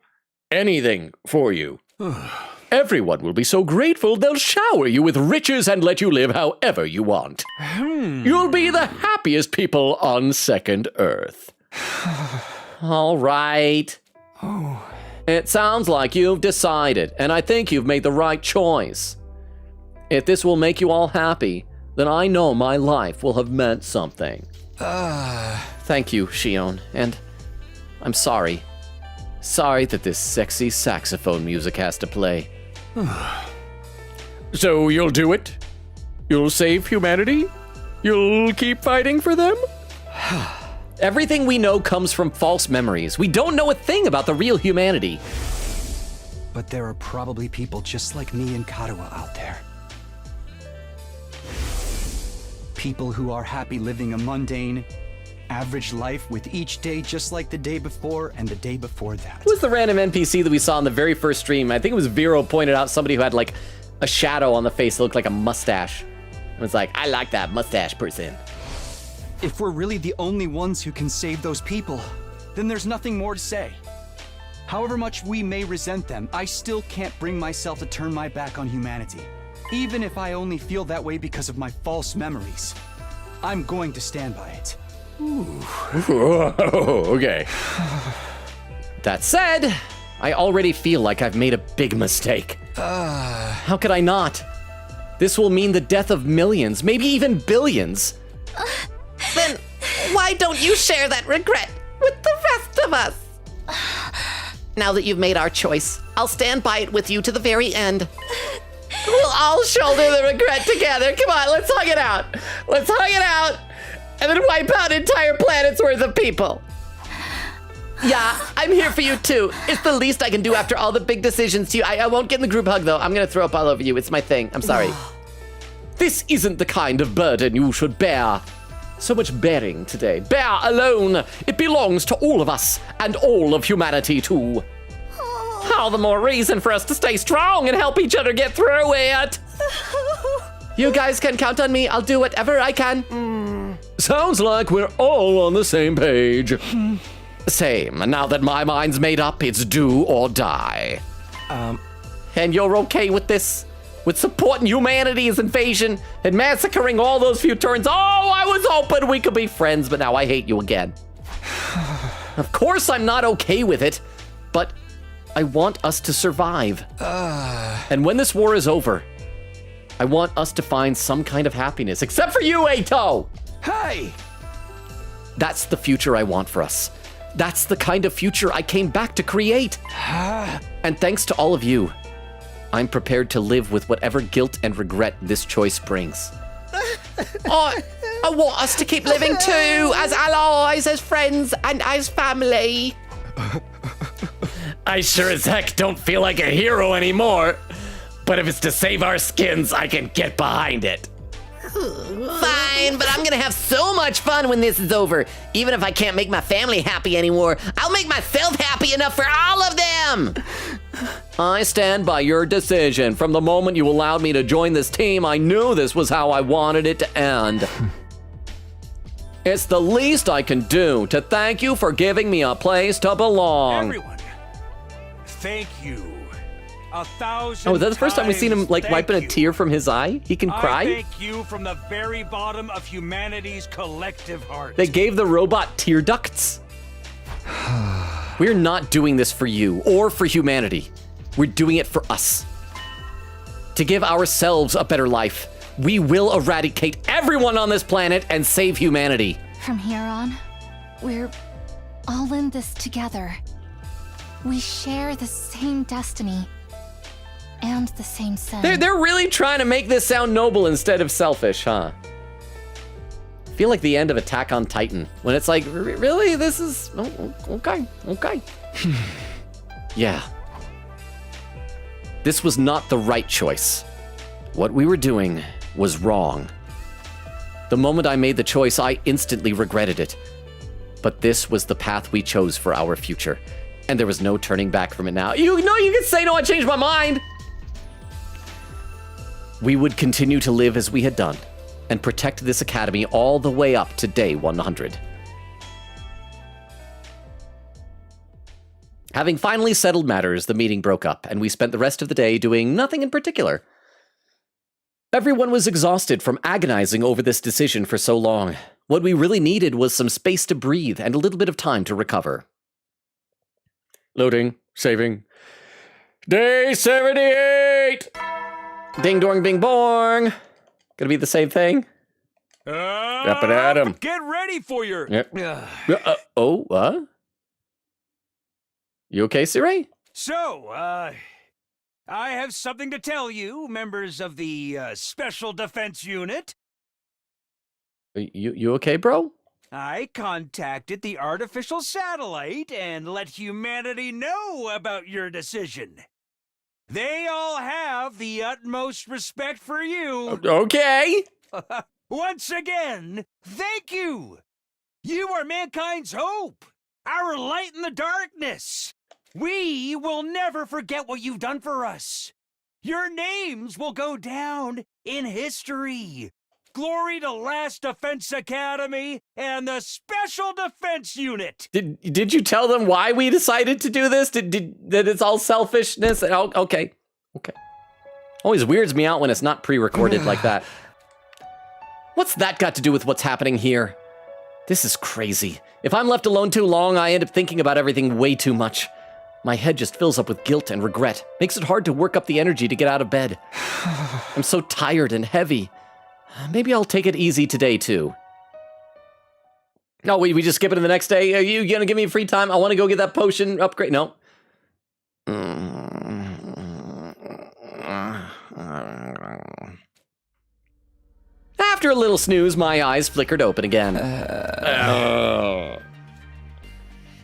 Speaker 1: anything for you. Everyone will be so grateful they'll shower you with riches and let you live however you want. You'll be the happiest people on second Earth. All right. It sounds like you've decided, and I think you've made the right choice. If this will make you all happy, then I know my life will have meant something. Thank you, Shion, and I'm sorry. Sorry that this sexy saxophone music has to play. So you'll do it? You'll save humanity? You'll keep fighting for them? Everything we know comes from false memories. We don't know a thing about the real humanity.
Speaker 9: But there are probably people just like me and Karuha out there. People who are happy living a mundane, average life with each day just like the day before and the day before that.
Speaker 1: Who was the random NPC that we saw in the very first stream? I think it was Vero pointed out somebody who had like a shadow on the face that looked like a mustache. It was like, I like that mustache person.
Speaker 9: If we're really the only ones who can save those people, then there's nothing more to say. However much we may resent them, I still can't bring myself to turn my back on humanity. Even if I only feel that way because of my false memories. I'm going to stand by it.
Speaker 1: Whoa, okay. That said, I already feel like I've made a big mistake. How could I not? This will mean the death of millions, maybe even billions.
Speaker 3: Then why don't you share that regret with the rest of us? Now that you've made our choice, I'll stand by it with you to the very end. We'll all shoulder the regret together. Come on, let's hug it out. Let's hug it out. And then wipe out entire planets worth of people. Yeah, I'm here for you too. It's the least I can do after all the big decisions to you. I won't get in the group hug though. I'm gonna throw up all over you. It's my thing. I'm sorry. This isn't the kind of burden you should bear. So much bearing today. Bear alone. It belongs to all of us and all of humanity too. All the more reason for us to stay strong and help each other get through it. You guys can count on me. I'll do whatever I can.
Speaker 1: Sounds like we're all on the same page. Same. Now that my mind's made up, it's do or die. And you're okay with this? With supporting humanity's invasion and massacring all those Futurans? Oh, I was hoping we could be friends, but now I hate you again. Of course I'm not okay with it, but I want us to survive. And when this war is over, I want us to find some kind of happiness, except for you, Eito!
Speaker 9: Hey!
Speaker 1: That's the future I want for us. That's the kind of future I came back to create. And thanks to all of you, I'm prepared to live with whatever guilt and regret this choice brings.
Speaker 3: I want us to keep living too, as allies, as friends, and as family.
Speaker 1: I sure as heck don't feel like a hero anymore. But if it's to save our skins, I can get behind it.
Speaker 3: Fine, but I'm gonna have so much fun when this is over. Even if I can't make my family happy anymore, I'll make myself happy enough for all of them.
Speaker 1: I stand by your decision. From the moment you allowed me to join this team, I knew this was how I wanted it to end. It's the least I can do to thank you for giving me a place to belong.
Speaker 2: Everyone, thank you. 1,000
Speaker 1: Oh, is that the first time we've seen him like
Speaker 2: times
Speaker 1: wiping a
Speaker 2: thank
Speaker 1: tear from his eye? He can
Speaker 2: you.
Speaker 1: cry?
Speaker 2: I thank you from the very bottom of humanity's collective heart.
Speaker 1: They gave the robot tear ducts. We're not doing this for you or for humanity. We're doing it for us. To give ourselves a better life. We will eradicate everyone on this planet and save humanity.
Speaker 7: From here on, we're all in this together. We share the same destiny and the same sin.
Speaker 1: They're really trying to make this sound noble instead of selfish, huh? feel like the end of Attack on Titan, when it's like, really? This is... Oh, okay. Yeah. This was not the right choice. What we were doing was wrong. The moment I made the choice, I instantly regretted it. But this was the path we chose for our future, and there was no turning back from it now. You know, you can say, no, I changed my mind. We would continue to live as we had done, and protect this academy all the way up to day 100. Having finally settled matters, the meeting broke up, and we spent the rest of the day doing nothing in particular. Everyone was exhausted from agonizing over this decision for so long. What we really needed was some space to breathe and a little bit of time to recover. Loading, saving. Day 78! Ding dong bing bong. Gonna be the same thing? Up and at 'em.
Speaker 2: Get ready for your...
Speaker 1: Yep. What? You okay, Siri?
Speaker 2: So, I have something to tell you, members of the Special Defense Unit.
Speaker 1: You okay, bro?
Speaker 2: I contacted the artificial satellite and let humanity know about your decision. They all have the utmost respect for you.
Speaker 1: Okay.
Speaker 2: Once again, thank you. You are mankind's hope, our light in the darkness. We will never forget what you've done for us. Your names will go down in history. Glory to Last Defense Academy and the Special Defense Unit.
Speaker 1: Did you tell them why we decided to do this? That it's all selfishness? Oh, okay. Always weirds me out when it's not pre-recorded like that. What's that got to do with what's happening here? This is crazy. If I'm left alone too long, I end up thinking about everything way too much. My head just fills up with guilt and regret. Makes it hard to work up the energy to get out of bed. I'm so tired and heavy. Maybe I'll take it easy today, too. No, we just skip it to the next day? Are you gonna give me free time? I want to go get that potion upgrade. No. After a little snooze, my eyes flickered open again.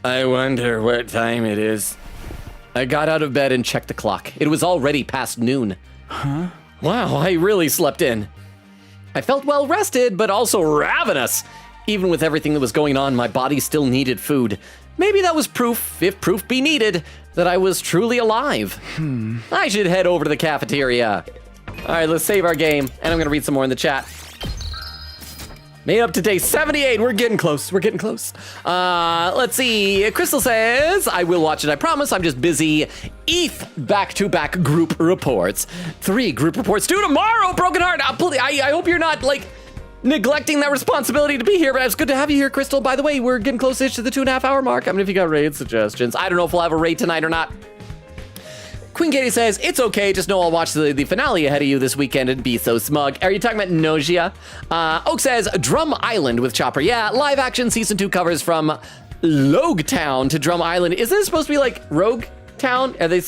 Speaker 1: I wonder what time it is. I got out of bed and checked the clock. It was already past noon.
Speaker 10: Huh?
Speaker 1: Wow, I really slept in. I felt well rested, but also ravenous. Even with everything that was going on, my body still needed food. Maybe that was proof, if proof be needed, that I was truly alive. I should head over to the cafeteria. All right, let's save our game, and I'm gonna read some more in the chat. Made up to day 78. We're getting close. Let's see. Crystal says, I will watch it, I promise. I'm just busy. ETH back-to-back group reports. 3 group reports due tomorrow, Broken Heart. I hope you're not, like, neglecting that responsibility to be here, but it's good to have you here, Crystal. By the way, we're getting close-ish to the 2.5 hour mark. I mean, if you got raid suggestions. I don't know if we'll have a raid tonight or not. Queen Katie says, it's okay, just know I'll watch the finale ahead of you this weekend and be so smug. Are you talking about Nausea? Oak says, Drum Island with Chopper. Yeah, live action season 2 covers from Logue Town to Drum Island. Isn't it supposed to be like Rogue Town? Are they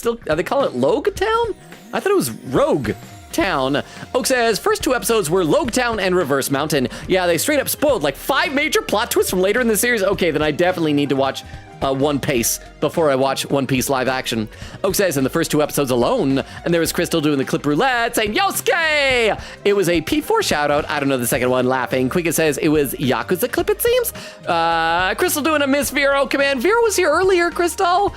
Speaker 1: calling it Logue Town? I thought it was Rogue Town. Oak says, first 2 episodes were Logue Town and Reverse Mountain. Yeah, they straight up spoiled like 5 major plot twists from later in the series. Okay, then I definitely need to watch One Piece before I watch One Piece live action. Oak says in the first 2 episodes alone, and there was Crystal doing the clip roulette saying Yosuke! It was a P4 shout out. I don't know the second one, laughing. Quicket says it was Yakuza clip, it seems. Crystal doing a Miss Vero command. Vero was here earlier, Crystal.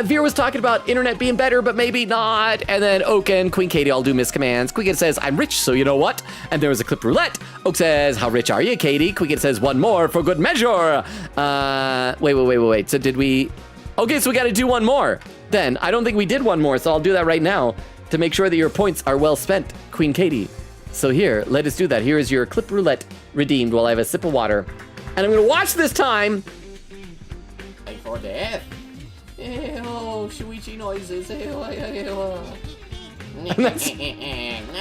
Speaker 1: Vera was talking about internet being better, but maybe not. And then Oak and Queen Katie all do miss commands. Quicket says, I'm rich, so you know what? And there was a clip roulette. Oak says, how rich are you, Katie? Quicket says, 1 more for good measure. Wait. So did we... Okay, so we got to do 1 more. Then, I don't think we did 1 more, so I'll do that right now to make sure that your points are well spent, Queen Katie. So here, let us do that. Here is your clip roulette redeemed while I have a sip of water. And I'm going to watch this time. For death. Shuichi noises.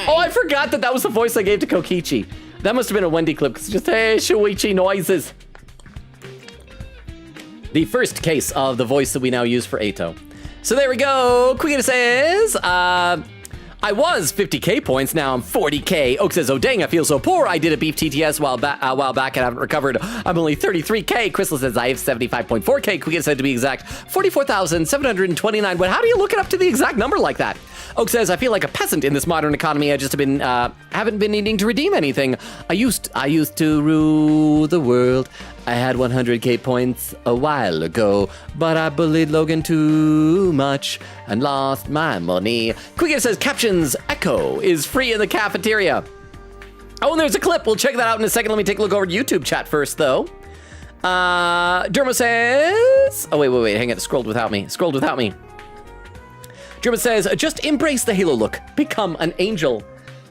Speaker 1: Oh, I forgot that was the voice I gave to Kokichi. That must have been a Wendy clip, because just, hey, Shuichi noises. The first case of the voice that we now use for Eito. So there we go. Queen says, I was 50k points, now I'm 40k. Oak says, oh dang, I feel so poor. I did a beef TTS while back and I haven't recovered. I'm only 33k. Crystal says, I have 75.4k. Quick said to be exact, 44,729. But how do you look it up to the exact number like that? Oak says, I feel like a peasant in this modern economy. I just have been, haven't been needing to redeem anything. I used to rule the world. I had 100k points a while ago, but I bullied Logan too much and lost my money. Quick says, captions Echo is free in the cafeteria. Oh, and there's a clip. We'll check that out in a second. Let me take a look over YouTube chat first, though. Dermo says, oh, wait, hang on. Scrolled without me. Dermo says, just embrace the Halo look. Become an angel.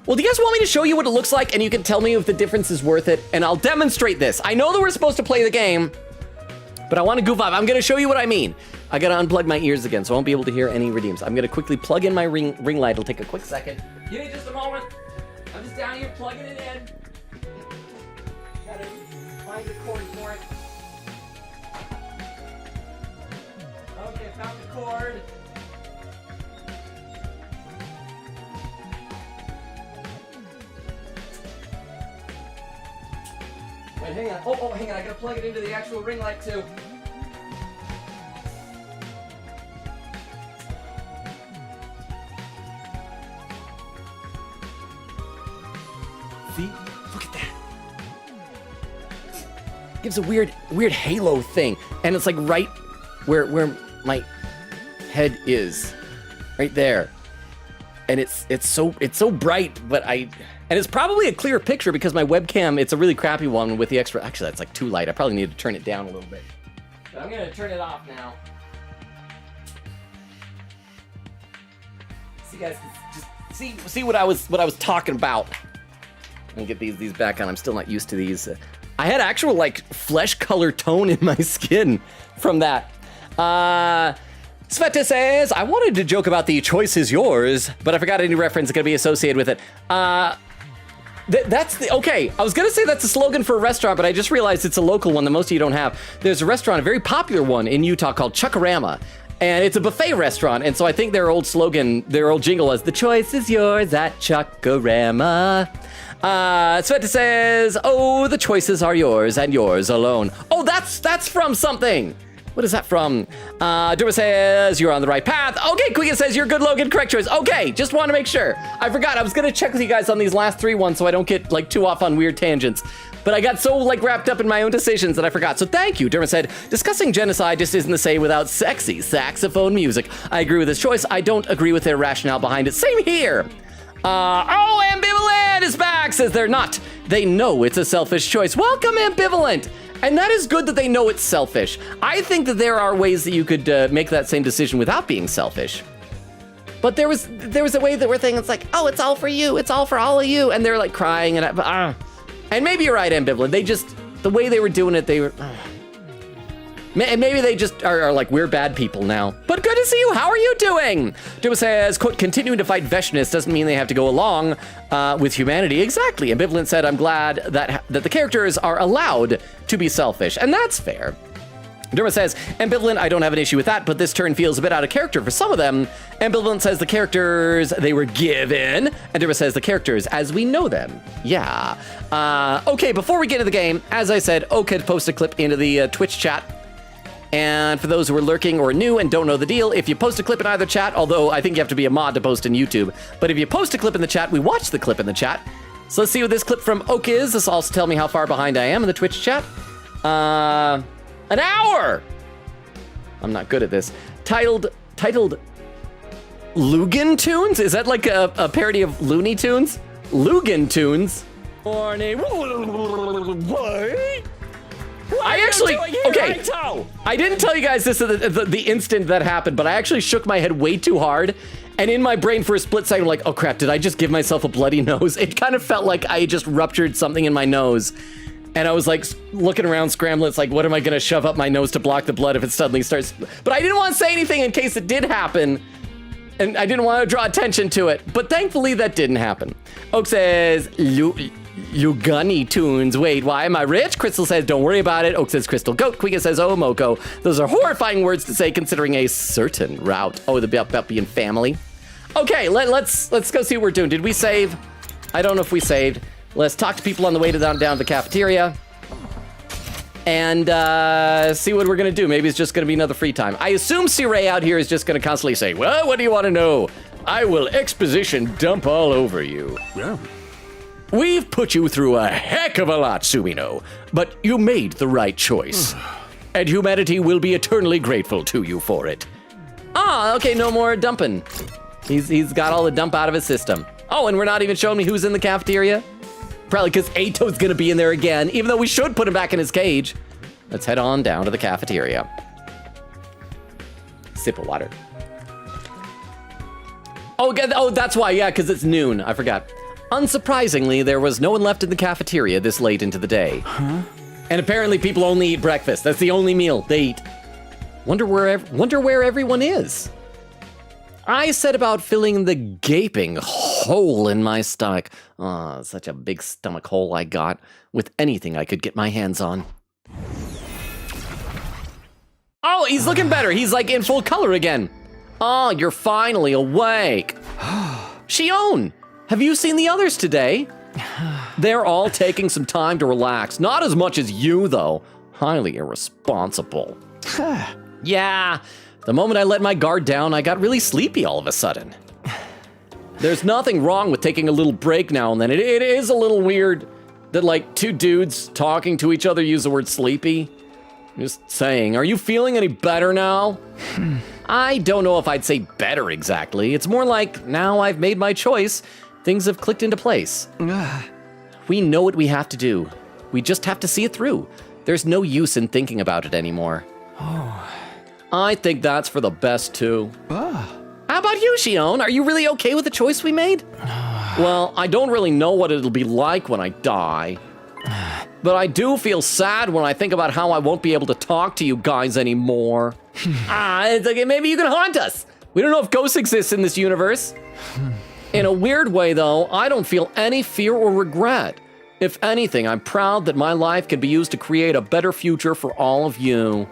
Speaker 1: Well, do you guys want me to show you what it looks like and you can tell me if the difference is worth it? And I'll demonstrate this. I know that we're supposed to play the game, but I want to goof off. I'm going to show you what I mean. I got to unplug my ears again, so I won't be able to hear any redeems. I'm going to quickly plug in my ring light. It'll take a quick second. Give me just a moment. I'm just down here plugging it in. Got to find the cord for it. Okay, found the cord. Wait, hang on. Oh, hang on. I gotta plug it into the actual ring light too. See? Look at that. Gives a weird halo thing, and it's like right where my head is, right there. And it's so bright, but and it's probably a clear picture because my webcam, it's a really crappy one with the extra, actually that's like too light. I probably need to turn it down a little bit. But I'm gonna turn it off now. So you guys can just see what I was talking about. Let me get these back on. I'm still not used to these. I had actual like flesh color tone in my skin from that. Sveta says, I wanted to joke about the choice is yours, but I forgot any reference going to be associated with it. Okay, I was going to say that's a slogan for a restaurant, but I just realized it's a local one that most of you don't have. There's a restaurant, a very popular one in Utah called Chuckarama, and it's a buffet restaurant, and so I think their old slogan, their old jingle was, the choice is yours at Chuckarama. Sveta says, oh, the choices are yours and yours alone. Oh, that's from something. What is that from? Duma says, you're on the right path. Okay, Quiga says, you're good, Logan. Correct choice. Okay, just want to make sure. I forgot. I was going to check with you guys on these last 3 ones so I don't get like too off on weird tangents. But I got so like wrapped up in my own decisions that I forgot. So thank you. Derma said, discussing genocide just isn't the same without sexy saxophone music. I agree with this choice. I don't agree with their rationale behind it. Same here. Oh, Ambivalent is back, says they're not. They know it's a selfish choice. Welcome, Ambivalent. And that is good that they know it's selfish. I think that there are ways that you could make that same decision without being selfish. But there was a way that we're thinking, it's like, oh, it's all for you. It's all for all of you. And they're like crying. And maybe you're right, Ambivalent. They just, the way they were doing it, they were... Maybe they just are like, we're bad people now. But good to see you. How are you doing? Duma says, quote, continuing to fight Veshnists doesn't mean they have to go along with humanity. Exactly. Ambivalent said, I'm glad that the characters are allowed to be selfish. And that's fair. Duma says, Ambivalent, I don't have an issue with that, but this turn feels a bit out of character for some of them. Ambivalent says the characters they were given. And Duma says the characters as we know them. Yeah. Okay, before we get into the game, as I said, Oak had posted a clip into the Twitch chat. And for those who are lurking or new and don't know the deal, if you post a clip in either chat, although I think you have to be a mod to post in YouTube, but if you post a clip in the chat, we watch the clip in the chat. So let's see what this clip from Oak is. This will also tell me how far behind I am in the Twitch chat. An hour! I'm not good at this. Titled Lugan Tunes? Is that like a parody of Looney Tunes? Lugan Tunes? Morning. I actually, okay, I didn't tell you guys this at the instant that happened, but I actually shook my head way too hard. And in my brain for a split second, I'm like, oh crap, did I just give myself a bloody nose? It kind of felt like I just ruptured something in my nose. And I was like looking around, scrambling. It's like, what am I gonna shove up my nose to block the blood if it suddenly starts? But I didn't want to say anything in case it did happen. And I didn't want to draw attention to it. But thankfully that didn't happen. Oak says, Lugani Tunes. Wait, why am I rich? Crystal says, don't worry about it. Oak says, Crystal Goat. Quiga says, oh, Moko. Those are horrifying words to say considering a certain route. Oh, about being family. Okay, let's go see what we're doing. Did we save? I don't know if we saved. Let's talk to people on the way down to the cafeteria. And see what we're gonna do. Maybe it's just gonna be another free time. I assume C-Ray out here is just gonna constantly say, well, what do you want to know? I will exposition dump all over you.
Speaker 2: Yeah.
Speaker 1: We've put you through a heck of a lot, Sumino, but you made the right choice. And humanity will be eternally grateful to you for it. Ah, okay, no more dumping. He's got all the dump out of his system. Oh, and we're not even showing me who's in the cafeteria? Probably because Ato's gonna be in there again, even though we should put him back in his cage. Let's head on down to the cafeteria. Sip of water. Oh, that's why, yeah, because it's noon. I forgot. Unsurprisingly, there was no one left in the cafeteria this late into the day. Huh? And apparently people only eat breakfast. That's the only meal they eat. Wonder where everyone is. I set about filling the gaping hole in my stomach. Oh, such a big stomach hole I got with anything I could get my hands on. Oh, he's looking better. He's like in full color again. Oh, you're finally awake. Shion, have you seen the others today? They're all taking some time to relax. Not as much as you, though. Highly irresponsible. Yeah, the moment I let my guard down, I got really sleepy all of a sudden. There's nothing wrong with taking a little break now and then. It is a little weird that like two dudes talking to each other use the word sleepy. Just saying, are you feeling any better now? I don't know if I'd say better exactly. It's more like now I've made my choice. Things have clicked into place. We know what we have to do. We just have to see it through. There's no use in thinking about it anymore. I think that's for the best too. How about you, Shion? Are you really okay with the choice we made? Well, I don't really know what it'll be like when I die. But I do feel sad when I think about how I won't be able to talk to you guys anymore. It's like maybe you can haunt us. We don't know if ghosts exist in this universe. In a weird way, though, I don't feel any fear or regret. If anything, I'm proud that my life can be used to create a better future for all of you.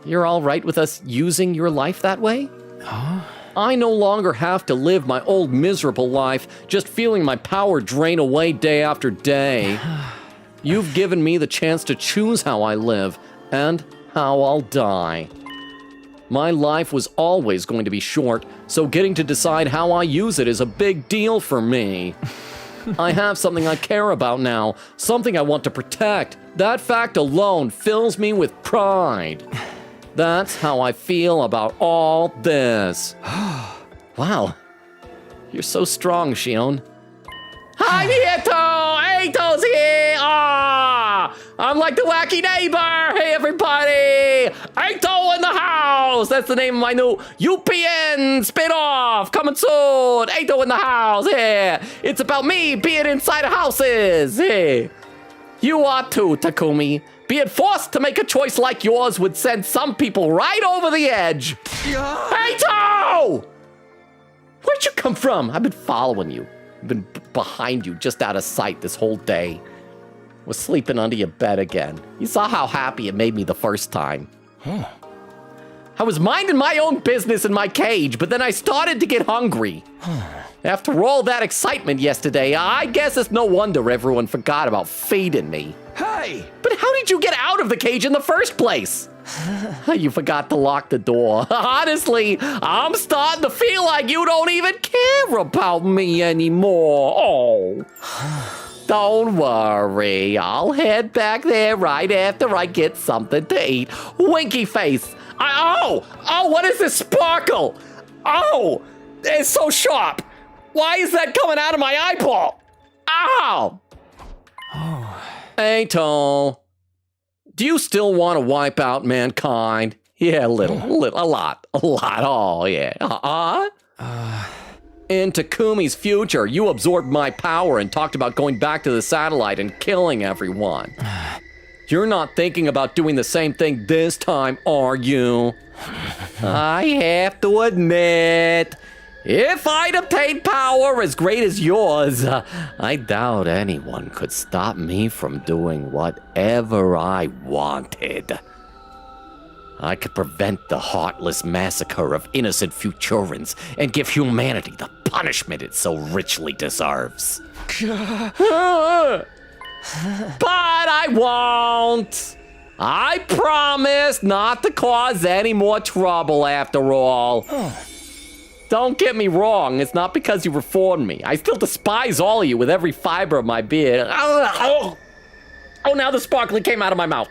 Speaker 1: You're all right with us using your life that way? I no longer have to live my old miserable life, just feeling my power drain away day after day. You've given me the chance to choose how I live and how I'll die. My life was always going to be short, so getting to decide how I use it is a big deal for me. I have something I care about now, something I want to protect. That fact alone fills me with pride. That's how I feel about all this. Wow, you're so strong, Shion. Hi, Eto! Eto's here! I'm like the wacky neighbor! Hey, everybody! Eto in the house! That's the name of my new UPN spin-off! Coming soon! Eto in the house! Yeah! It's about me being inside of houses! Yeah! You are too, Takumi. Being forced to make a choice like yours would send some people right over the edge! Eto! Where'd you come from? I've been following you. I've been behind you, just out of sight this whole day. Was sleeping under your bed again. You saw how happy it made me the first time. I was minding my own business in my cage, but then I started to get hungry. After all that excitement yesterday, I guess it's no wonder everyone forgot about feeding me.
Speaker 2: Hey!
Speaker 1: But how did you get out of the cage in the first place? You forgot to lock the door. Honestly, I'm starting to feel like you don't even care about me anymore. Oh. Don't worry, I'll head back there right after I get something to eat. Winky face. Oh, what is this sparkle? Oh, it's so sharp. Why is that coming out of my eyeball? Ow. Eto, do you still want to wipe out mankind? Yeah, a lot. Oh, yeah. In Takumi's future, you absorbed my power and talked about going back to the satellite and killing everyone. You're not thinking about doing the same thing this time, are you? I have to admit, if I'd obtained power as great as yours, I doubt anyone could stop me from doing whatever I wanted. I could prevent the heartless massacre of innocent Futurans and give humanity the punishment it so richly deserves. But I won't. I promise not to cause any more trouble after all. Don't get me wrong, it's not because you reformed me. I still despise all of you with every fiber of my being. Oh, now the sparkling came out of my mouth.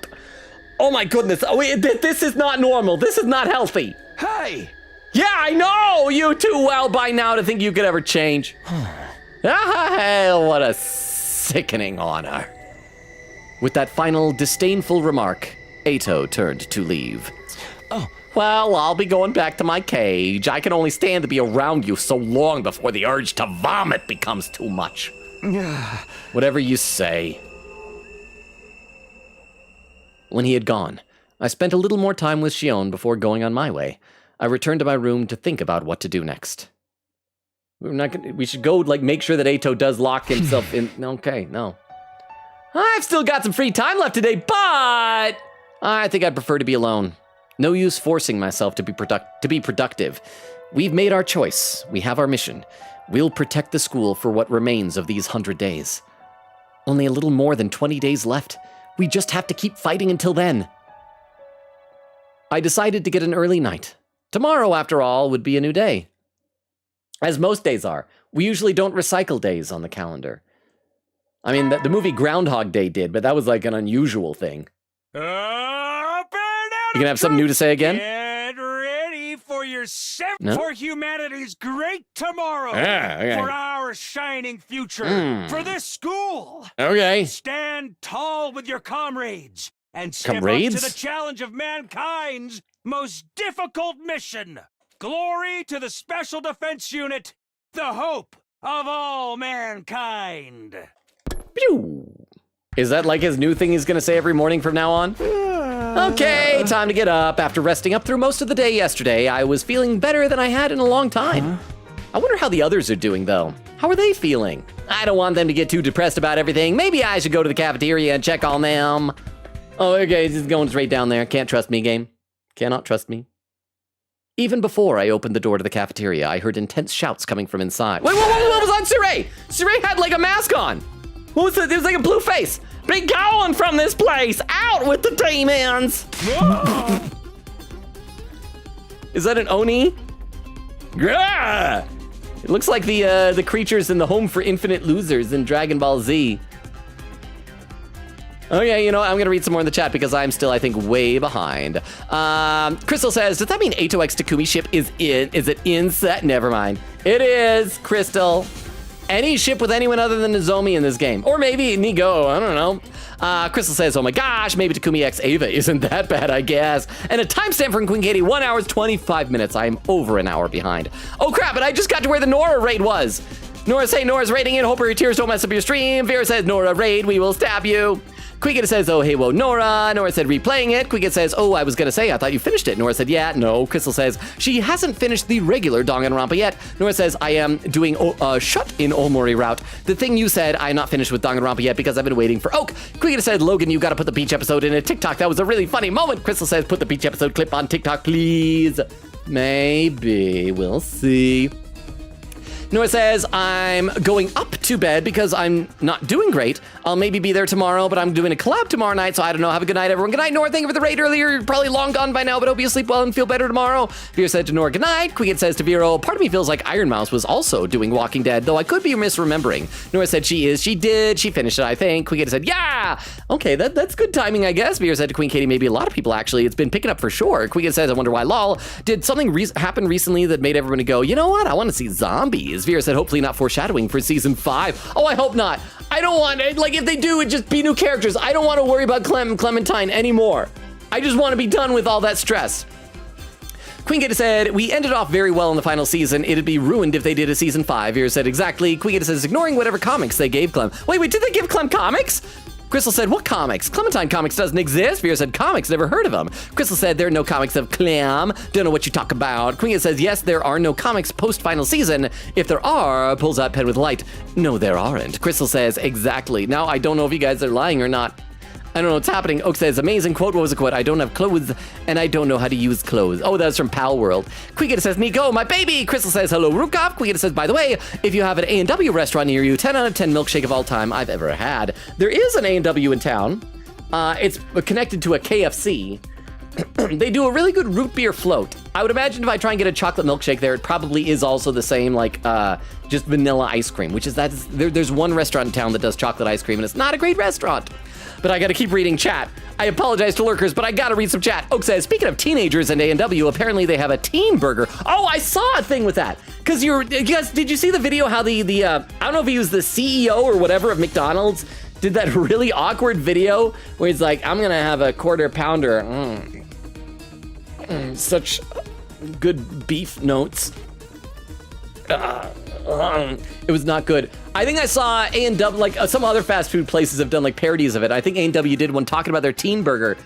Speaker 1: Oh my goodness, this is not normal. This is not healthy.
Speaker 10: Hey!
Speaker 1: Yeah, I know you too well by now to think you could ever change. What a sickening honor. With that final disdainful remark, Ato turned to leave.
Speaker 10: Oh.
Speaker 1: Well, I'll be going back to my cage. I can only stand to be around you so long before the urge to vomit becomes too much. Whatever you say. When he had gone, I spent a little more time with Shion before going on my way. I returned to my room to think about what to do next. We should go, make sure that Ato does lock himself in. Okay, no. I've still got some free time left today, but I think I'd prefer to be alone. No use forcing myself to be productive. We've made our choice. We have our mission. We'll protect the school for what remains of these 100 days. Only a little more than 20 days left. We just have to keep fighting until then. I decided to get an early night. Tomorrow, after all, would be a new day. As most days are. We usually don't recycle days on the calendar. I mean, the movie Groundhog Day did, but that was like an unusual thing. You gonna have something new to say again?
Speaker 2: Get ready for your for humanity's great tomorrow.
Speaker 1: Okay.
Speaker 2: For our shining future. For this school.
Speaker 1: Okay.
Speaker 2: Stand tall with your comrades and step up to the challenge of mankind's most difficult mission. Glory to the Special Defense Unit, the hope of all mankind.
Speaker 1: Pew! Is that like his new thing he's gonna say every morning from now on? Okay, time to get up. After resting up through most of the day yesterday, I was feeling better than I had in a long time. I wonder how the others are doing, though. How are they feeling? I don't want them to get too depressed about everything. Maybe I should go to the cafeteria and check on them. Oh, okay, he's going straight down there. Can't trust me, game. Cannot trust me. Even before I opened the door to the cafeteria, I heard intense shouts coming from inside. Wait, what was on Sirei? Sirei had like a mask on. What was it? It was like a blue face. Be going from this place! Out with the demons! Is that an Oni? Grah! It looks like the creatures in the Home for Infinite Losers in Dragon Ball Z. Okay, you know what? I'm gonna read some more in the chat because I'm still, I think, way behind. Crystal says, does that mean Ato X Takumi ship is it in set? Never mind. It is, Crystal. Any ship with anyone other than Nozomi in this game. Or maybe Nigo, I don't know. Crystal says, oh my gosh, maybe Takumi X Ava isn't that bad, I guess. And a timestamp from Queen Katie, 1 hour 25 minutes. I am over an hour behind. Oh crap, but I just got to where the Nora raid was. Nora say Nora's raiding in, hope her tears don't mess up your stream. Vera says, Nora raid, we will stab you. Quiggett says, oh, hey, whoa, Nora. Nora said, replaying it. Quiggett says, oh, I was gonna say, I thought you finished it. Nora said, yeah, no. Crystal says, she hasn't finished the regular Danganronpa yet. Nora says, I am doing Shut in Omori route. The thing you said, I'm not finished with Danganronpa yet because I've been waiting for Oak. Quiggett said, Logan, you gotta put the beach episode in a TikTok. That was a really funny moment. Crystal says, put the beach episode clip on TikTok, please. Maybe, we'll see. Nora says, I'm going up to bed because I'm not doing great. I'll maybe be there tomorrow, but I'm doing a collab tomorrow night, so I don't know. Have a good night, everyone. Good night, Nora. Thank you for the raid earlier. You're probably long gone by now, but hope you sleep well and feel better tomorrow. Vera said to Nora, good night. Quiggett says to Vero, part of me feels like Iron Mouse was also doing Walking Dead, though I could be misremembering. Nora said she is. She did. She finished it, I think. Quiggett said, yeah. Okay, that's good timing, I guess. Vera said to Queen Katie, maybe a lot of people, actually. It's been picking up for sure. Quiggett says, I wonder why, lol. Did something happen recently that made everyone go, you know what? I want to see zombies. Vera said, hopefully not foreshadowing for season 5. Oh, I hope not. I don't want it. Like, if they do, it just be new characters. I don't want to worry about Clementine anymore. I just want to be done with all that stress. Queen Gator said, we ended off very well in the final season. It'd be ruined if they did a season 5. Vera said, exactly. Queen Gator says, ignoring whatever comics they gave Clem. Wait, did they give Clem comics? Crystal said, what comics? Clementine comics doesn't exist. Vera said, comics, never heard of them. Crystal said, there are no comics of Clem. Don't know what you talk about. Queen says, yes, there are no comics post-final season. If there are, pulls out pen with light. No, there aren't. Crystal says, exactly. Now, I don't know if you guys are lying or not. I don't know what's happening. Oak says, amazing quote. What was the quote? I don't have clothes, and I don't know how to use clothes. Oh, that's from Pal World. Quiggita says, Nico, my baby. Crystal says, hello, Rukov. Quiggita says, by the way, if you have an A&W restaurant near you, 10 out of 10 milkshake of all time I've ever had. There is an A&W in town. It's connected to a KFC. They do a really good root beer float. I would imagine if I try and get a chocolate milkshake there, it probably is also the same, like, just vanilla ice cream, which is there's one restaurant in town that does chocolate ice cream, and it's not a great restaurant. But I gotta keep reading chat. I apologize to lurkers, but I gotta read some chat. Oak says, speaking of teenagers and A&W, apparently they have a teen burger. Oh, I saw a thing with that. Because did you see the video how the I don't know if he was the CEO or whatever of McDonald's, did that really awkward video where he's like, I'm gonna have a quarter pounder. Such good beef notes. It was not good. I think I saw A&W, like some other fast food places have done like parodies of it. I think A&W did one talking about their teen burger.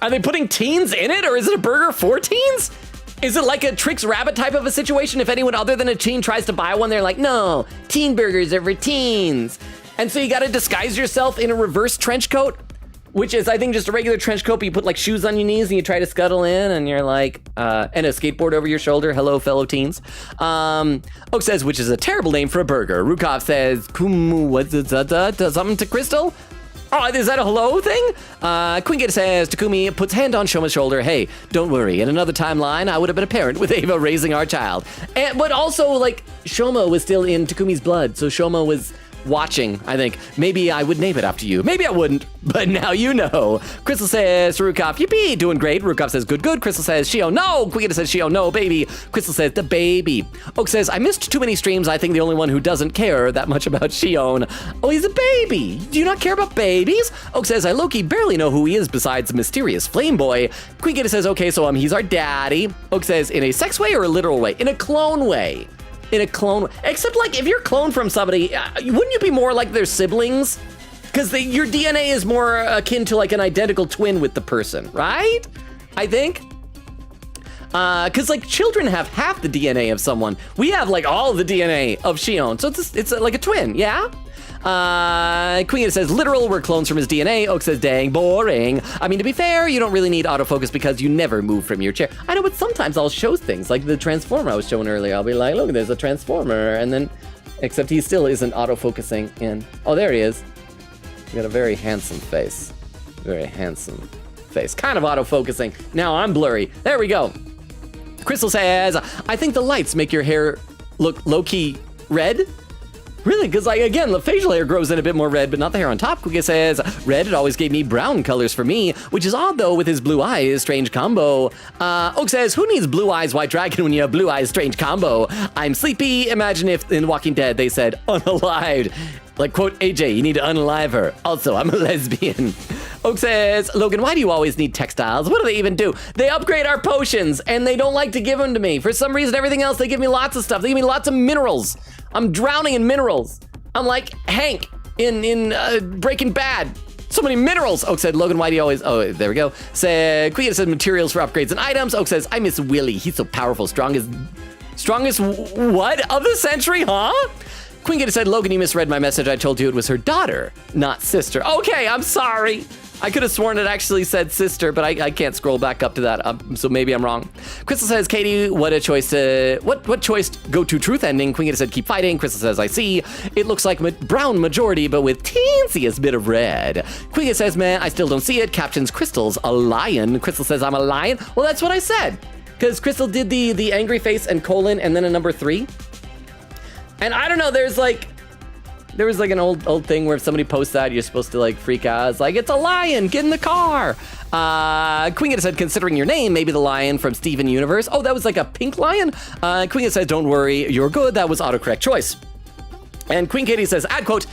Speaker 1: Are they putting teens in it, or is it a burger for teens? Is it like a Trix Rabbit type of a situation? If anyone other than a teen tries to buy one, they're like, no, teen burgers are for teens. And so you gotta disguise yourself in a reverse trench coat, which is, I think, just a regular trench coat, but you put like shoes on your knees and you try to scuttle in, and you're like, and a skateboard over your shoulder. Hello, fellow teens. Oak says, which is a terrible name for a burger. Rukov says, Kumu, what's it, something to Crystal? Oh, is that a hello thing? Quingit says, Takumi puts hand on Shoma's shoulder. Hey, don't worry. In another timeline, I would have been a parent with Ava raising our child. But also, like, Shoma was still in Takumi's blood, so Shoma was watching, I think. Maybe I would name it after you. Maybe I wouldn't, but now you know. Crystal says, Rukov, yippee, doing great. Rukov says, good, good. Crystal says, Shio, no. Quigita says, Shio, no, baby. Crystal says, the baby. Oak says, I missed too many streams. I think the only one who doesn't care that much about Shion. Oh, he's a baby. Do you not care about babies? Oak says, I low-key barely know who he is besides the mysterious flame boy. Quigita says, okay, so he's our daddy. Oak says, in a sex way or a literal way? In a clone way. In a clone, except like if you're cloned from somebody, wouldn't you be more like their siblings? Because your DNA is more akin to like an identical twin with the person, right? I think. Because like children have half the DNA of someone. We have like all the DNA of Shion, so it's like a twin, yeah? Queen says, literal, we're clones from his DNA. Oak says, dang, boring. I mean, to be fair, you don't really need autofocus because you never move from your chair. I know, but sometimes I'll show things, like the Transformer I was showing earlier. I'll be like, look, there's a Transformer, and then, except he still isn't autofocusing in. Oh, there he is. He's got a very handsome face. Very handsome face. Kind of autofocusing. Now I'm blurry. There we go. Crystal says, I think the lights make your hair look low-key red. Really? Because, like, again, the facial hair grows in a bit more red, but not the hair on top. Kuga says, red, it always gave me brown colors for me, which is odd, though, with his blue eyes. Strange combo. Oak says, who needs blue eyes, white dragon when you have blue eyes? Strange combo. I'm sleepy. Imagine if in Walking Dead they said, unalived. Like, quote, AJ, you need to unalive her. Also, I'm a lesbian. Oak says, Logan, why do you always need textiles? What do they even do? They upgrade our potions, and they don't like to give them to me. For some reason, everything else, they give me lots of stuff. They give me lots of minerals. I'm drowning in minerals. I'm like Hank in Breaking Bad. So many minerals. Oak said, Logan, why do you always... Oh, there we go. Queen said materials for upgrades and items. Oak says, I miss Willie. He's so powerful. Strongest what? Of the century, huh? Queen Gator said, Logan, you misread my message. I told you it was her daughter, not sister. Okay, I'm sorry. I could have sworn it actually said sister, but I can't scroll back up to that, so maybe I'm wrong. Crystal says, Katie, what a choice to... What choice go to truth ending? Queen Gator said, keep fighting. Crystal says, I see. It looks like brown majority, but with teensiest bit of red. Queen Gator says, man, I still don't see it. Captions, Crystal's a lion. Crystal says, I'm a lion. Well, that's what I said. Because Crystal did the angry face and colon and then a number 3. And I don't know, there was like an old thing where if somebody posts that, you're supposed to like freak out. It's like, it's a lion, get in the car. Queen Gita said, considering your name, maybe the lion from Steven Universe. Oh, that was like a pink lion? Queen Gita said, don't worry, you're good. That was autocorrect choice. And Queen Katie says, ad quote,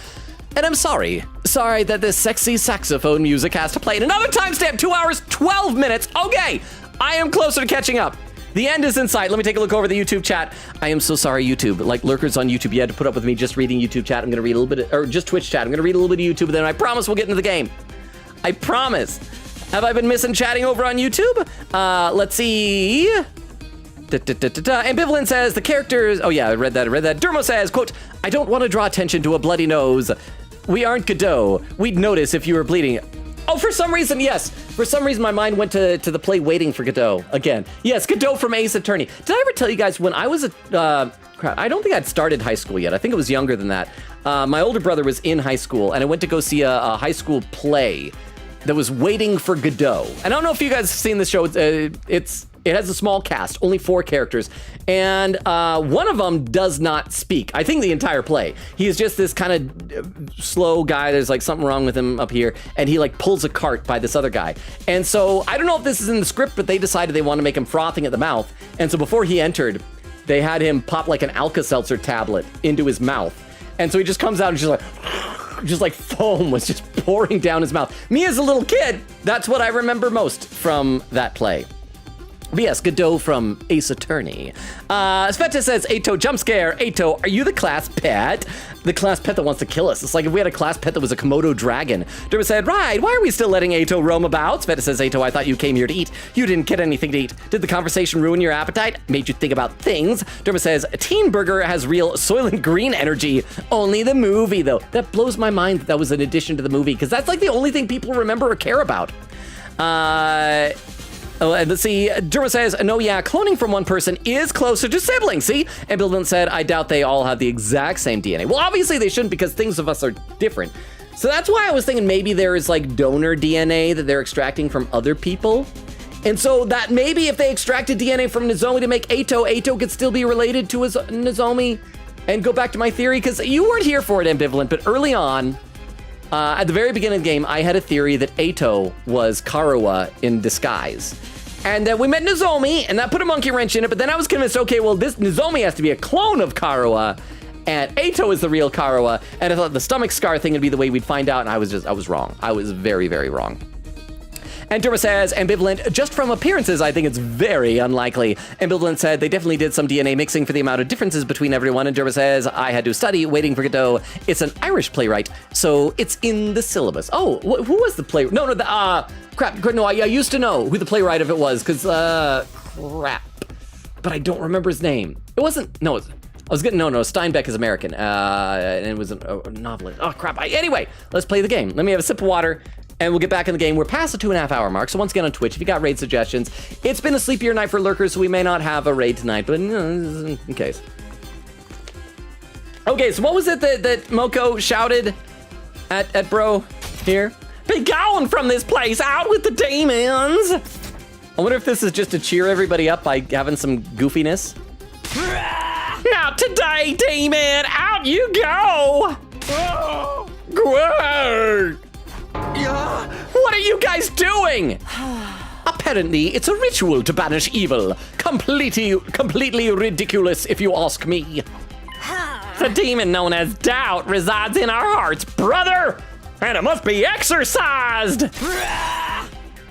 Speaker 1: and I'm sorry that this sexy saxophone music has to play at another timestamp, 2 hours, 12 minutes. Okay, I am closer to catching up. The end is in sight. Let me take a look over the YouTube chat. I am so sorry, YouTube. Like lurkers on YouTube, you had to put up with me just reading YouTube chat. I'm going to read a little bit, or just Twitch chat. I'm going to read a little bit of YouTube, and then I promise we'll get into the game. I promise. Have I been missing chatting over on YouTube? Let's see. Ambivalent says, the characters... Oh, yeah, I read that. Dermo says, quote, I don't want to draw attention to a bloody nose. We aren't Godot. We'd notice if you were bleeding. Oh, for some reason, yes. For some reason, my mind went to the play Waiting for Godot again. Yes, Godot from Ace Attorney. Did I ever tell you guys when I was crap, I don't think I'd started high school yet. I think it was younger than that. My older brother was in high school, and I went to go see a high school play that was Waiting for Godot. And I don't know if you guys have seen this show. It has a small cast, only 4 characters, and one of them does not speak. I think the entire play. He is just this kind of slow guy. There's like something wrong with him up here, and he like pulls a cart by this other guy. And so I don't know if this is in the script, but they decided they want to make him frothing at the mouth. And so before he entered, they had him pop like an Alka-Seltzer tablet into his mouth. And so he just comes out and just like foam was just pouring down his mouth. Me as a little kid, that's what I remember most from that play. But yes, Godot from Ace Attorney. Sveta says, Ato, jump scare. Ato, are you the class pet? The class pet that wants to kill us. It's like if we had a class pet that was a Komodo dragon. Derma said, right, why are we still letting Ato roam about? Sveta says, Ato, I thought you came here to eat. You didn't get anything to eat. Did the conversation ruin your appetite? Made you think about things? Derma says, Teen Burger has real Soylent Green energy. Only the movie, though. That blows my mind that was an addition to the movie, because that's like the only thing people remember or care about. Oh, and let's see, Derma says, no, yeah, cloning from one person is closer to siblings, see? And Billman said, I doubt they all have the exact same DNA. Well, obviously they shouldn't, because things of us are different. So that's why I was thinking maybe there is like donor DNA that they're extracting from other people. And so that maybe if they extracted DNA from Nozomi to make Ato, Ato could still be related to his Nozomi. And go back to my theory, because you weren't here for it, Ambivalent, but early on, at the very beginning of the game, I had a theory that Ato was Karuwa in disguise. And we met Nozomi, and that put a monkey wrench in it, but then I was convinced, okay, well, this Nozomi has to be a clone of Karuwa, and Ato is the real Karuwa, and I thought the stomach scar thing would be the way we'd find out, and I was wrong. I was very, very wrong. And Derma says, ambivalent, just from appearances, I think it's very unlikely. Ambivalent said they definitely did some DNA mixing for the amount of differences between everyone. And Derma says, I had to study Waiting for Godot. It's an Irish playwright, so it's in the syllabus. Oh, who was the playwright? No, crap. No, I used to know who the playwright of it was, because, crap. But I don't remember his name. It wasn't, no, Steinbeck is American, and it was a novelist. Oh, crap. Anyway, let's play the game. Let me have a sip of water. And we'll get back in the game. We're past the 2.5 hour mark. So once again on Twitch, if you got raid suggestions, it's been a sleepier night for lurkers, so we may not have a raid tonight, but in case. Okay, so what was it that Moko shouted at bro here? Be gone from this place, out with the demons. I wonder if this is just to cheer everybody up by having some goofiness. Not today, demon, out you go. Great. What are you guys doing? Apparently, it's a ritual to banish evil. Completely ridiculous, if you ask me. The demon known as doubt resides in our hearts, brother, and it must be exorcised.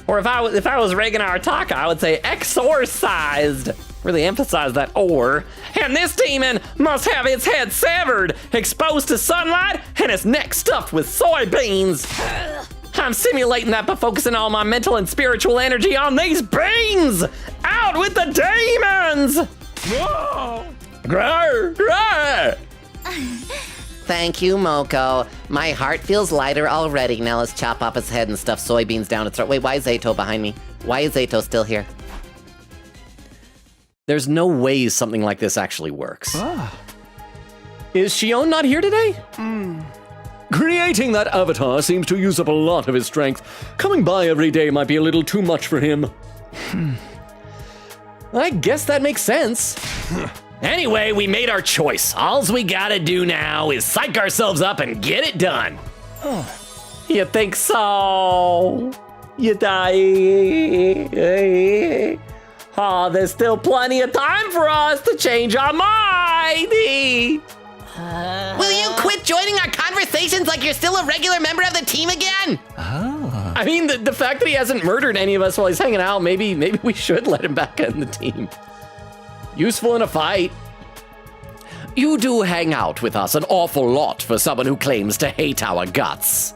Speaker 1: Or if I was Reagan Arataka, I would say exorcised. Really emphasize that or. And this demon must have its head severed, exposed to sunlight, and its neck stuffed with soybeans. I'm simulating that by focusing all my mental and spiritual energy on these beans. Out with the demons!
Speaker 3: Thank you, Moko. My heart feels lighter already. Now let's chop off his head and stuff soybeans down its throat. Wait, why is Ato behind me? Why is Ato still here?
Speaker 1: There's no way something like this actually works. Is Shion not here today? Creating that avatar seems to use up a lot of his strength. Coming by every day might be a little too much for him. I guess that makes sense. Anyway, we made our choice. Alls we gotta do now is psych ourselves up and get it done. You think so? You die. Oh, there's still plenty of time for us to change our mind.
Speaker 3: Will you quit joining our conversations like you're still a regular member of the team again?
Speaker 1: I mean, the fact that he hasn't murdered any of us while he's hanging out, maybe we should let him back in the team. Useful in a fight. You do hang out with us an awful lot for someone who claims to hate our guts.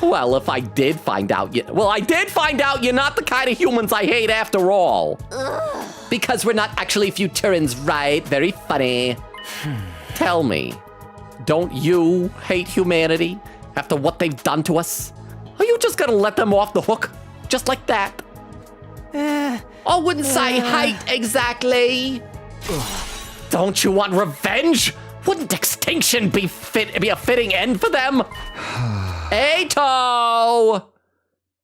Speaker 1: Well, if I did find out you're not the kind of humans I hate after all. Because we're not actually Futurans, right? Very funny. Tell me, don't you hate humanity after what they've done to us? Are you just gonna let them off the hook? Just like that?
Speaker 3: I wouldn't say hate exactly.
Speaker 1: Don't you want revenge? Wouldn't extinction be a fitting end for them? Ato!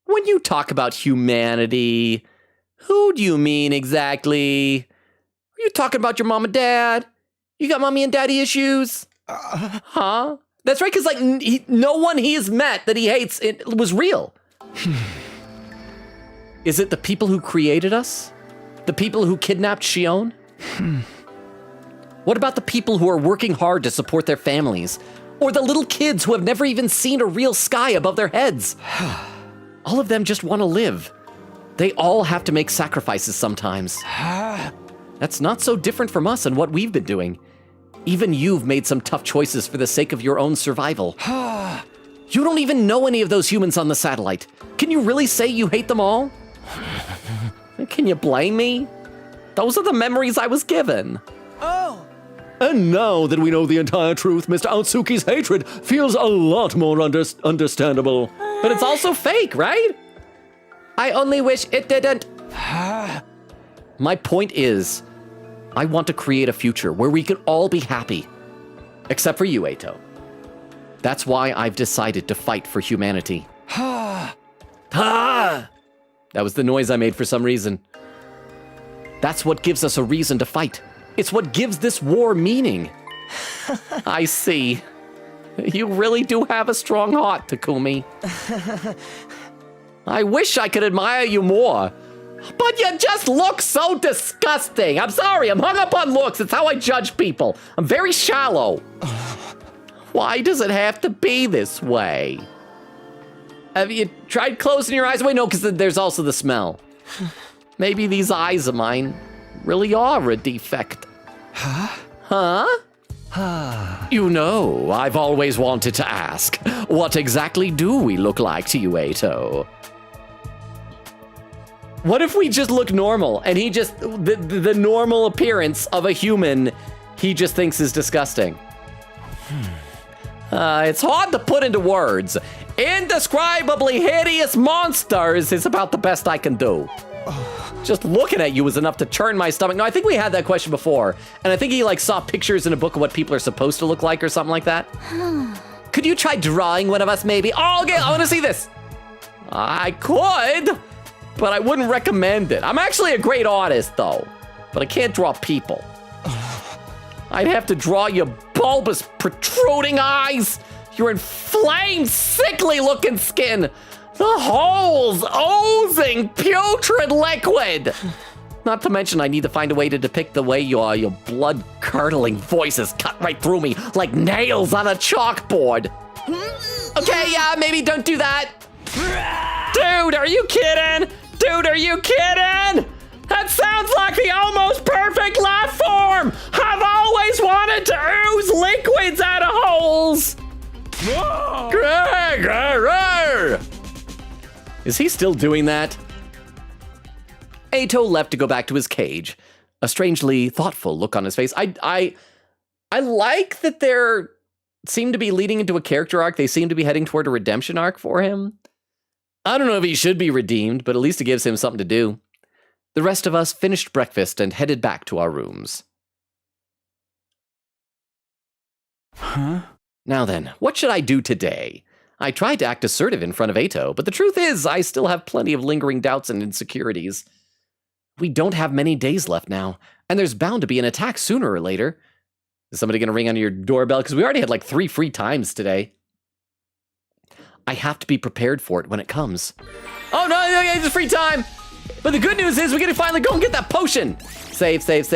Speaker 1: When you talk about humanity, who do you mean exactly? Are you talking about your mom and dad? You got mommy and daddy issues? Huh? That's right, because like no one he has met that he hates it was real. Is it the people who created us? The people who kidnapped Shion? What about the people who are working hard to support their families? Or the little kids who have never even seen a real sky above their heads? All of them just want to live. They all have to make sacrifices sometimes. That's not so different from us and what we've been doing. Even you've made some tough choices for the sake of your own survival. You don't even know any of those humans on the satellite. Can you really say you hate them all? Can you blame me? Those are the memories I was given.
Speaker 6: Oh!
Speaker 4: And now that we know the entire truth, Mr. Aotsuki's hatred feels a lot more understandable.
Speaker 1: But it's also fake, right?
Speaker 3: I only wish it didn't.
Speaker 1: My point is, I want to create a future where we can all be happy. Except for you, Ato. That's why I've decided to fight for humanity. That was the noise I made for some reason. That's what gives us a reason to fight. It's what gives this war meaning. I see. You really do have a strong heart, Takumi. I wish I could admire you more. But you just look so disgusting. I'm sorry, I'm hung up on looks. It's how I judge people. I'm very shallow. Why does it have to be this way? Have you tried closing your eyes? Wait, no, because there's also the smell. Maybe these eyes of mine really are a defect. Huh? You know, I've always wanted to ask, what exactly do we look like to you, Ato? What if we just look normal and he just, the normal appearance of a human, he just thinks is disgusting? It's hard to put into words. Indescribably hideous monsters is about the best I can do. Just looking at you is enough to churn my stomach. No, I think we had that question before. And I think he like saw pictures in a book of what people are supposed to look like or something like that. Could you try drawing one of us maybe? Oh, okay, I want to see this. I could, but I wouldn't recommend it. I'm actually a great artist though, but I can't draw people. I'd have to draw your bulbous, protruding eyes, your inflamed, sickly looking skin, the holes oozing putrid liquid. Not to mention I need to find a way to depict the way your blood-curdling voice is cut right through me like nails on a chalkboard. Okay, yeah, maybe don't do that. Dude, are you kidding? Dude, are you kidding? That sounds like the almost perfect life form! I've always wanted to ooze liquids out of holes! Is he still doing that? Ato left to go back to his cage, a strangely thoughtful look on his face. I like that they're seem to be leading into a character arc. They seem to be heading toward a redemption arc for him. I don't know if he should be redeemed, but at least it gives him something to do. The rest of us finished breakfast and headed back to our rooms.
Speaker 9: Huh?
Speaker 1: Now then, what should I do today? I tried to act assertive in front of Ato, but the truth is I still have plenty of lingering doubts and insecurities. We don't have many days left now, and there's bound to be an attack sooner or later. Is somebody going to ring on your doorbell? Because we already had like 3 free times today. I have to be prepared for it when it comes. Oh no, it's free time! But the good news is we get to finally go and get that potion. Save. Is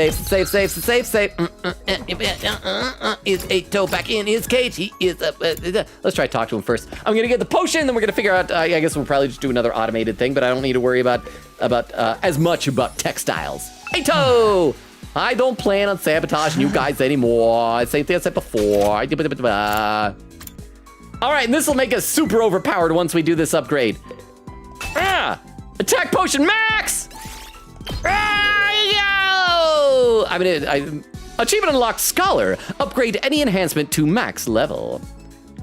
Speaker 1: Ato back in his cage? He is. Let's try to talk to him first. I'm gonna get the potion, then we're gonna figure out. I guess we'll probably just do another automated thing, but I don't need to worry about as much about textiles. Ato, I don't plan on sabotaging you guys anymore. Same thing I said before. All right, and this will make us super overpowered once we do this upgrade. Attack potion max! Yo! Achievement unlocked scholar. Upgrade any enhancement to max level.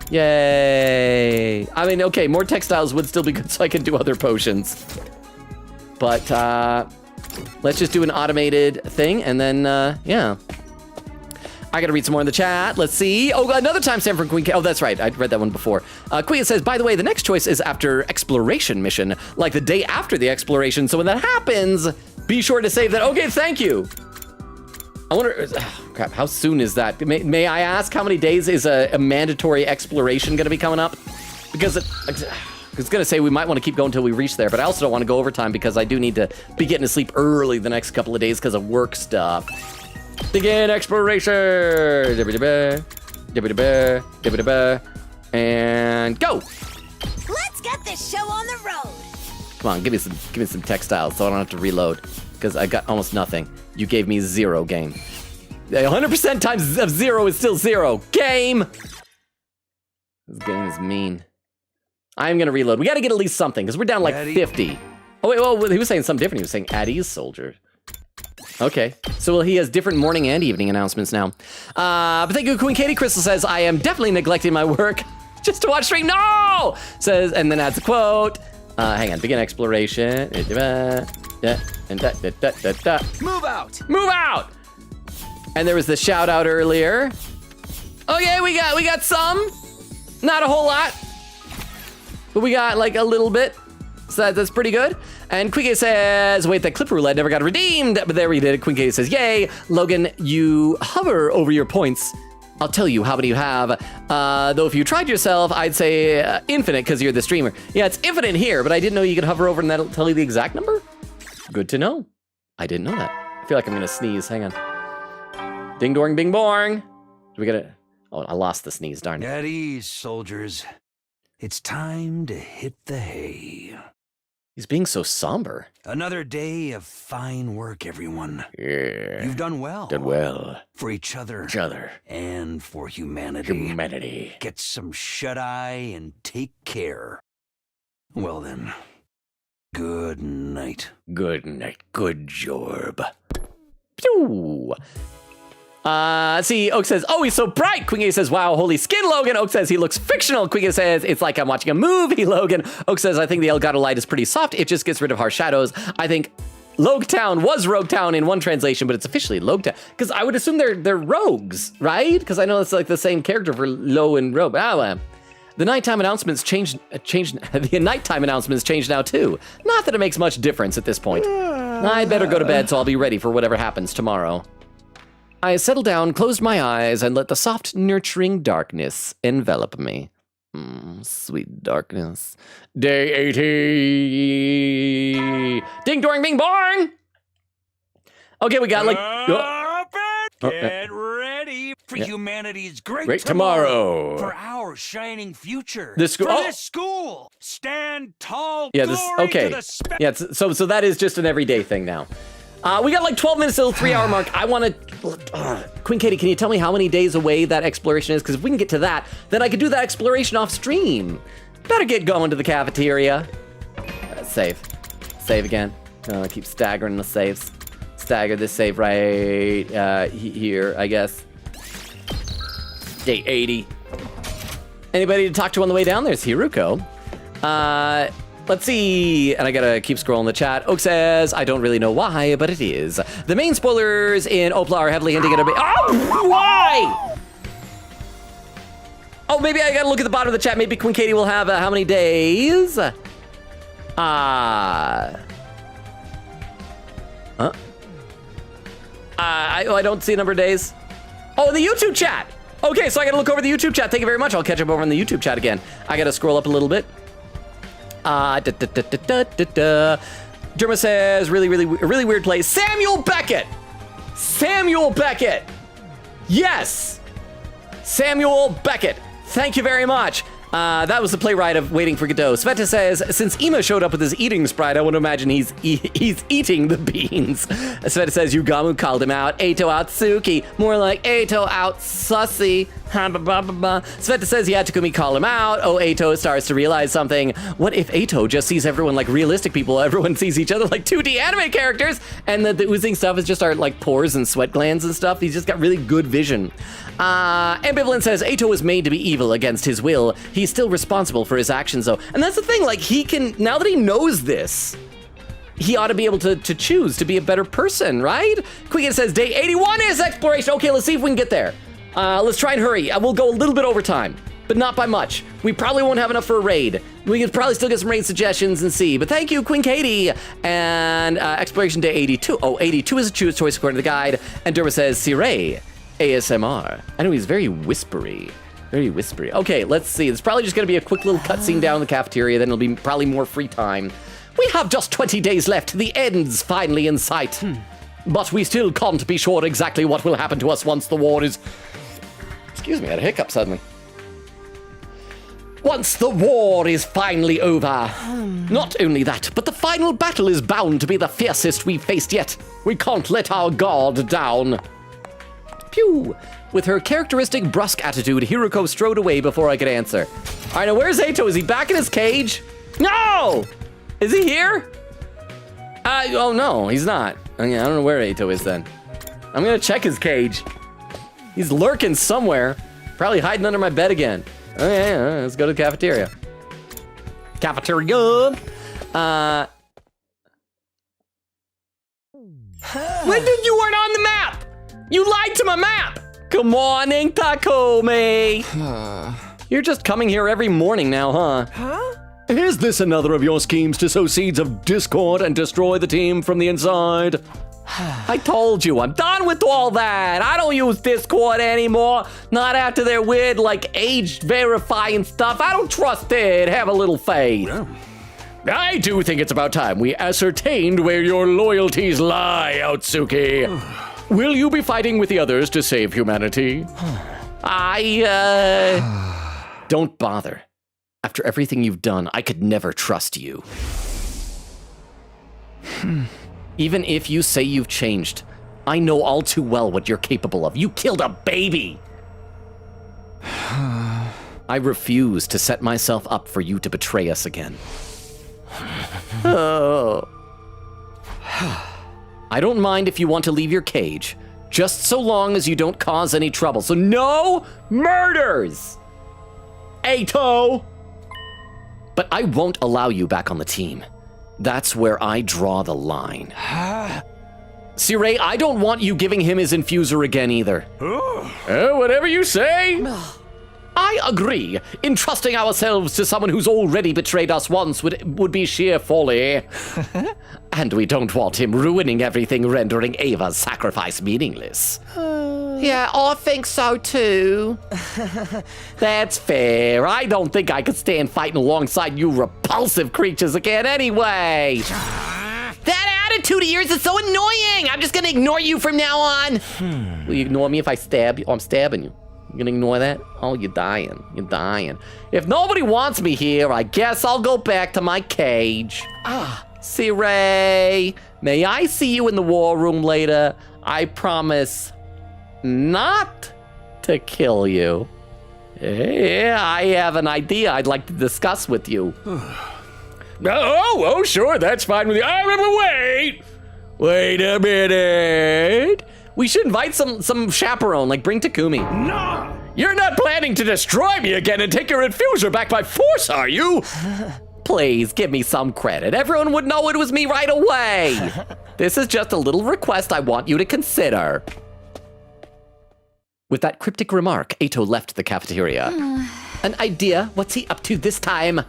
Speaker 1: Yay. I mean, okay, more textiles would still be good so I can do other potions. But let's just do an automated thing and then, yeah. I gotta read some more in the chat. Let's see. Oh, another timestamp from Queen K. Oh, that's right. I read that one before. Queen says, by the way, the next choice is after exploration mission, like the day after the exploration. So when that happens, be sure to save that. Okay, thank you. I wonder, crap, how soon is that? May I ask how many days is a mandatory exploration gonna be coming up? Because it's gonna say we might want to keep going until we reach there, but I also don't want to go overtime because I do need to be getting to sleep early the next couple of days because of work stuff. Begin exploration! And go!
Speaker 6: Let's get this show on the road.
Speaker 1: Come on, give me some textiles so I don't have to reload. Because I got almost nothing. You gave me 0 game. 100% times of 0 is still 0. Game! This game is mean. I'm gonna reload. We gotta get at least something, because we're down like 50. Oh wait, well, he was saying something different. He was saying at ease, soldier. Okay, so he has different morning and evening announcements now. But thank you, Queen Katie. Crystal says, I am definitely neglecting my work just to watch stream. No! Says, and then adds a quote. Hang on, begin exploration. Move
Speaker 9: out!
Speaker 1: Move out! And there was the shout out earlier. Okay, we got some. Not a whole lot. But we got like a little bit. So that's pretty good. And Queen Katie says, wait, that clip roulette never got redeemed. But there we did it. Queen Katie says, yay. Logan, you hover over your points. I'll tell you how many you have. Though if you tried yourself, I'd say infinite because you're the streamer. Yeah, it's infinite here, but I didn't know you could hover over and that'll tell you the exact number. Good to know. I didn't know that. I feel like I'm gonna sneeze. Hang on. Ding dong, bing bong. Do we get it? Oh, I lost the sneeze, darn it.
Speaker 2: At ease, soldiers. It's time to hit the hay.
Speaker 1: He's being so somber.
Speaker 2: Another day of fine work, everyone.
Speaker 1: Yeah.
Speaker 2: You've done well.
Speaker 1: Done well.
Speaker 2: For each other.
Speaker 1: Each other.
Speaker 2: And for humanity.
Speaker 1: Humanity.
Speaker 2: Get some shut-eye and take care. Well then, good night.
Speaker 1: Good night. Good job. Pew! See, Oak says, oh, he's so bright. Queen A says, wow, holy skin, Logan. Oak says, he looks fictional. Queen A says, it's like I'm watching a movie, Logan. Oak says, I think the Elgato light is pretty soft. It just gets rid of harsh shadows. I think Logetown was Roguetown in one translation, but it's officially Logetown. Because I would assume they're rogues, right? Because I know it's like the same character for Lo and Rogue. The nighttime announcements changed. The nighttime announcements changed now too. Not that it makes much difference at this point. I better go to bed so I'll be ready for whatever happens tomorrow. I settled down, closed my eyes, and let the soft, nurturing darkness envelop me. Sweet darkness. Day 80. Ding dong bing bong. Okay, we got like.
Speaker 2: Get ready for humanity's great
Speaker 1: tomorrow.
Speaker 2: For our shining future.
Speaker 1: This school.
Speaker 2: This school. Stand tall.
Speaker 1: Yeah. This. Okay. Yeah. So that is just an everyday thing now. We got like 12 minutes till the 3-hour mark. I want to. Queen Katie, can you tell me how many days away that exploration is? Because if we can get to that, then I could do that exploration off stream. Better get going to the cafeteria. Save. Save again. Keep staggering the saves. Stagger this save right here, I guess. Day 80. Anybody to talk to on the way down? There's Hiruko. Let's see, and I gotta keep scrolling the chat. Oak says, I don't really know why, but it is. The main spoilers in Opla are heavily hinting at a bit. Oh, why? Oh, maybe I gotta look at the bottom of the chat. Maybe Queen Katie will have how many days? I don't see a number of days. Oh, the YouTube chat. Okay, so I gotta look over the YouTube chat. Thank you very much. I'll catch up over on the YouTube chat again. I gotta scroll up a little bit. Derma says, really weird place. Samuel Beckett! Samuel Beckett! Yes! Samuel Beckett. Thank you very much. That was the playwright of Waiting for Godot. Sveta says, since Ema showed up with his eating sprite, I would imagine he's eating the beans. Sveta says, Yugamu called him out. Eito out Suki. More like Eito out Sussy. Sveta says, yeah, Takumi call him out. Oh, Eito starts to realize something. What if Eito just sees everyone like realistic people? Everyone sees each other like 2D anime characters, and the oozing stuff is just our like pores and sweat glands and stuff. He's just got really good vision. Ambivalent says, Eito was made to be evil against his will. He's still responsible for his actions, though. And that's the thing, like, he can, now that he knows this, he ought to be able to choose to be a better person, right? Quiggin says, day 81 is exploration. Okay, let's see if we can get there. Let's try and hurry. We'll go a little bit over time, but not by much. We probably won't have enough for a raid. We could probably still get some raid suggestions and see. But thank you, Queen Katie. And exploration day 82. Oh, 82 is a choice according to the guide. And Derma says, Sirei, ASMR. I know he's very whispery. Very whispery. Okay, let's see. It's probably just going to be a quick little cutscene down in the cafeteria. Then it'll be probably more free time. We have just 20 days left. The end's finally in sight. But we still can't be sure exactly what will happen to us once the war is... Excuse me, I had a hiccup suddenly. Once the war is finally over. Not only that, but the final battle is bound to be the fiercest we've faced yet. We can't let our guard down. Pew! With her characteristic brusque attitude, Hiruko strode away before I could answer. All right, now where's Eito? Is he back in his cage? No! Is he here? Oh no, he's not. I don't know where Eito is then. I'm gonna check his cage. He's lurking somewhere. Probably hiding under my bed again. Okay, let's go to the cafeteria. Cafeteria! When did you weren't on the map? You lied to my map! Good morning, Takumi! You're just coming here every morning now, huh?
Speaker 4: Is this another of your schemes to sow seeds of discord and destroy the team from the inside?
Speaker 1: I told you, I'm done with all that. I don't use Discord anymore. Not after their weird, like, age verifying stuff. I don't trust it. Have a little faith.
Speaker 4: I do think it's about time we ascertained where your loyalties lie, Otsuki. Will you be fighting with the others to save humanity?
Speaker 1: Don't bother. After everything you've done, I could never trust you. Even if you say you've changed, I know all too well what you're capable of. You killed a baby! I refuse to set myself up for you to betray us again. Oh. I don't mind if you want to leave your cage, just so long as you don't cause any trouble. So no murders! Eito! But I won't allow you back on the team. That's where I draw the line. Sirei, I don't want you giving him his infuser again either.
Speaker 4: Whatever you say.
Speaker 1: I agree. Entrusting ourselves to someone who's already betrayed us once would be sheer folly. And we don't want him ruining everything, rendering Ava's sacrifice meaningless.
Speaker 3: Yeah, I think so too.
Speaker 1: That's fair. I don't think I could stand fighting alongside you repulsive creatures again anyway.
Speaker 3: That attitude of yours is so annoying. I'm just gonna ignore you from now on.
Speaker 1: Will you ignore me if I stab you? Oh, I'm stabbing you. You gonna ignore that? Oh, you're dying. You're dying. If nobody wants me here, I guess I'll go back to my cage. Sirei, may I see you in the war room later? I promise not to kill you. Yeah, I have an idea I'd like to discuss with you.
Speaker 4: Oh, sure, that's fine with you. Wait a minute.
Speaker 1: We should invite some chaperone, like bring Takumi.
Speaker 4: No! You're not planning to destroy me again and take your infuser back by force, are you?
Speaker 1: Please, give me some credit. Everyone would know it was me right away. This is just a little request I want you to consider. With that cryptic remark, Eito left the cafeteria. An idea? What's he up to this time?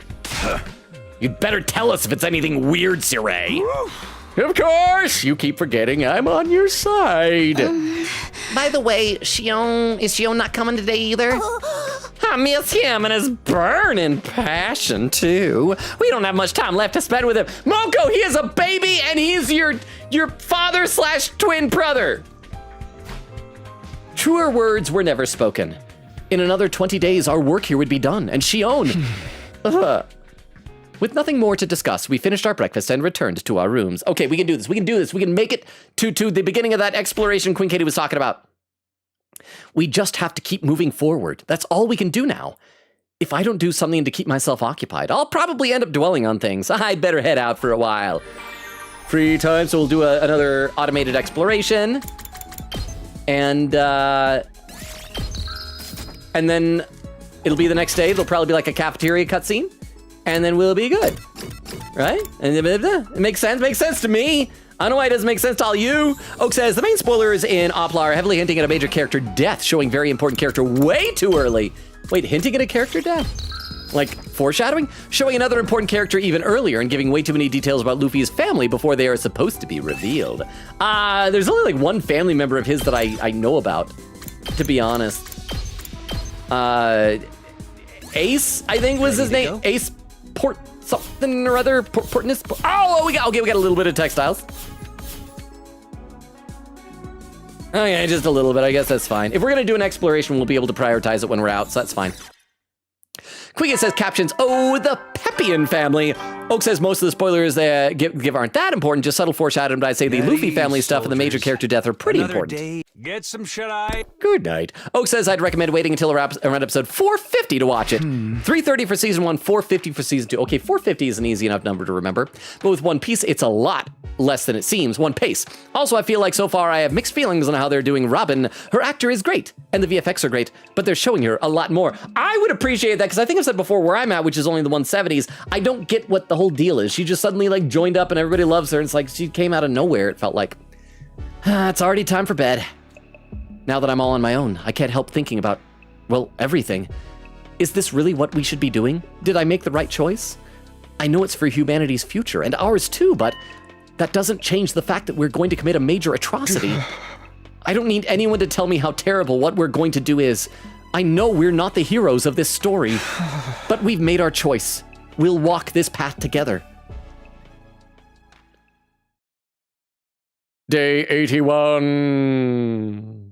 Speaker 4: You'd better tell us if it's anything weird, Sirei. Of course! You keep forgetting I'm on your side.
Speaker 3: By the way, is Shion not coming today either?
Speaker 1: I miss him and his burning passion, too. We don't have much time left to spend with him. Moko, he is a baby and he's your father/twin brother. Truer words were never spoken. In another 20 days, our work here would be done, and Shion... With nothing more to discuss, we finished our breakfast and returned to our rooms. Okay, we can do this. We can make it to the beginning of that exploration Queen Katie was talking about. We just have to keep moving forward. That's all we can do now. If I don't do something to keep myself occupied, I'll probably end up dwelling on things. I'd better head out for a while. Free time, so we'll do another automated exploration. And then it'll be the next day. There'll probably be like a cafeteria cutscene. And then we'll be good. Right? And it makes sense to me. I don't know why it doesn't make sense to all you. Oak says, the main spoilers in Opla are heavily hinting at a major character death, showing very important character way too early. Wait, hinting at a character death? Like foreshadowing? Showing another important character even earlier and giving way too many details about Luffy's family before they are supposed to be revealed. There's only like one family member of his that I know about, to be honest. Ace, I think was his name. Ace Port something or other. Portness. Oh, we got a little bit of textiles. Okay, just a little bit. I guess that's fine. If we're gonna do an exploration, we'll be able to prioritize it when we're out, so that's fine. Quiggett says captions, oh, the Peppian family. Oak says most of the spoilers they give aren't that important, just subtle foreshadowing, but I'd say the Luffy family stuff and the major character death are pretty important.
Speaker 2: Day. Get some shut-eye.
Speaker 1: Good night. Oak says I'd recommend waiting until around episode 450 to watch it. 330 for season 1, 450 for season 2. Okay, 450 is an easy enough number to remember, but with One Piece, it's a lot less than it seems. One Pace. Also, I feel like so far I have mixed feelings on how they're doing Robin. Her actor is great, and the VFX are great, but they're showing her a lot more. I would appreciate that, because I think I've said before where I'm at, which is only the 170s, I don't get what the whole deal is. She just suddenly like joined up and everybody loves her, and it's like she came out of nowhere, it felt like. It's already time for bed. Now that I'm all on my own, I can't help thinking about, well, everything. Is this really what we should be doing? Did I make the right choice? I know it's for humanity's future, and ours too, but that doesn't change the fact that we're going to commit a major atrocity. I don't need anyone to tell me how terrible what we're going to do is. I know we're not the heroes of this story, but we've made our choice. We'll walk this path together.
Speaker 4: Day 81.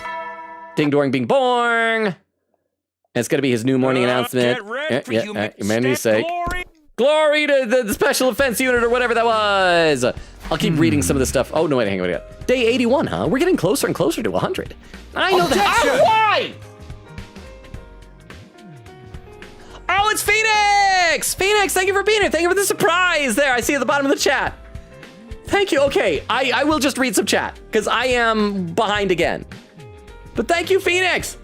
Speaker 1: Ding doring bing bong. And it's gonna be his new morning announcement. Humanity's sake. Glory to the special defense unit or whatever that was. I'll keep reading some of the stuff. Oh no, wait, hang on. Day 81, huh? We're getting closer and closer to 100. I know that. Oh, why? Oh, it's Phoenix! Phoenix, thank you for being here. Thank you for the surprise there. I see at the bottom of the chat. Thank you. Okay, I will just read some chat because I am behind again. But thank you, Phoenix.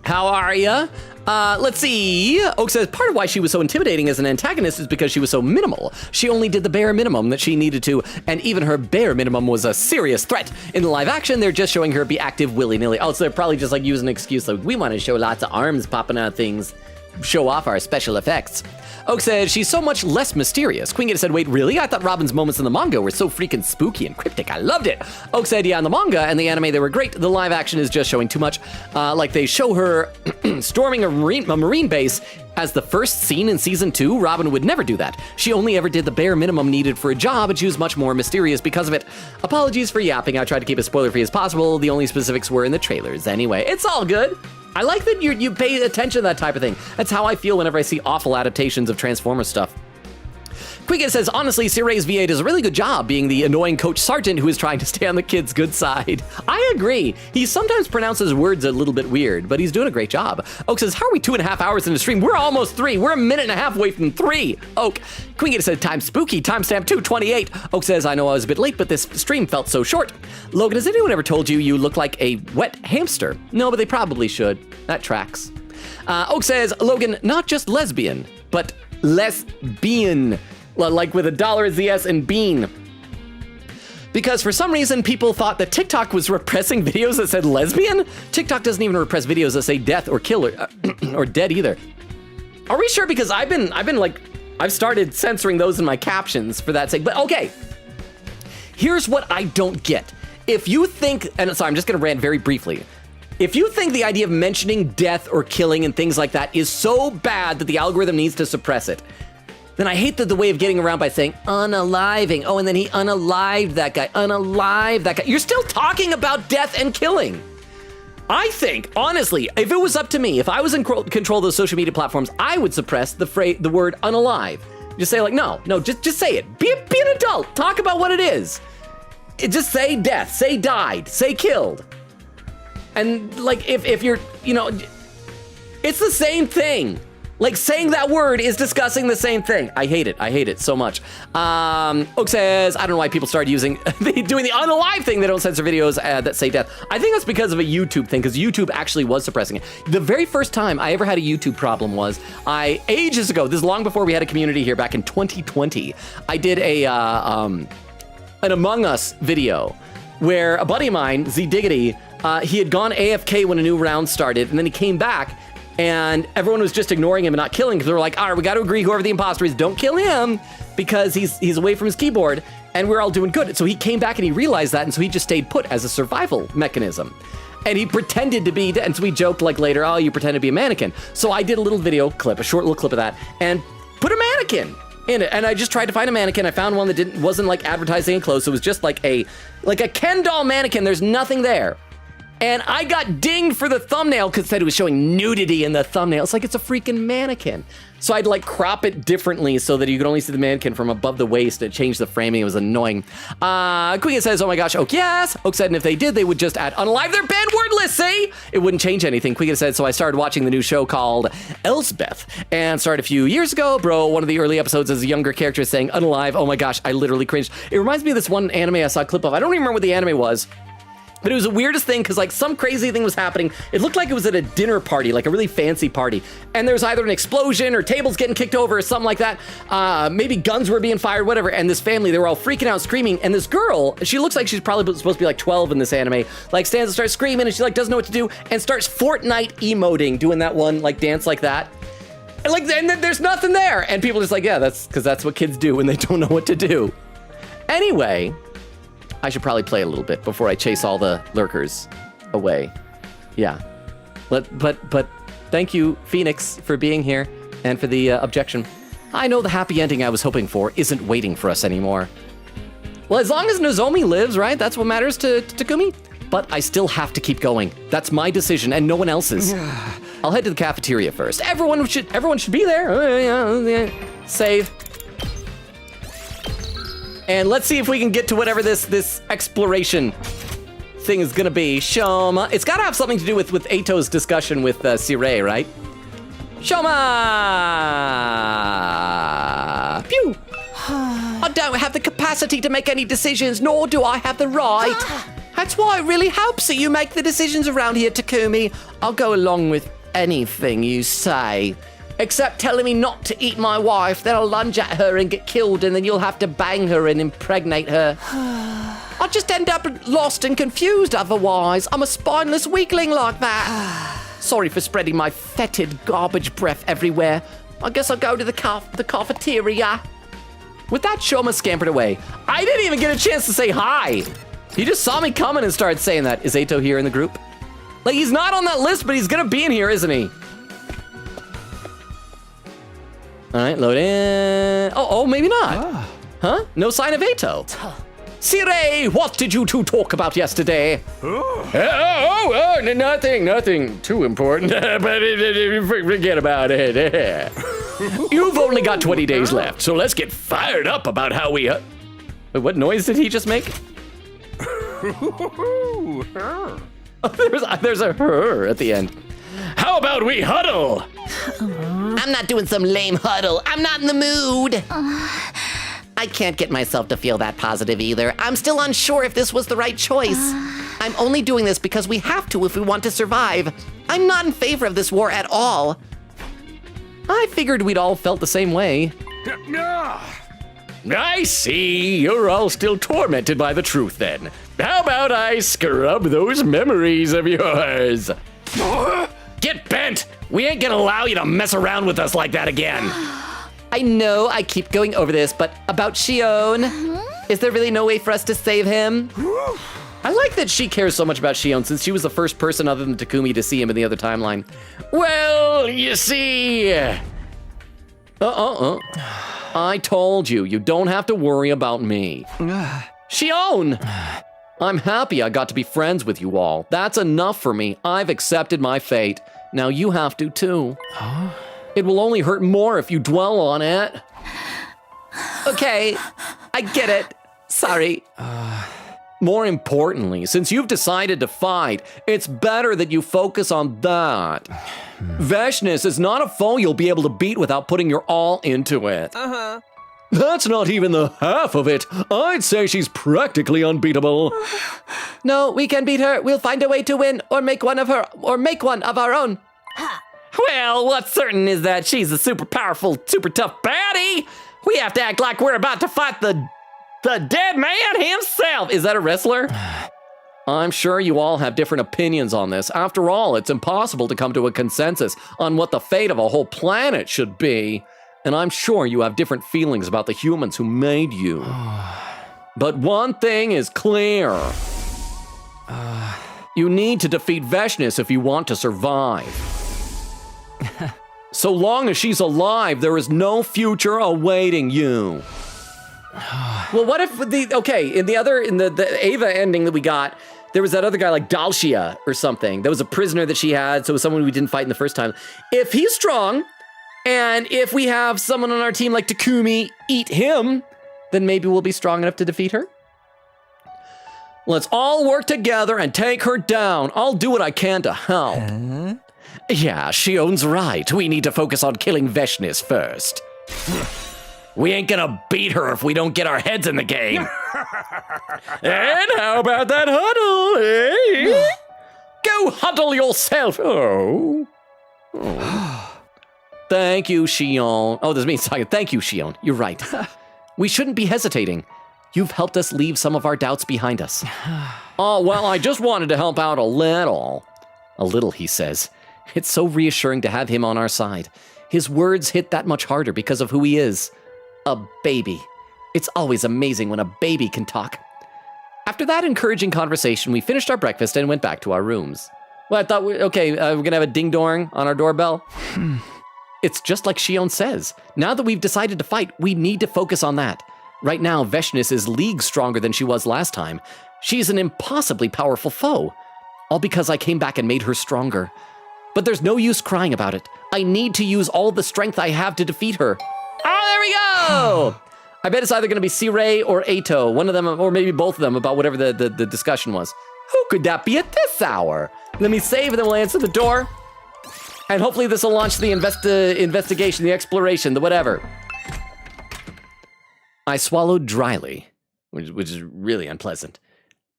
Speaker 1: How are ya? Let's see. Oak says part of why she was so intimidating as an antagonist is because she was so minimal. She only did the bare minimum that she needed to, and even her bare minimum was a serious threat. In the live action, they're just showing her be active willy-nilly. Oh, so they're probably just like using an excuse like, we want to show lots of arms popping out things, show off our special effects. Oak said, she's so much less mysterious. Queen said, wait, really? I thought Robin's moments in the manga were so freaking spooky and cryptic. I loved it. Oak said, yeah, in the manga and the anime, they were great. The live action is just showing too much. Like they show her storming a marine base as the first scene in season 2. Robin would never do that. She only ever did the bare minimum needed for a job, and she was much more mysterious because of it. Apologies for yapping. I tried to keep as spoiler-free as possible. The only specifics were in the trailers. Anyway, it's all good. I like that you pay attention to that type of thing. That's how I feel whenever I see awful adaptations of Transformers stuff. Quiggett says, honestly, Ciray's VA does a really good job being the annoying Coach Sergeant who is trying to stay on the kid's good side. I agree. He sometimes pronounces words a little bit weird, but he's doing a great job. Oak says, how are we 2.5 hours into stream? We're almost 3. We're a minute and a half away from 3. Oak. Quiggett said, time spooky, timestamp 228. Oak says, I know I was a bit late, but this stream felt so short. Logan, has anyone ever told you you look like a wet hamster? No, but they probably should. That tracks. Oak says, Logan, not just lesbian, but lesbian. Like with $1 as the S and bean. Because for some reason, people thought that TikTok was repressing videos that said lesbian. TikTok doesn't even repress videos that say death or kill or dead either. Are we sure? Because I've started censoring those in my captions for that sake. But okay, here's what I don't get. If you think, and sorry, I'm just gonna rant very briefly. If you think the idea of mentioning death or killing and things like that is so bad that the algorithm needs to suppress it, then I hate the way of getting around by saying unaliving. Oh, and then he unalived that guy, unalived that guy. You're still talking about death and killing. I think, honestly, if it was up to me, if I was in control of those social media platforms, I would suppress the word unalive. Just say like, no, just say it. Be an adult, talk about what it is. Just say death, say died, say killed. And like, if you're, you know, it's the same thing. Like, saying that word is discussing the same thing. I hate it. I hate it so much. Oak says, I don't know why people started doing the unalive thing. They don't censor videos that say death. I think that's because of a YouTube thing, because YouTube actually was suppressing it. The very first time I ever had a YouTube problem was, ages ago, this is long before we had a community here, back in 2020, I did an Among Us video where a buddy of mine, Z Diggity, he had gone AFK when a new round started, and then he came back, and everyone was just ignoring him and not killing him because they were like, all right, we got to agree whoever the imposter is, don't kill him because he's away from his keyboard, and we're all doing good. So he came back and he realized that, and so he just stayed put as a survival mechanism. And he pretended to be dead, and so we joked like later, oh, you pretend to be a mannequin. So I did a little video clip, a short little clip of that, and put a mannequin in it. And I just tried to find a mannequin. I found one that wasn't like advertising and close. It was just like a Ken doll mannequin. There's nothing there. And I got dinged for the thumbnail because it said it was showing nudity in the thumbnail. It's like, it's a freaking mannequin. So I'd like crop it differently so that you could only see the mannequin from above the waist. It changed the framing. It was annoying. Queen says, oh my gosh, Oak, yes. Oak said, and if they did, they would just add unalive their banned word list, see? It wouldn't change anything. Queen said, so I started watching the new show called Elsbeth and started a few years ago. Bro, one of the early episodes is a younger character saying unalive. Oh my gosh, I literally cringed. It reminds me of this one anime I saw a clip of. I don't even remember what the anime was. But it was the weirdest thing because like some crazy thing was happening. It looked like it was at a dinner party, like a really fancy party. And there was either an explosion or tables getting kicked over or something like that. Maybe guns were being fired, whatever. And this family, they were all freaking out, screaming. And this girl, she looks like she's probably supposed to be like 12 in this anime, like stands and starts screaming and she like doesn't know what to do and starts Fortnite emoting, doing that one like dance like that. And then there's nothing there. And people are just like, yeah, that's because that's what kids do when they don't know what to do. Anyway, I should probably play a little bit before I chase all the lurkers away. Yeah. But thank you, Phoenix, for being here and for the objection. I know the happy ending I was hoping for isn't waiting for us anymore. Well, as long as Nozomi lives, right? That's what matters to Takumi. But I still have to keep going. That's my decision and no one else's. I'll head to the cafeteria first. Everyone should be there. Save. And let's see if we can get to whatever this exploration thing is gonna be. Shoma. It's gotta have something to do with Ato's discussion with Sirei, right? Shoma! Pew! I don't have the capacity to make any decisions, nor do I have the right. That's why it really helps that you make the decisions around here, Takumi. I'll go along with anything you say. Except telling me not to eat my wife, then I'll lunge at her and get killed, and then you'll have to bang her and impregnate her. I'll just end up lost and confused otherwise. I'm a spineless weakling like that. Sorry for spreading my fetid garbage breath everywhere. I guess I'll go to the cafeteria. With that, Shoma scampered away. I didn't even get a chance to say hi. He just saw me coming and started saying that. Is Ato here in the group? Like, he's not on that list, but he's gonna be in here, isn't he? All right, load in. Oh, maybe not. Huh? No sign of Ato. Sirei, what did you two talk about yesterday? Nothing too important, but forget about it. You've only got 20 days left, so let's get fired up about how we... Wait, what noise did he just make? There's a her at the end. How about we huddle?
Speaker 3: I'm not doing some lame huddle. I'm not in the mood. I can't get myself to feel that positive either. I'm still unsure if this was the right choice. I'm only doing this because we have to if we want to survive. I'm not in favor of this war at all. I figured we'd all felt the same way.
Speaker 4: I see. You're all still tormented by the truth then. How about I scrub those memories of yours? Get bent! We ain't gonna allow you to mess around with us like that again.
Speaker 3: I know I keep going over this, but about Shion, is there really no way for us to save him?
Speaker 1: I like that she cares so much about Shion since she was the first person other than Takumi to see him in the other timeline.
Speaker 4: Well, you see...
Speaker 1: I told you, you don't have to worry about me. Shion! I'm happy I got to be friends with you all. That's enough for me. I've accepted my fate. Now you have to too. It will only hurt more if you dwell on it.
Speaker 3: Okay, I get it. Sorry.
Speaker 1: More importantly, since you've decided to fight, it's better that you focus on that. Veshness is not a foe you'll be able to beat without putting your all into it. That's not even the half of it. I'd say she's practically unbeatable.
Speaker 3: No, we can beat her. We'll find a way to win or make one of our own.
Speaker 1: Well, what's certain is that she's a super powerful, super tough baddie. We have to act like we're about to fight the dead man himself. Is that a wrestler? I'm sure you all have different opinions on this. After all, it's impossible to come to a consensus on what the fate of a whole planet should be. And I'm sure you have different feelings about the humans who made you. But one thing is clear. You need to defeat Veshness if you want to survive. So long as she's alive, there is no future awaiting you. Well, what if in the Ava ending that we got, there was that other guy like Dalshia or something. That was a prisoner that she had, so it was someone we didn't fight in the first time. If he's strong, and if we have someone on our team like Takumi eat him, then maybe we'll be strong enough to defeat her. Let's all work together and take her down. I'll do what I can to help. Yeah, Shion's right. We need to focus on killing Veshness first. We ain't gonna beat her if we don't get our heads in the game. And how about that huddle, eh? Go huddle yourself. Oh. Thank you, Shion. Oh, this means talking. Thank you, Shion. You're right. We shouldn't be hesitating. You've helped us leave some of our doubts behind us. Oh, well, I just wanted to help out a little. A little, he says. It's so reassuring to have him on our side. His words hit that much harder because of who he is. A baby. It's always amazing when a baby can talk. After that encouraging conversation, we finished our breakfast and went back to our rooms. Well, I thought, we're gonna have a ding-dong on our doorbell. It's just like Shion says. Now that we've decided to fight, we need to focus on that. Right now, Veshness is leagues stronger than she was last time. She's an impossibly powerful foe. All because I came back and made her stronger. But there's no use crying about it. I need to use all the strength I have to defeat her. Oh, there we go! I bet it's either going to be C-Ray or Ato, one of them, or maybe both of them, about whatever the discussion was. Who could that be at this hour? Let me save and then we'll answer the door. And hopefully this will launch the investigation, the exploration, the whatever. I swallowed dryly, which is really unpleasant,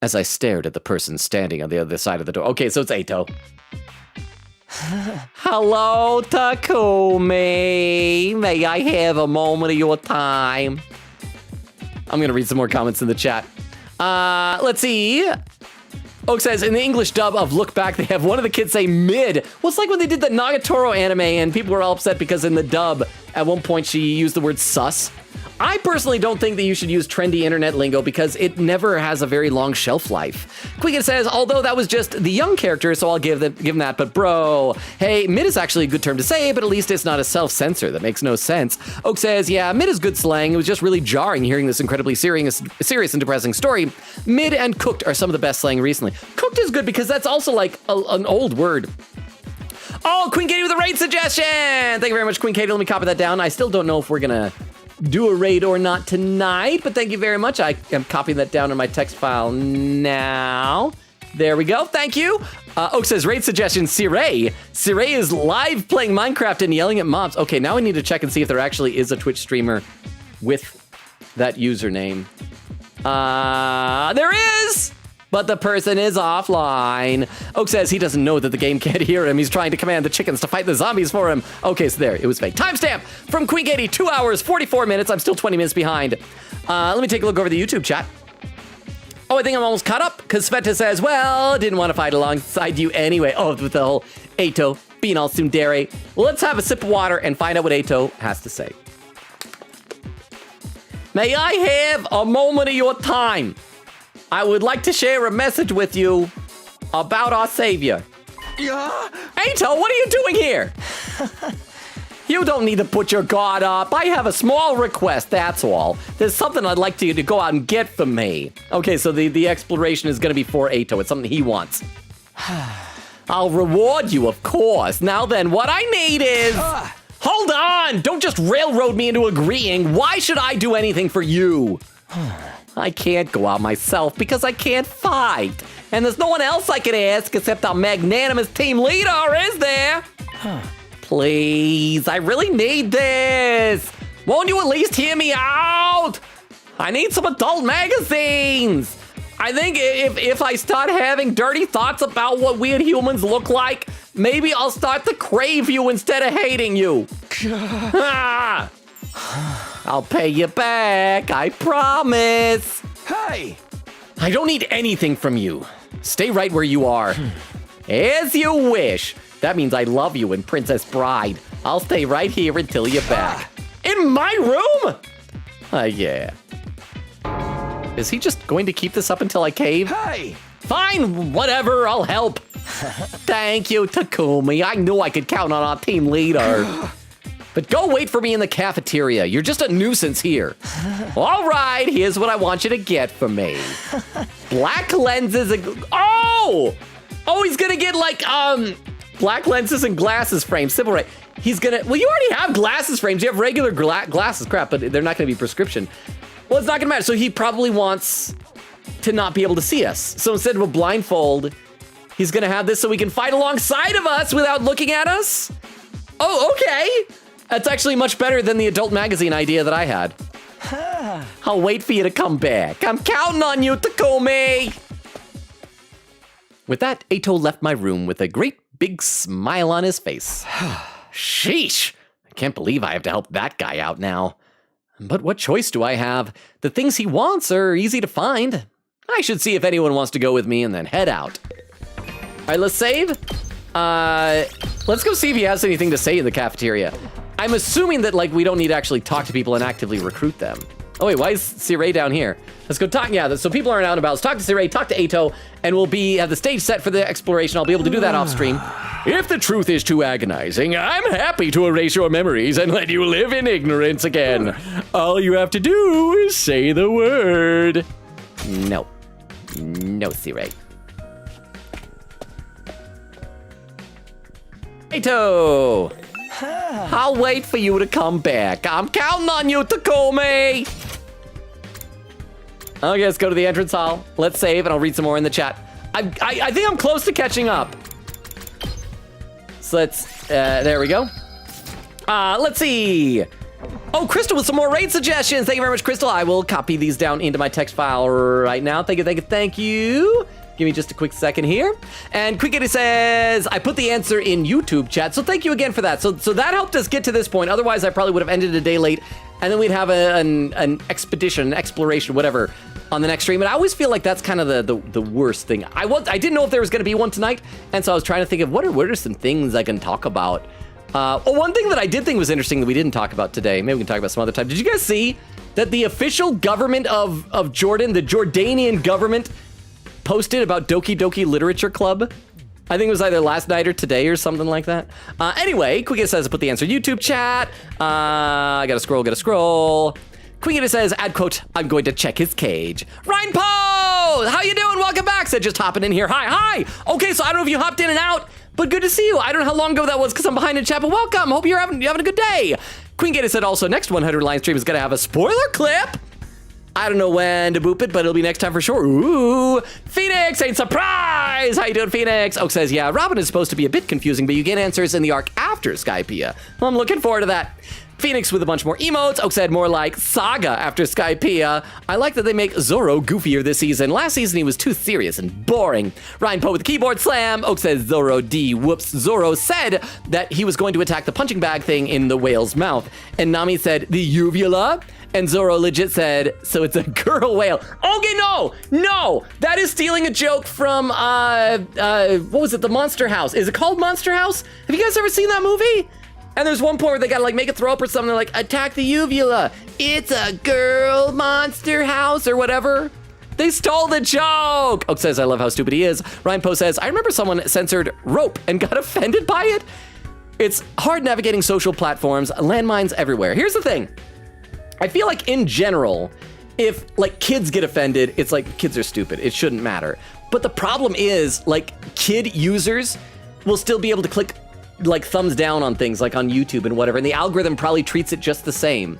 Speaker 1: as I stared at the person standing on the other side of the door. Okay, so it's Ato. Hello, Takumi. May I have a moment of your time? I'm gonna read some more comments in the chat. Let's see. Oak says, in the English dub of Look Back, they have one of the kids say mid. Well, it's like when they did the Nagatoro anime and people were all upset because in the dub, at one point she used the word sus. I personally don't think that you should use trendy internet lingo because it never has a very long shelf life. Quiggin says, although that was just the young character, so I'll give them that, but bro, hey, mid is actually a good term to say, but at least it's not a self-censor. That makes no sense. Oak says, yeah, mid is good slang. It was just really jarring hearing this incredibly serious and depressing story. Mid and cooked are some of the best slang recently. Cooked is good because that's also like an old word. Oh, Queen Katie with a raid suggestion! Thank you very much, Queen Katie. Let me copy that down. I still don't know if we're gonna do a raid or not tonight, but thank you very much. I am copying that down in my text file now. There we go. Thank you. Oak says, raid suggestion, C-Ray. C-Ray is live playing Minecraft and yelling at mobs. Okay, now I need to check and see if there actually is a Twitch streamer with that username. There is! But the person is offline. Oak says he doesn't know that the game can't hear him. He's trying to command the chickens to fight the zombies for him. Okay, so there, it was fake. Timestamp from Queen Katie, 2 hours, 44 minutes. I'm still 20 minutes behind. Let me take a look over the YouTube chat. Oh, I think I'm almost caught up, because Sveta says, well, didn't want to fight alongside you anyway. Oh, with the whole Ato being all tsundere. Well, let's have a sip of water and find out what Ato has to say. May I have a moment of your time? I would like to share a message with you about our savior. Ato, what are you doing here? You don't need to put your guard up. I have a small request, that's all. There's something I'd like you to go out and get for me. Okay, so the exploration is going to be for Ato. It's something he wants. I'll reward you, of course. Now then, what I need is... Hold on! Don't just railroad me into agreeing. Why should I do anything for you? I can't go out myself because I can't fight. And there's no one else I can ask except our magnanimous team leader, is there? Please, I really need this. Won't you at least hear me out? I need some adult magazines. I think if I start having dirty thoughts about what weird humans look like, maybe I'll start to crave you instead of hating you. I'll pay you back, I promise.
Speaker 10: Hey!
Speaker 1: I don't need anything from you. Stay right where you are. As you wish. That means I love you and Princess Bride. I'll stay right here until you're back. In my room? Yeah. Is he just going to keep this up until I cave?
Speaker 10: Hey!
Speaker 1: Fine, whatever, I'll help. Thank you, Takumi. I knew I could count on our team leader. But go wait for me in the cafeteria. You're just a nuisance here. All right, here's what I want you to get for me. Black lenses and... Oh, he's gonna get like, black lenses and glasses frames. Simple, right? He's gonna... Well, you already have glasses frames. You have regular glasses. Crap, but they're not gonna be prescription. Well, it's not gonna matter. So he probably wants to not be able to see us. So instead of a blindfold, he's gonna have this so he can fight alongside of us without looking at us? Oh, okay. That's actually much better than the adult magazine idea that I had. I'll wait for you to come back. I'm counting on you, Takumi. With that, Ato left my room with a great big smile on his face. Sheesh. I can't believe I have to help that guy out now. But what choice do I have? The things he wants are easy to find. I should see if anyone wants to go with me and then head out. All right, let's save. Let's go see if he has anything to say in the cafeteria. I'm assuming that, like, we don't need to actually talk to people and actively recruit them. Oh, wait, why is Sirei down here? Let's go talk. Yeah, so people aren't out and about. Let's talk to Sirei, talk to Ato, and we'll have the stage set for the exploration. I'll be able to do that off stream.
Speaker 4: If the truth is too agonizing, I'm happy to erase your memories and let you live in ignorance again. All you have to do is say the word.
Speaker 1: No. No, Sirei. Ato! I'll wait for you to come back. I'm counting on you, Takumi! Okay, let's go to the entrance hall. Let's save, and I'll read some more in the chat. I think I'm close to catching up. So let's, there we go. Let's see. Oh, Crystal with some more raid suggestions. Thank you very much, Crystal. I will copy these down into my text file right now. Thank you, thank you, thank you. Give me just a quick second here. And Quick Kitty says, I put the answer in YouTube chat, so thank you again for that. So that helped us get to this point. Otherwise, I probably would have ended a day late, and then we'd have an expedition, an exploration, whatever, on the next stream. And I always feel like that's kind of the worst thing. I didn't know if there was going to be one tonight, and so I was trying to think of what are some things I can talk about. One thing that I did think was interesting that we didn't talk about today, maybe we can talk about some other time. Did you guys see that the official government of Jordan, the Jordanian government, posted about Doki Doki Literature Club? I think it was either last night or today or something like that. Anyway, Quickita says I put the answer in YouTube chat. I gotta scroll. Quickita says, add quote, I'm going to check his cage. Ryan Poe! How you doing? Welcome back. Said just hopping in here. Hi. Okay, so I don't know if you hopped in and out, but good to see you. I don't know how long ago that was because I'm behind in chat, but welcome. Hope you're having a good day. Queen Gator said also next 100 line stream is gonna have a spoiler clip. I don't know when to boop it, but it'll be next time for sure. Ooh, Phoenix ain't surprise. How you doing, Phoenix? Oak says, yeah, Robin is supposed to be a bit confusing, but you get answers in the arc after Skypiea. Well, I'm looking forward to that. Phoenix with a bunch more emotes. Oak said more like Saga after Skypiea. I like that they make Zoro goofier this season. Last season he was too serious and boring. Ryan Poe with the keyboard slam. Oak says Zoro D. Whoops. Zoro said that he was going to attack the punching bag thing in the whale's mouth. And Nami said, the uvula? And Zoro legit said, so it's a girl whale. Okay, no, that is stealing a joke from, what was it, the Monster House. Is it called Monster House? Have you guys ever seen that movie? And there's one point where they gotta like make it throw up or something. They're like, attack the uvula. It's a girl monster house or whatever. They stole the joke. Oak says, I love how stupid he is. Ryan Poe says, I remember someone censored rope and got offended by it. It's hard navigating social platforms, landmines everywhere. Here's the thing. I feel like in general, if like kids get offended, it's like kids are stupid. It shouldn't matter. But the problem is like kid users will still be able to click like thumbs down on things like on YouTube and whatever. And the algorithm probably treats it just the same.